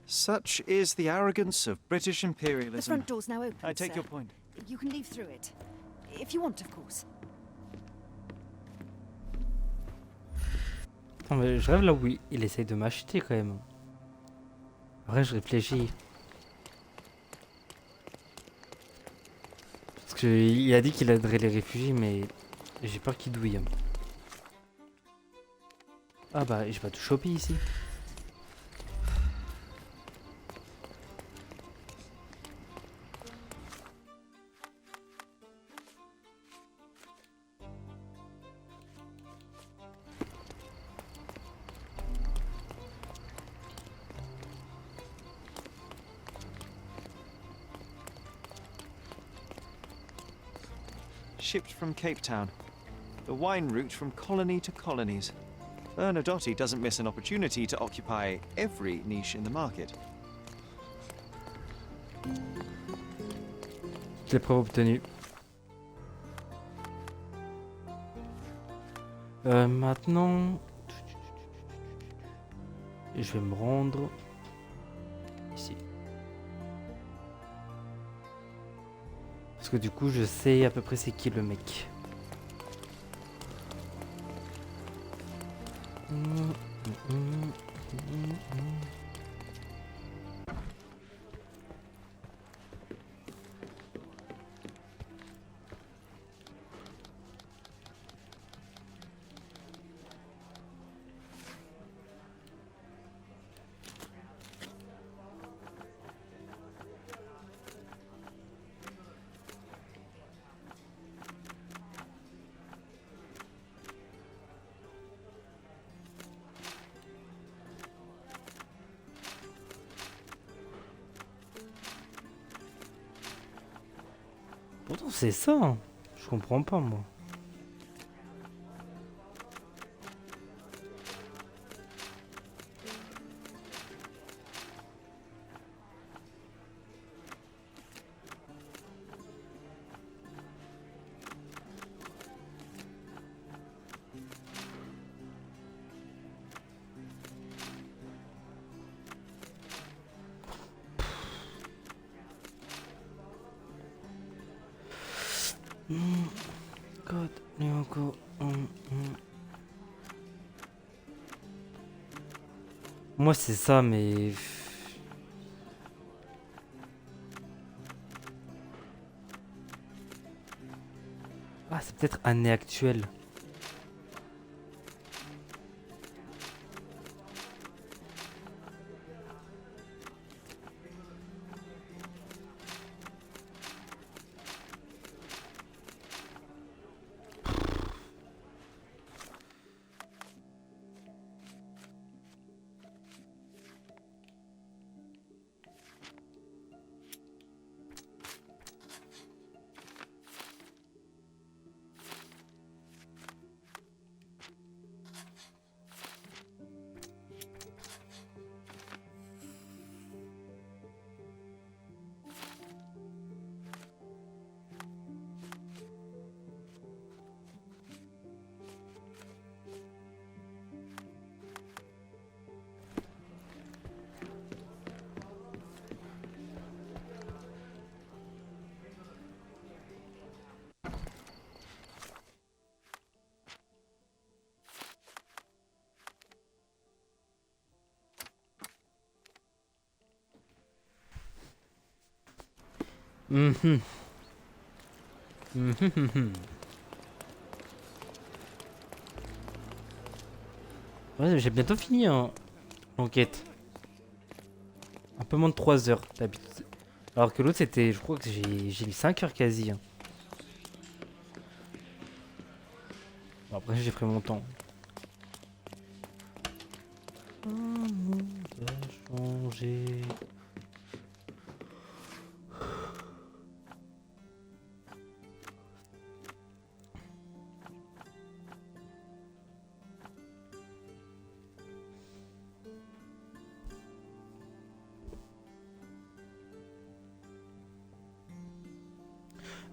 Such is the arrogance of British imperialism. The front door's now open, I take sir. your point. You can leave through it. If you want, of course. Attends, mais je rêve là où il essaye de m'acheter quand même. Après, je réfléchis. Parce qu'il a dit qu'il aiderait les réfugiés, mais j'ai peur qu'il douille. Ah bah, je vais tout choper ici. Shipped from Cape Town. The wine route from colony to colonies. Bernadotte doesn't miss an opportunity to occupy every niche in the market. Les preuves obtenues. Maintenant, je vais me rendre ici. Parce que du coup, je sais à peu près c'est qui le mec. Pourtant c'est ça, hein. Je comprends pas moi. God, Lyoko. Moi, c'est ça, mais. Ah, c'est peut-être année actuelle. Mhm. Mhm. Ouais, j'ai bientôt fini hein, l'enquête. Un peu moins de 3 heures d'habitude. Alors que l'autre c'était, je crois que j'ai mis 5 heures quasi. Hein. Bon, après j'ai pris mon temps. Un monde a changé.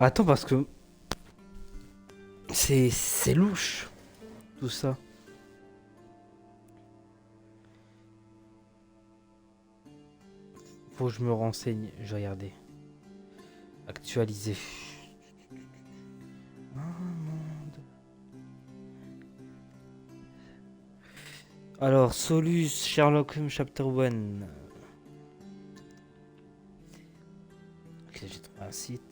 Attends parce que c'est louche tout ça. Faut que je me renseigne, je vais regarder. Actualiser. Alors, Solus, Sherlock Holmes, Chapter 1. Ok, j'ai trouvé un site.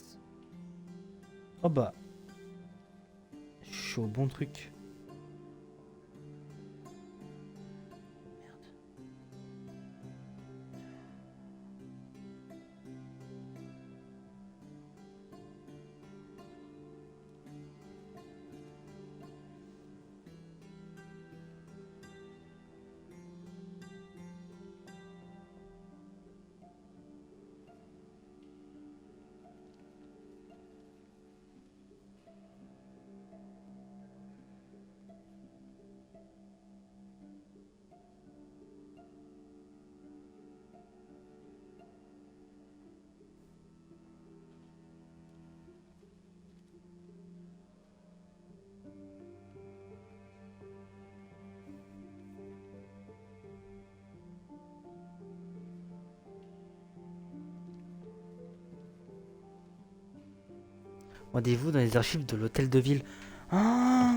Oh bah. Je suis au bon truc. Rendez-vous dans les archives de l'hôtel de ville. Ah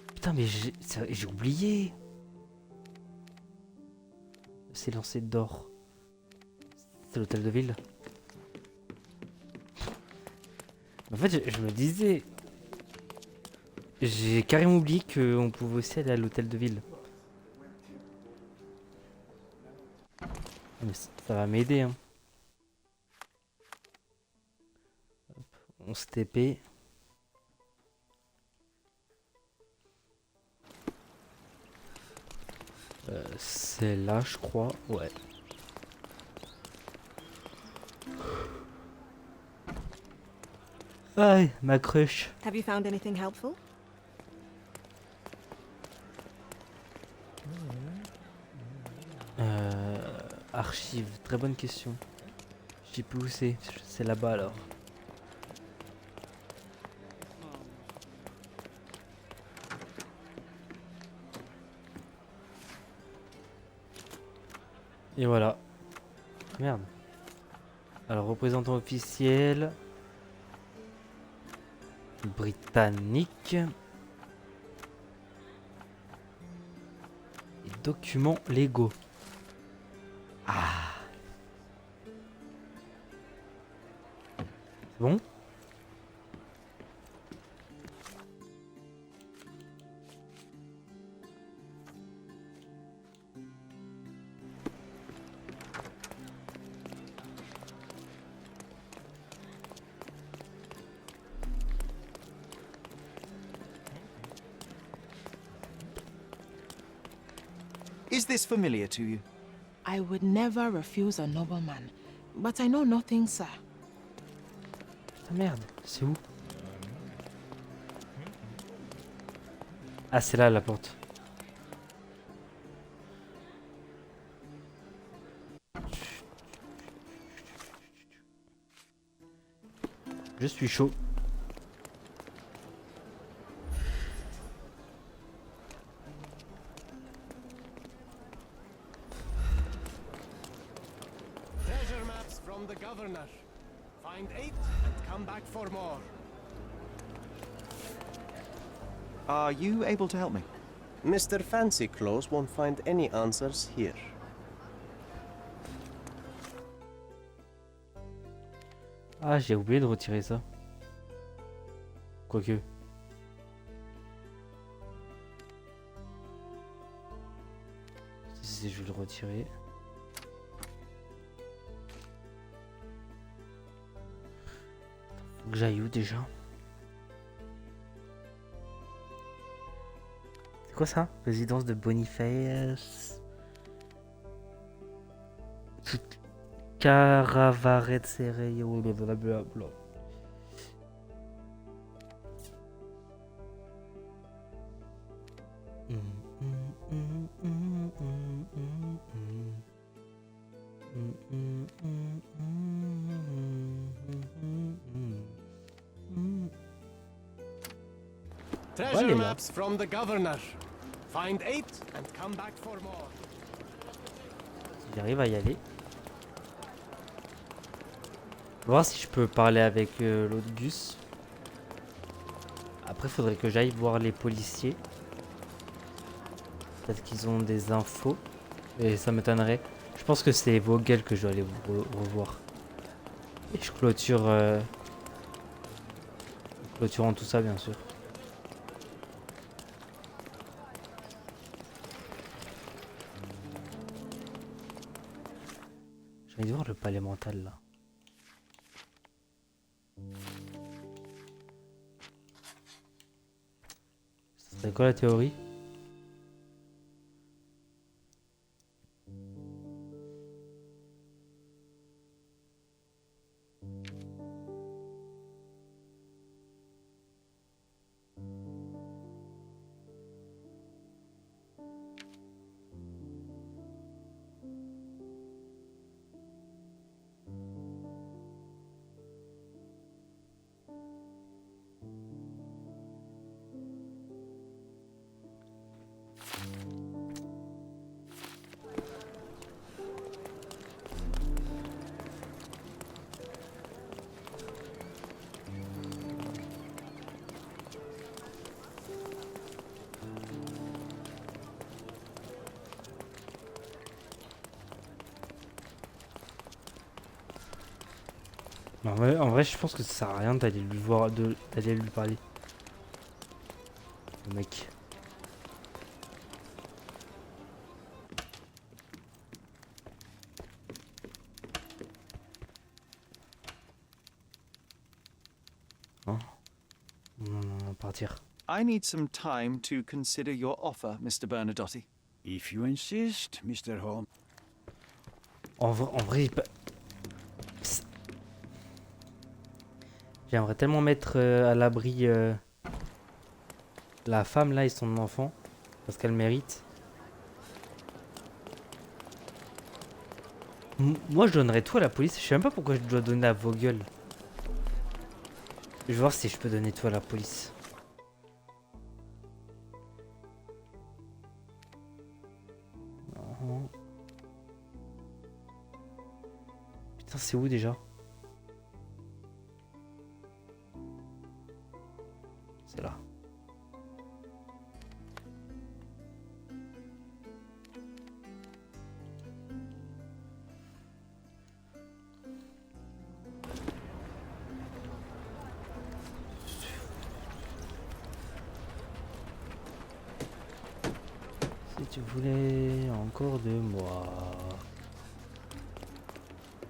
putain, mais j'ai oublié. C'est lancé d'or. C'est l'hôtel de ville. En fait, je me disais. J'ai carrément oublié qu'on pouvait aussi aller à l'hôtel de ville. Mais ça va m'aider, hein. Hop, on se TP. C'est là, je crois. Ouais. Aïe, ma crush. Have you found anything helpful? Archive, très bonne question. Je sais plus où c'est. C'est là-bas alors. Et voilà. Merde. Alors, représentant officiel britannique. Et documents légaux. Ah. C'est bon? Is this familiar to you? I would never refuse a nobleman, but I know nothing, sir. Ah merde, c'est où? Ah, c'est là la porte. Je suis chaud. Treasure maps from the governor. Find 8 and come back for more. Are you able to help me? Mr. Fancy Clothes won't find any answers here. Ah, j'ai oublié de retirer ça. Quoique. Si je vais le retirer. Faut que j'aille où déjà? C'est quoi ça? Résidence de Boniface. Caravaret Sereyo, blablabla. Treasure maps from the governor. Find 8 and come back for more. Si j'arrive à y aller. Voir si je peux parler avec l'autre Gus. Après, faudrait que j'aille voir les policiers. Peut-être qu'ils ont des infos. Et ça m'étonnerait. Je pense que c'est Vogel que je dois aller revoir. Et je clôture... clôturant tout ça, bien sûr. J'ai envie de voir le palais mental, là. C'est quoi la théorie? En vrai, je pense que ça sert à rien d'aller lui voir, d'aller lui parler. Le mec. Hein? Non, partir. I need some time to consider your offer, Mr. Bernadotte. If you insist, Mr. Holmes. En vrai, j'aimerais tellement mettre à l'abri la femme là et son enfant, parce qu'elle mérite. Moi je donnerais tout à la police, je sais même pas pourquoi je dois donner à Vogel. Je vais voir si je peux donner tout à la police. Non. Putain, c'est où déjà? tu voulais encore de moi?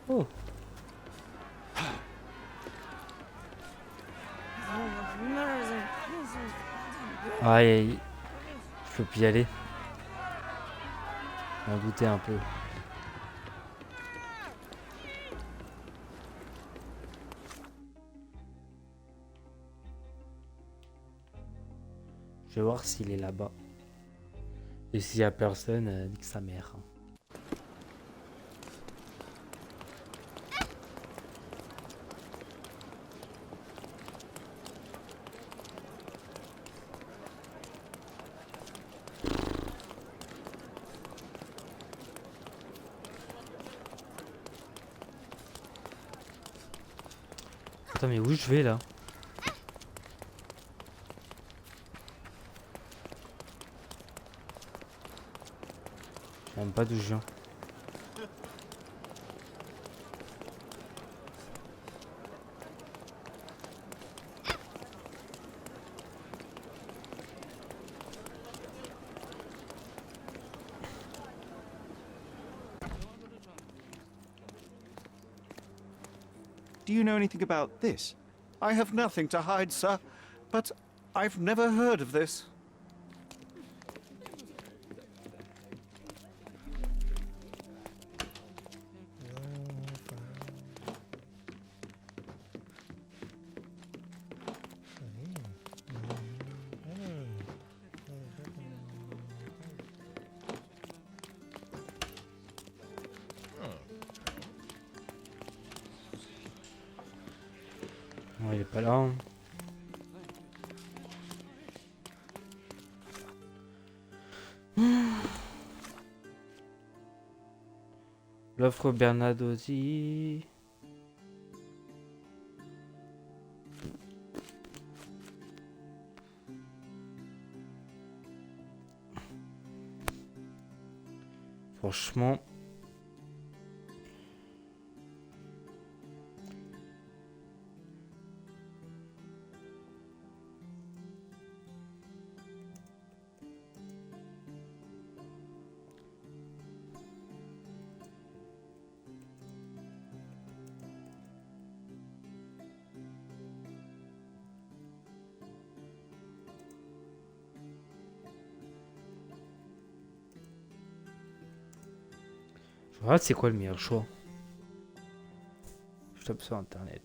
Oh. Aïe, je peux plus y aller. On va goûter un peu. Je vais voir s'il est là-bas. Et s'il y a personne, nique sa mère. Attends, mais où je vais là? Je sais même pas d'où je viens. Do you know anything about this? I have nothing to hide, sir, but I've never heard of this. Non, il est pas là. Hein. L'offre Bernadotti. Franchement. Je regarde c'est quoi le meilleur choix. Je tape sur internet.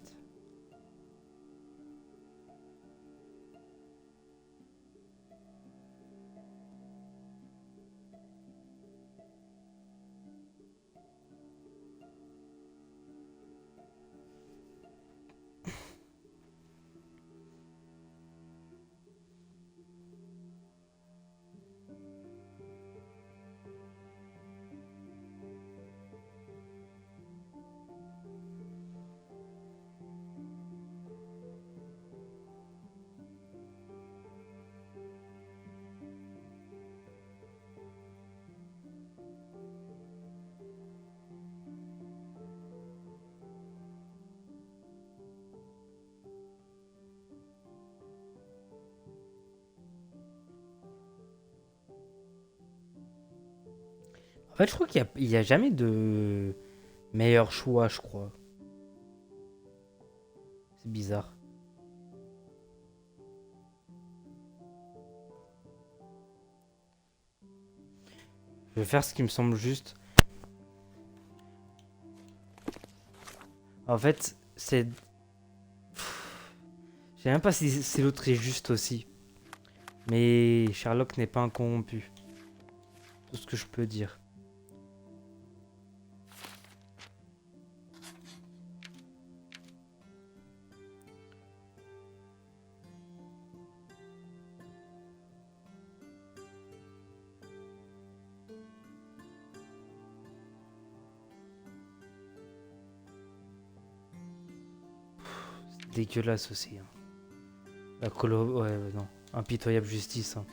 En fait, je crois qu'il y a jamais de meilleur choix, je crois. C'est bizarre. Je vais faire ce qui me semble juste. En fait, c'est... Je sais même pas si l'autre est juste aussi. Mais Sherlock n'est pas incorrompu. Tout ce que je peux dire. Dégueulasse aussi. Hein. La colo... Ouais, non. Impitoyable justice. Hein.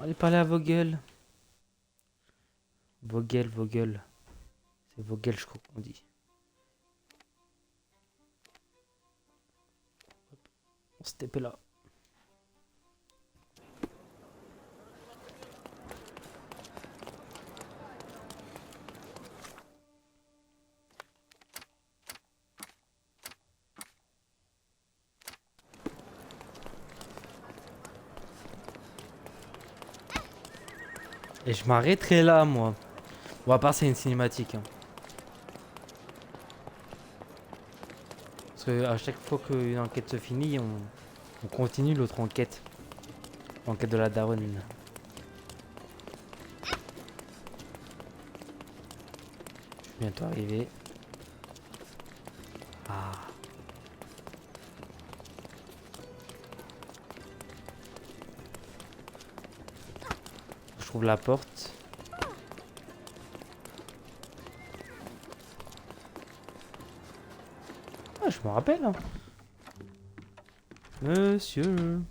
Allez parler à Vogel. Vogel. C'est Vogel, je crois qu'on dit. On se tape là. Et je m'arrêterai là, moi. Bon, à part c'est une cinématique. Hein. Parce que à chaque fois qu'une enquête se finit, on continue l'autre enquête. L'enquête de la daronne. Je suis bientôt arrivé. Ah. Je trouve la porte. Ah, je me rappelle. Hein. Monsieur.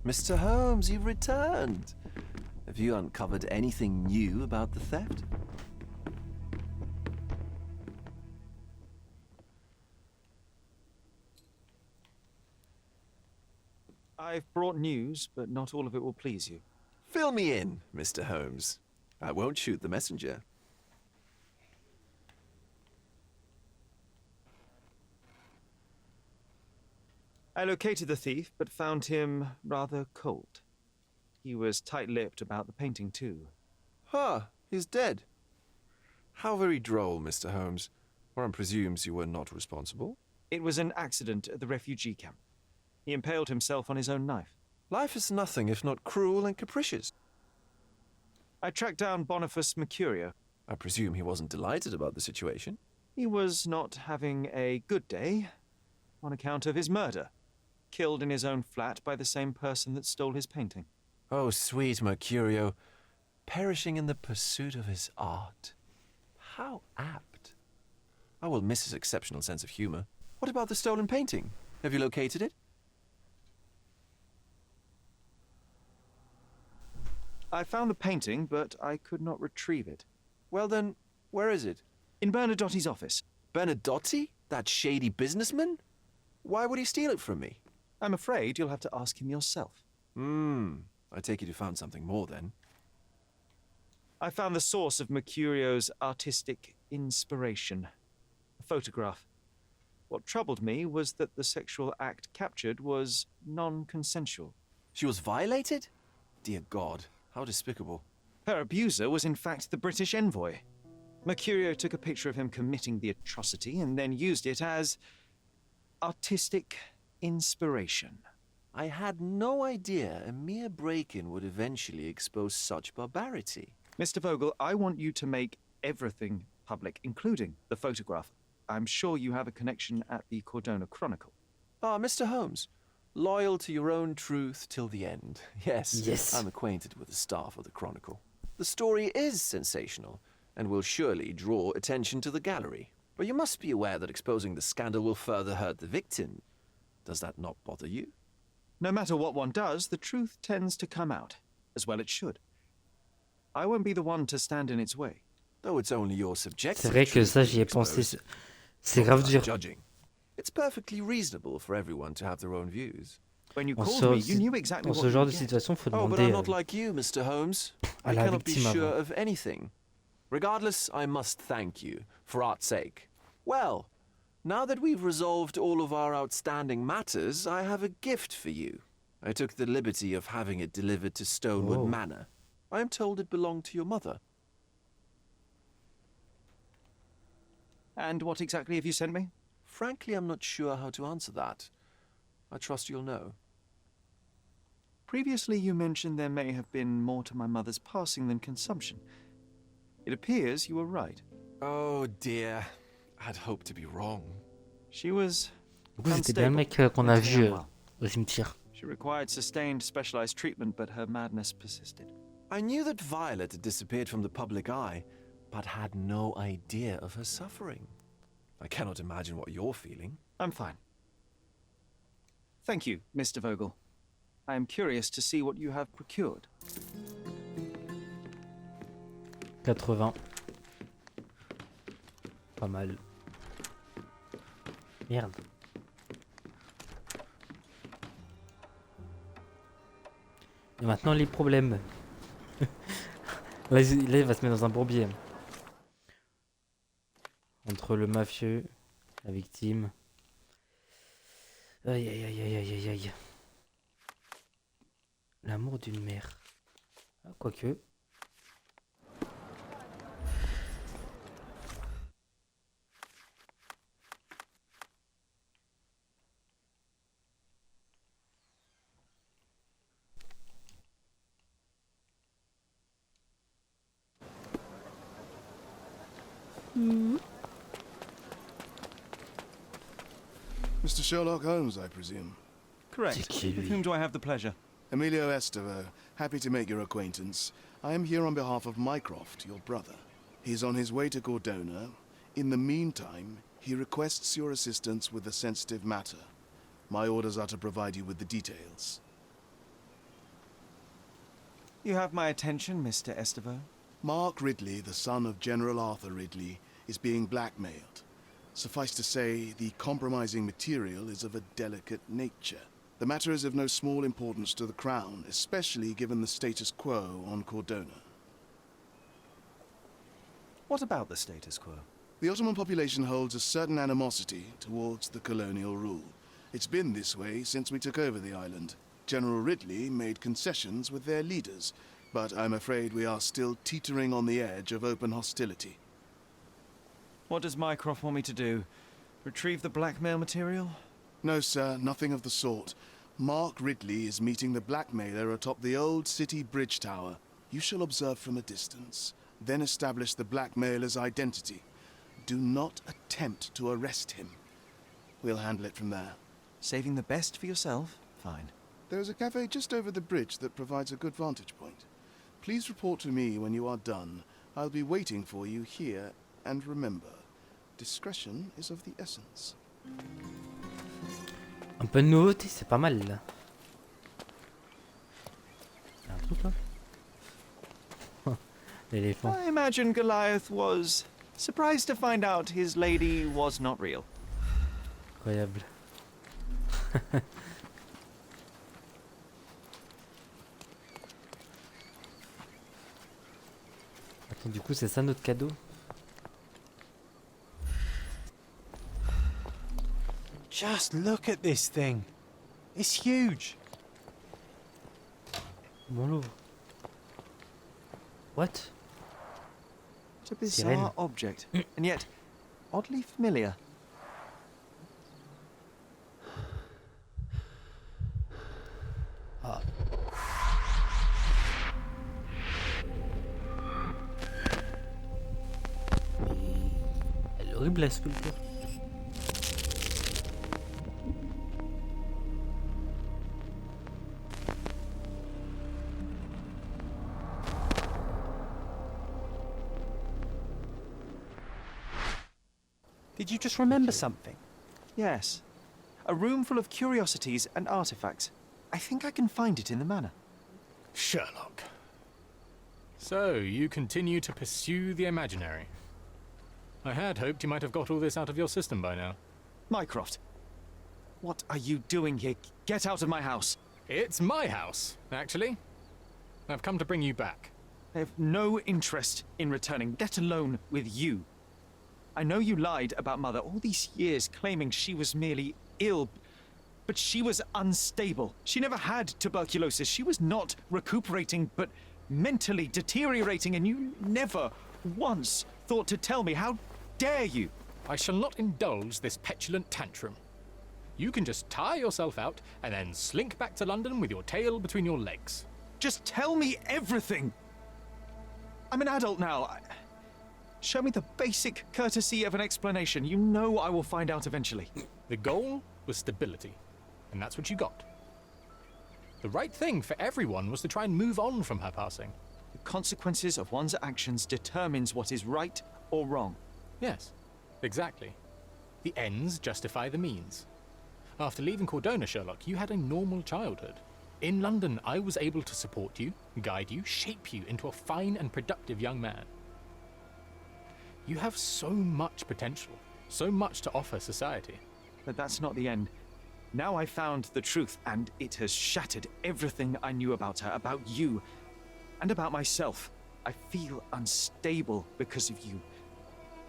Mr. Holmes, you've returned. Have you uncovered anything new about the theft? I've brought news, but not all of it will please you. Fill me in, Mr. Holmes. I won't shoot the messenger. I located the thief, but found him rather cold. He was tight-lipped about the painting, too. Huh, he's dead. How very droll, Mr. Holmes. One presumes you were not responsible. It was an accident at the refugee camp. He impaled himself on his own knife. Life is nothing if not cruel and capricious. I tracked down Boniface Mercurio. I presume he wasn't delighted about the situation. He was not having a good day on account of his murder. Killed in his own flat by the same person that stole his painting. Oh, sweet Mercurio, perishing in the pursuit of his art. How apt. I will miss his exceptional sense of humor. What about the stolen painting? Have you located it? I found the painting, but I could not retrieve it. Well then, where is it? In Bernadotti's office. Bernadotti? That shady businessman? Why would he steal it from me? I'm afraid you'll have to ask him yourself. I take it you found something more then. I found the source of Mercurio's artistic inspiration. A photograph. What troubled me was that the sexual act captured was non-consensual. She was violated? Dear God, how despicable. Her abuser was in fact the British envoy. Mercurio took a picture of him committing the atrocity and then used it as artistic inspiration. I had no idea a mere break-in would eventually expose such barbarity. Mr. Vogel, I want you to make everything public, including the photograph. I'm sure you have a connection at the Cordona Chronicle. Ah, Mr. Holmes. Loyal to your own truth till the end. Yes. I'm acquainted with the staff of the Chronicle. The story is sensational, and will surely draw attention to the gallery. But you must be aware that exposing the scandal will further hurt the victim. Does that not bother you? No matter what one does, the truth tends to come out, as well it should. I won't be the one to stand in its way. Though it's only your subjective. C'est vrai que ça j'y ai pensé. C'est grave dur. It's perfectly reasonable for everyone to have their own views. When you called me, you knew exactly Dans what ce genre you de would get. situation, faut Oh, but demander I'm not like you, Mr. Holmes. à I la cannot be victime sure avant. of anything. Regardless, I must thank you, for art's sake. Well, now that we've resolved all of our outstanding matters, I have a gift for you. I took the liberty of having it delivered to Stonewood Oh. Manor. I am told it belonged to your mother. And what exactly have you sent me? Frankly, I'm not sure how to answer that. I trust you'll know. Previously, you mentioned there may have been more to my mother's passing than consumption. It appears you were right. Oh dear, I'd hoped to be wrong. She was Du coup, c'était bien le mec qu'on a vu au cimetière. She required sustained specialized treatment, but her madness persisted. I knew that Violet had disappeared from the public eye, but had no idea of her suffering. I cannot imagine what you're feeling. I'm fine. Thank you, Mr. Vogel. I am curious to see what you have procured. 80. Pas mal. Merde. Et maintenant les problèmes. Là, il va se mettre dans un bourbier. Entre le mafieux, la victime. Aïe aïe aïe aïe aïe aïe aïe. L'amour d'une mère. Ah, quoique. Mr. Sherlock Holmes, I presume. Correct. With whom do I have the pleasure? Emilio Estevaux, happy to make your acquaintance. I am here on behalf of Mycroft, your brother. He's on his way to Cordona. In the meantime, he requests your assistance with a sensitive matter. My orders are to provide you with the details. You have my attention, Mr. Estevaux. Mark Ridley, the son of General Arthur Ridley, is being blackmailed. Suffice to say, the compromising material is of a delicate nature. The matter is of no small importance to the Crown, especially given the status quo on Cordona. What about the status quo? The Ottoman population holds a certain animosity towards the colonial rule. It's been this way since we took over the island. General Ridley made concessions with their leaders, but I'm afraid we are still teetering on the edge of open hostility. What does Mycroft want me to do? Retrieve the blackmail material? No, sir, nothing of the sort. Mark Ridley is meeting the blackmailer atop the old city bridge tower. You shall observe from a distance, then establish the blackmailer's identity. Do not attempt to arrest him. We'll handle it from there. Saving the best for yourself? Fine. There is a cafe just over the bridge that provides a good vantage point. Please report to me when you are done. I'll be waiting for you here, and remember, discretion is of the essence. Un peu de nouveauté, c'est pas mal là. Y'a un truc là. L'éléphant. I imagine Goliath was surprised to find out his lady was not real. Incroyable. Attends, du coup, c'est ça notre cadeau? Just look at this thing. It's huge. Bon l'ouvre. What? It's a bizarre object, and yet oddly familiar. Ah. Elle est horrible la sculpture. Did you just remember something? Yes. A room full of curiosities and artifacts. I think I can find it in the manor. Sherlock. So, you continue to pursue the imaginary. I had hoped you might have got all this out of your system by now. Mycroft, what are you doing here? Get out of my house. It's my house, actually. I've come to bring you back. I have no interest in returning, let alone with you. I know you lied about Mother all these years, claiming she was merely ill, but she was unstable. She never had tuberculosis. She was not recuperating, but mentally deteriorating, and you never once thought to tell me. How dare you? I shall not indulge this petulant tantrum. You can just tire yourself out and then slink back to London with your tail between your legs. Just tell me everything. I'm an adult now. Show me the basic courtesy of an explanation. You know I will find out eventually. The goal was stability, and that's what you got. The right thing for everyone was to try and move on from her passing. The consequences of one's actions determines what is right or wrong. Yes, exactly. The ends justify the means. After leaving Cordona, Sherlock, you had a normal childhood. In London, I was able to support you, guide you, shape you into a fine and productive young man. You have so much potential, so much to offer society. But that's not the end. Now I found the truth, and it has shattered everything I knew about her, about you, and about myself. I feel unstable because of you.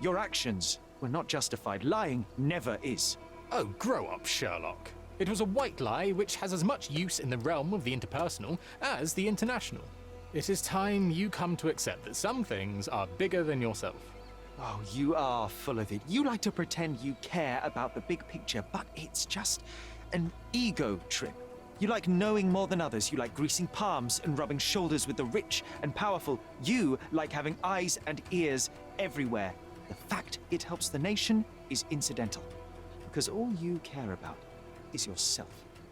Your actions were not justified. Lying never is. Oh, grow up, Sherlock. It was a white lie which has as much use in the realm of the interpersonal as the international. It is time you come to accept that some things are bigger than yourself. Oh, you are full of it. You like to pretend you care about the big picture, but it's just an ego trip. You like knowing more than others. You like greasing palms and rubbing shoulders with the rich and powerful. You like having eyes and ears everywhere. The fact it helps the nation is incidental, because all you care about is yourself.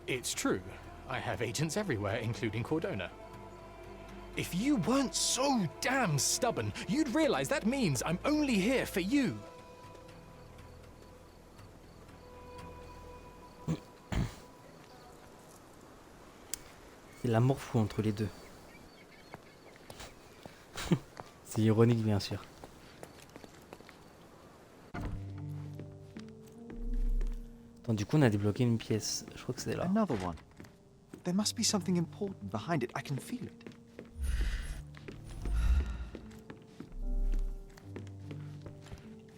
It's true. I have agents everywhere, including Cordona. If you weren't so damn stubborn, you'd realize that means I'm only here for you. C'est l'amour fou entre les deux. C'est ironique, bien sûr. Attends, du coup, on a débloqué une pièce. Je crois que c'est là. Another one. There must be something important behind it. I can feel it.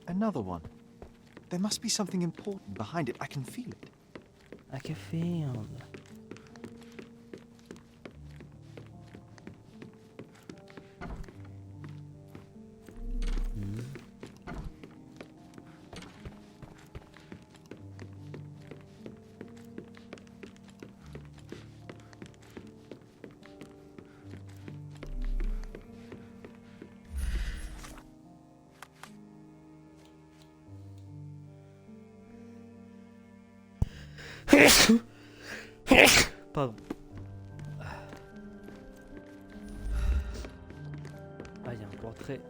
Another one. There must be something important behind it. I can feel it. I can feel. Pardon. Ah, il y a un portrait.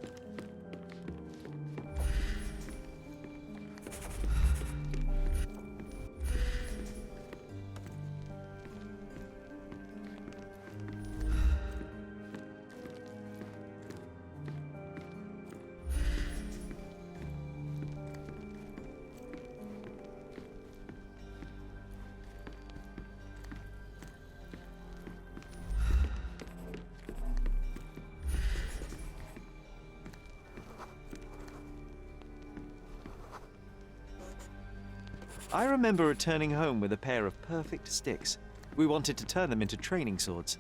I remember returning home with a pair of perfect sticks. We wanted to turn them into training swords.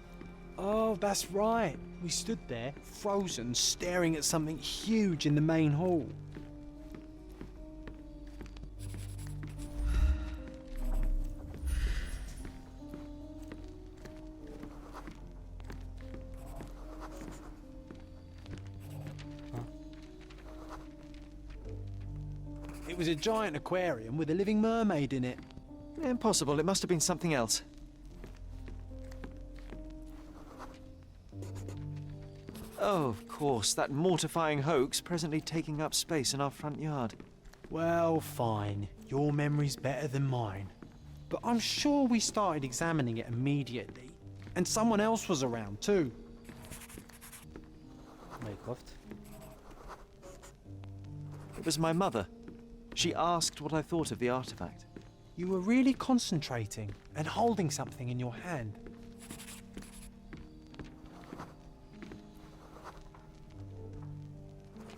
Oh, that's right. We stood there, frozen, staring at something huge in the main hall. It was a giant aquarium with a living mermaid in it. Impossible. It must have been something else. Oh, of course, that mortifying hoax presently taking up space in our front yard. Well, fine. Your memory's better than mine. But I'm sure we started examining it immediately. And someone else was around too. Mycroft. It was my mother. She asked what I thought of the artifact. You were really concentrating and holding something in your hand.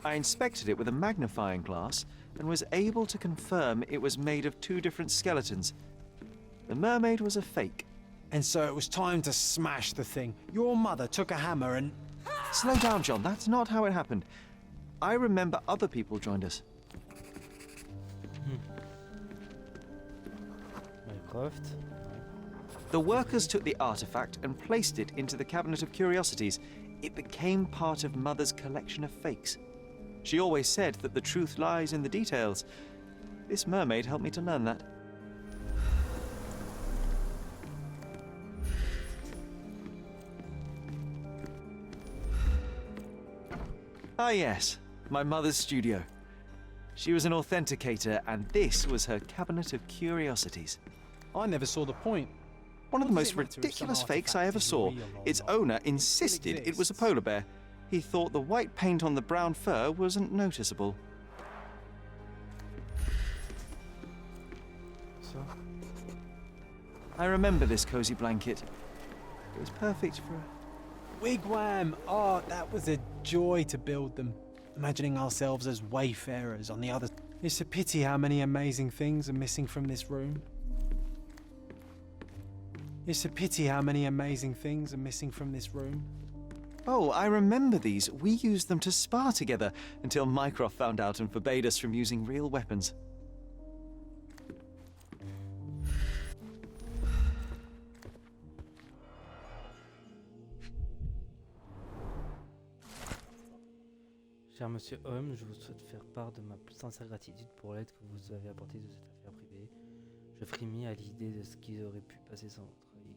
I inspected it with a magnifying glass and was able to confirm it was made of two different skeletons. The mermaid was a fake. And so it was time to smash the thing. Your mother took a hammer and... Slow down, John. That's not how it happened. I remember other people joined us. Mycroft. The workers took the artifact and placed it into the cabinet of curiosities. It became part of Mother's collection of fakes. She always said that the truth lies in the details. This mermaid helped me to learn that. Ah yes, my mother's studio. She was an authenticator, and this was her cabinet of curiosities. I never saw the point. One of the most ridiculous fakes I ever saw. Its owner insisted it was a polar bear. He thought the white paint on the brown fur wasn't noticeable. I remember this cozy blanket. It was perfect for a Wigwam! Oh, that was a joy to build them. Imagining ourselves as wayfarers on the other... It's a pity how many amazing things are missing from this room. It's a pity how many amazing things are missing from this room. Oh, I remember these. We used them to spar together until Mycroft found out and forbade us from using real weapons. Cher Monsieur Holmes, je vous souhaite faire part de ma plus sincère gratitude pour l'aide que vous avez apportée de cette affaire privée. Je frémis à l'idée de ce qui aurait pu passer sans votre avis.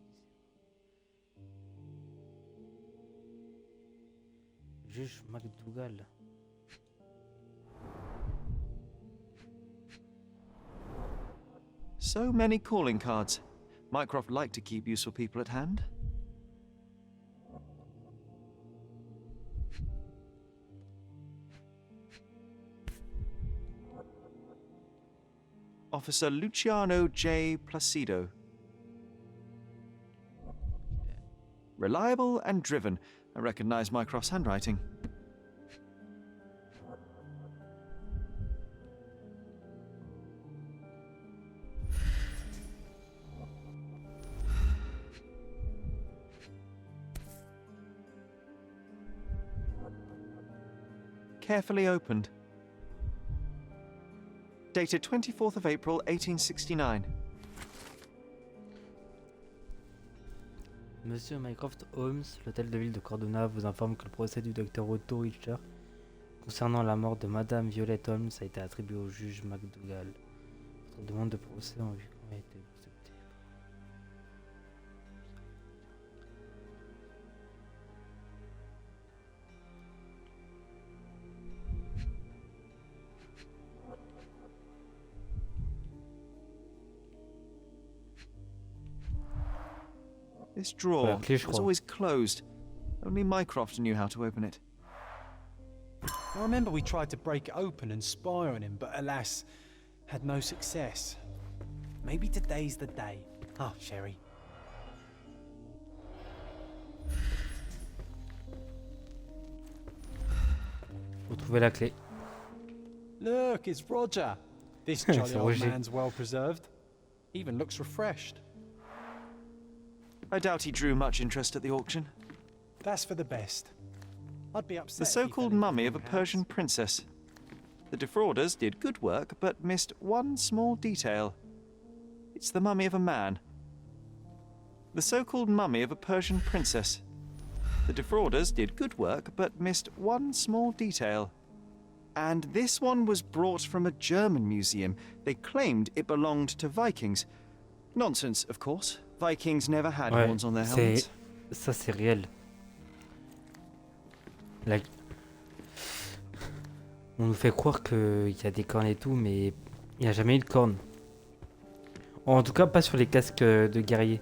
Juge McDougall. So many calling cards. Mycroft liked to keep useful people at hand. Officer Luciano J. Placido. Reliable and driven. I recognize Mycroft's handwriting. Carefully opened. Dated 24th of April, 1869. Monsieur Mycroft Holmes, l'hôtel de ville de Cordona vous informe que le procès du docteur Otto Richter concernant la mort de Madame Violette Holmes a été attribué au juge McDougall. Votre demande de procès en vue a été acceptée. This drawer was always closed. Only Mycroft knew how to open it. I remember we tried to break it open and spy on him, but alas, had no success. Maybe today's the day. Ah, Sherry. Vous trouvez la clé. Look, it's Roger. This jolly old man's well preserved. Even looks refreshed. I doubt he drew much interest at the auction. That's for the best. I'd be upset. The so-called mummy of a Persian princess. The defrauders did good work, but missed one small detail. It's the mummy of a man. The so-called mummy of a Persian princess. The defrauders did good work, but missed one small detail. And this one was brought from a German museum. They claimed it belonged to Vikings. Nonsense, of course. Vikings never had horns on their helmets. Ça c'est réel. Like... On nous fait croire qu'il y a des cornes et tout, mais il n'y a jamais eu de cornes. En tout cas, pas sur les casques de guerriers.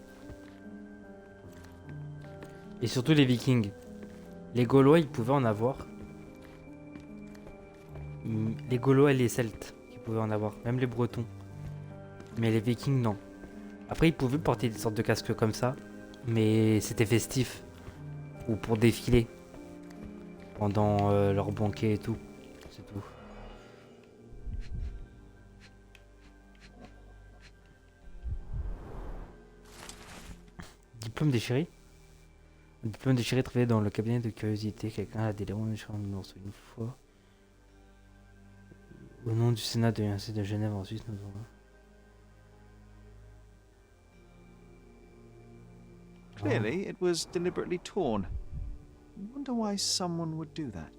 Et surtout les Vikings. Les Gaulois, ils pouvaient en avoir. Les Gaulois et les Celtes, ils pouvaient en avoir. Même les Bretons. Mais les Vikings, non. Après, ils pouvaient porter des sortes de casques comme ça. Mais c'était festif. Ou pour défiler. Pendant leur banquet et tout. C'est tout. Diplôme déchiré. Un diplôme déchiré trouvé dans le cabinet de curiosité. Quelqu'un a déliré sur un morceau une fois. Au nom du Sénat de l'Université de Genève en Suisse, nous avons... Clearly, it was deliberately torn. I wonder why someone would do that.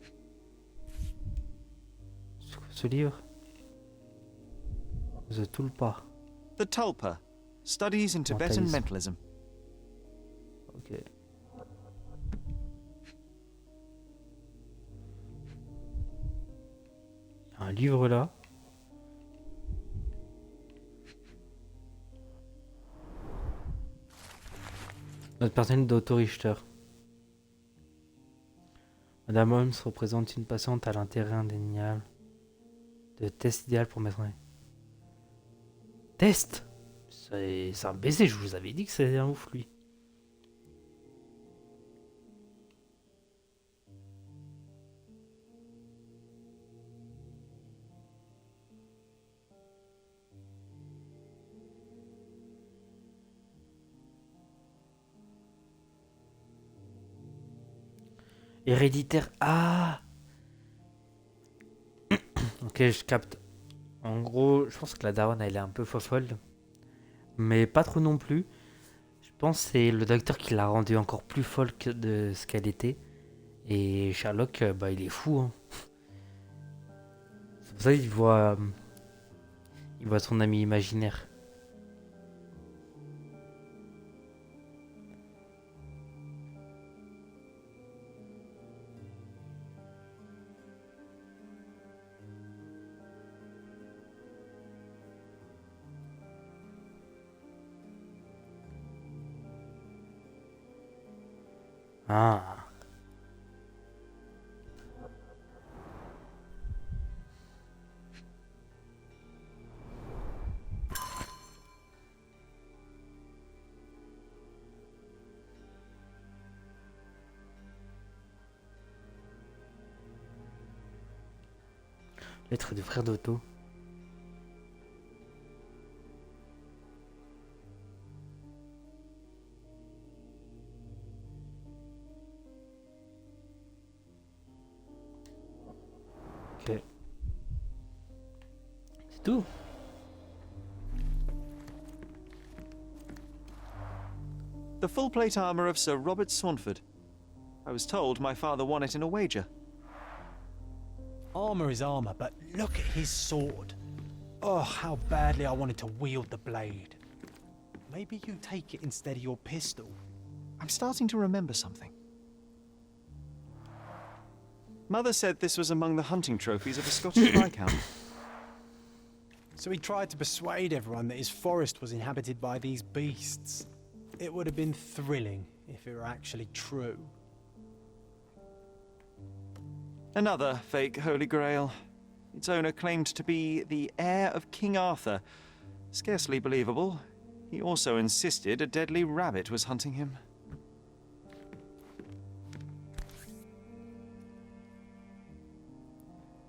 Ce livre? The Tulpa. The Tulpa. Studies in Tibetan Mentalism. Ok. Il y a un livre là. Notre personnel d'auto-Richter. Madame Holmes représente une patiente à l'intérêt indéniable. De test idéal pour mettre en... Test? C'est un baiser, je vous avais dit que c'était un ouf, lui. Héréditaire. Ah! Ok, je capte. En gros, je pense que la daronne, elle est un peu fofolle. Mais pas trop non plus. Je pense que c'est le docteur qui l'a rendue encore plus folle que de ce qu'elle était. Et Sherlock, bah, il est fou. Hein. C'est pour ça qu'il voit son ami imaginaire. Ah. Lettre de frère d'Otto. Ok. C'est tout. The full plate armor of Sir Robert Saunford. I was told my father won it in a wager. Armour is armour, but look at his sword. Oh, how badly I wanted to wield the blade. Maybe you take it instead of your pistol. I'm starting to remember something. Mother said this was among the hunting trophies of a Scottish Viscount. So he tried to persuade everyone that his forest was inhabited by these beasts. It would have been thrilling if it were actually true. Another fake Holy Grail. Its owner claimed to be the heir of King Arthur. Scarcely believable. He also insisted a deadly rabbit was hunting him.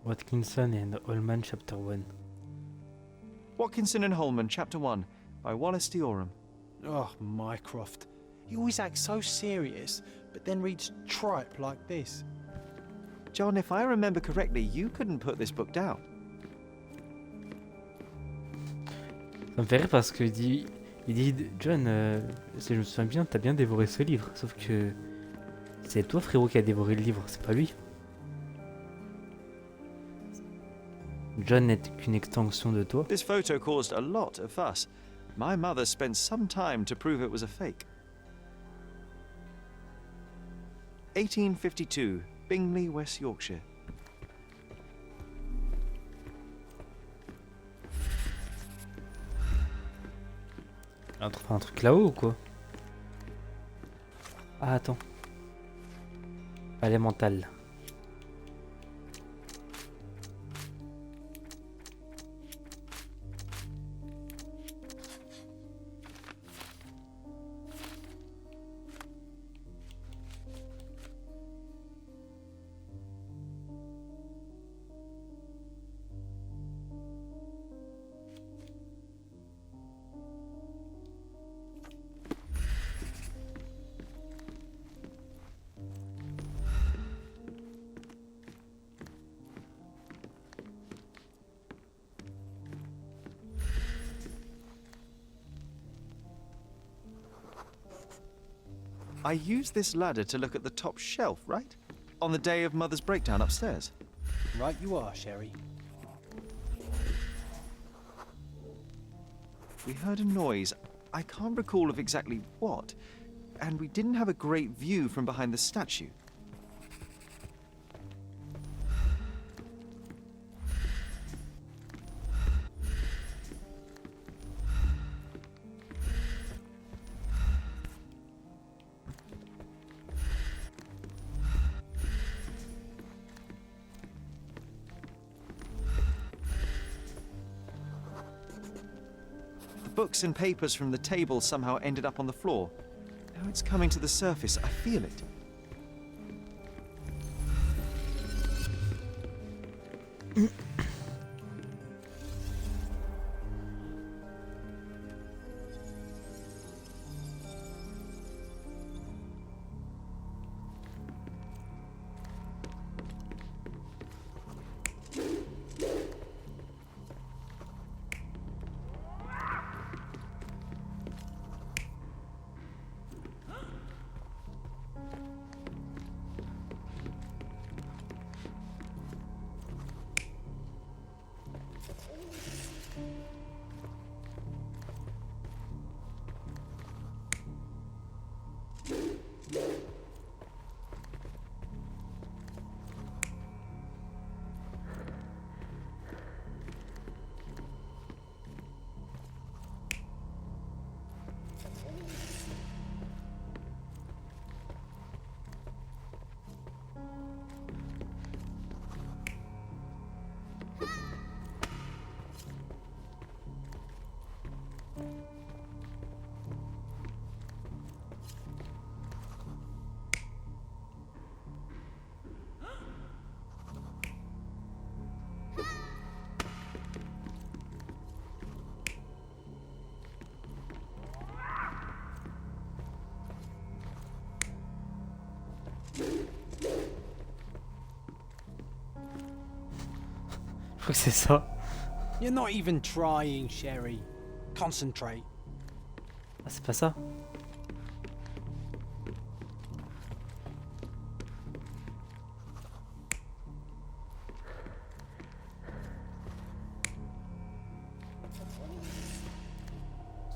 Watkinson and Holman, Chapter 1. Watkinson and Holman, Chapter 1, by Wallace Dioram. Oh, Mycroft. He always acts so serious, but then reads tripe like this. John, if I remember correctly, you couldn't put this book down. Ça me fait rire parce qu'il dit John, si je me souviens bien, t'as bien dévoré ce livre. Sauf que c'est toi, frérot, qui a dévoré le livre, c'est pas lui. John n'est qu'une extension de toi. This photo caused a lot of fuss. My mother spent some time to prove it was a fake. 1852, Bingley, West Yorkshire. On trouve un truc là-haut ou quoi? Ah, attends. Palais mental. I used this ladder to look at the top shelf, right? On the day of Mother's breakdown upstairs. Right you are, Sherry. We heard a noise. I can't recall of exactly what. And we didn't have a great view from behind the statue. books and papers from the table somehow ended up on the floor. Now it's coming to the surface. I feel it. Je crois que c'est ça. You're not even trying, Sherry. Concentrate. Ah, c'est pas ça.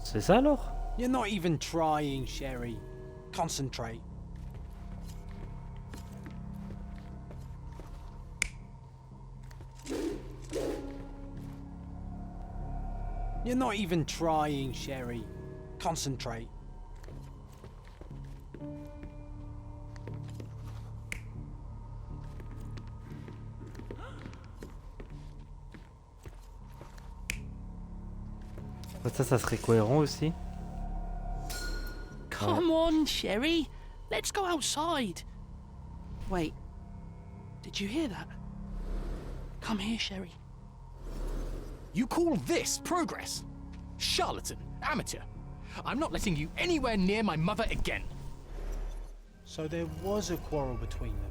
C'est ça alors? You're not even trying, Sherry. Concentrate. You're not even trying, Sherry. Concentrate. Ça serait cohérent aussi. Come on, Sherry. Let's go outside. Wait. Did you hear that? Come here, Sherry. You call this progress? Charlatan, amateur. I'm not letting you anywhere near my mother again. So there was a quarrel between them.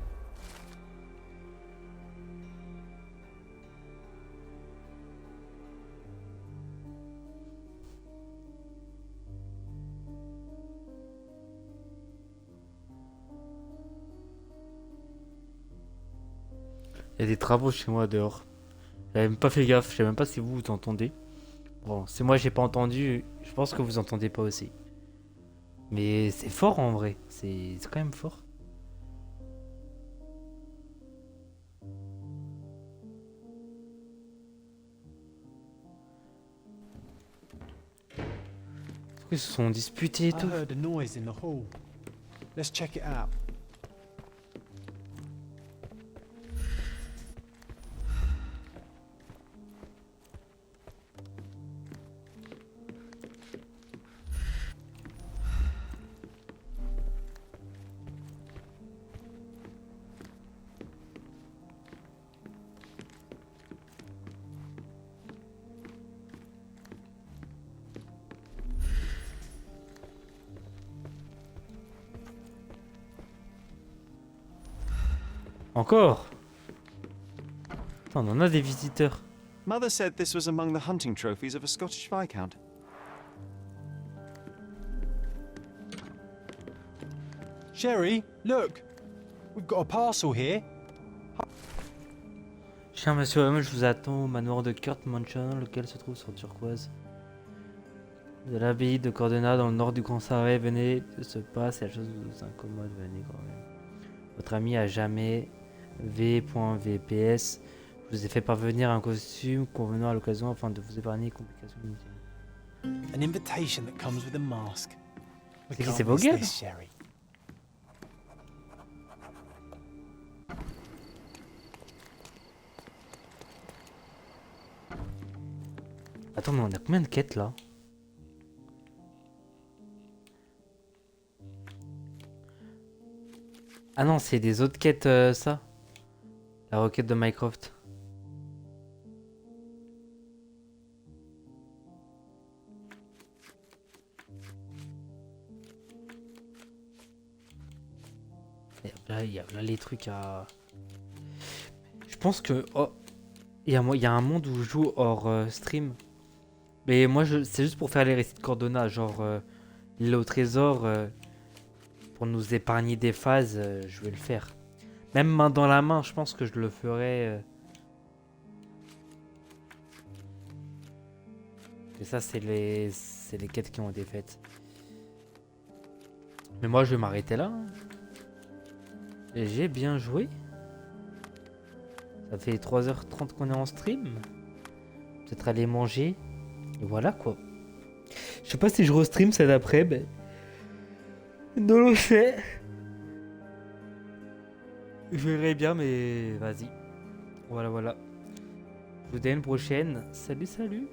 Il y a des travaux chez moi dehors. J'avais même pas fait gaffe, je sais même pas si vous entendez. Bon, c'est moi j'ai pas entendu, je pense que vous entendez pas aussi. Mais c'est fort en vrai, c'est quand même fort. Ils se sont disputés et tout. I heard a noise in the hall. Let's check it out. Encore? Attends, on en a des visiteurs. Mother said this was among the hunting trophies of a Scottish Viscount. Sherry, look. We've got a parcel here. Cher monsieur Holmes, je vous attends au manoir de Kurt Mansion, lequel se trouve sur Turquoise. De l'abbaye de Cordena dans le nord du Grand Sarré, venez de ce pas, si la chose vous incommode, venez quand même. Votre ami a jamais V.VPS. Je vous ai fait parvenir un costume convenant à l'occasion afin de vous épargner les complications inutiles. An invitation that comes with a mask. C'est qui, c'est Vogel? Attends, mais on a combien de quêtes là? Ah non, c'est des autres quêtes, ça. La requête de Mycroft. Il y a là les trucs à... Je pense que... Oh, il y a un monde où je joue hors stream. Mais moi, c'est juste pour faire les récits de Cordona. Genre, l'île au trésor, pour nous épargner des phases, je vais le faire. Même main dans la main, je pense que je le ferai. Et ça, c'est les quêtes qui ont été faites. Mais moi, je vais m'arrêter là. Hein. Et j'ai bien joué. Ça fait 3h30 qu'on est en stream. Peut-être aller manger. Et voilà quoi. Je sais pas si je restream cet après, mais... Non, le fait. Je verrai bien, mais vas-y. Voilà, voilà. Je vous dis à une prochaine. Salut, salut.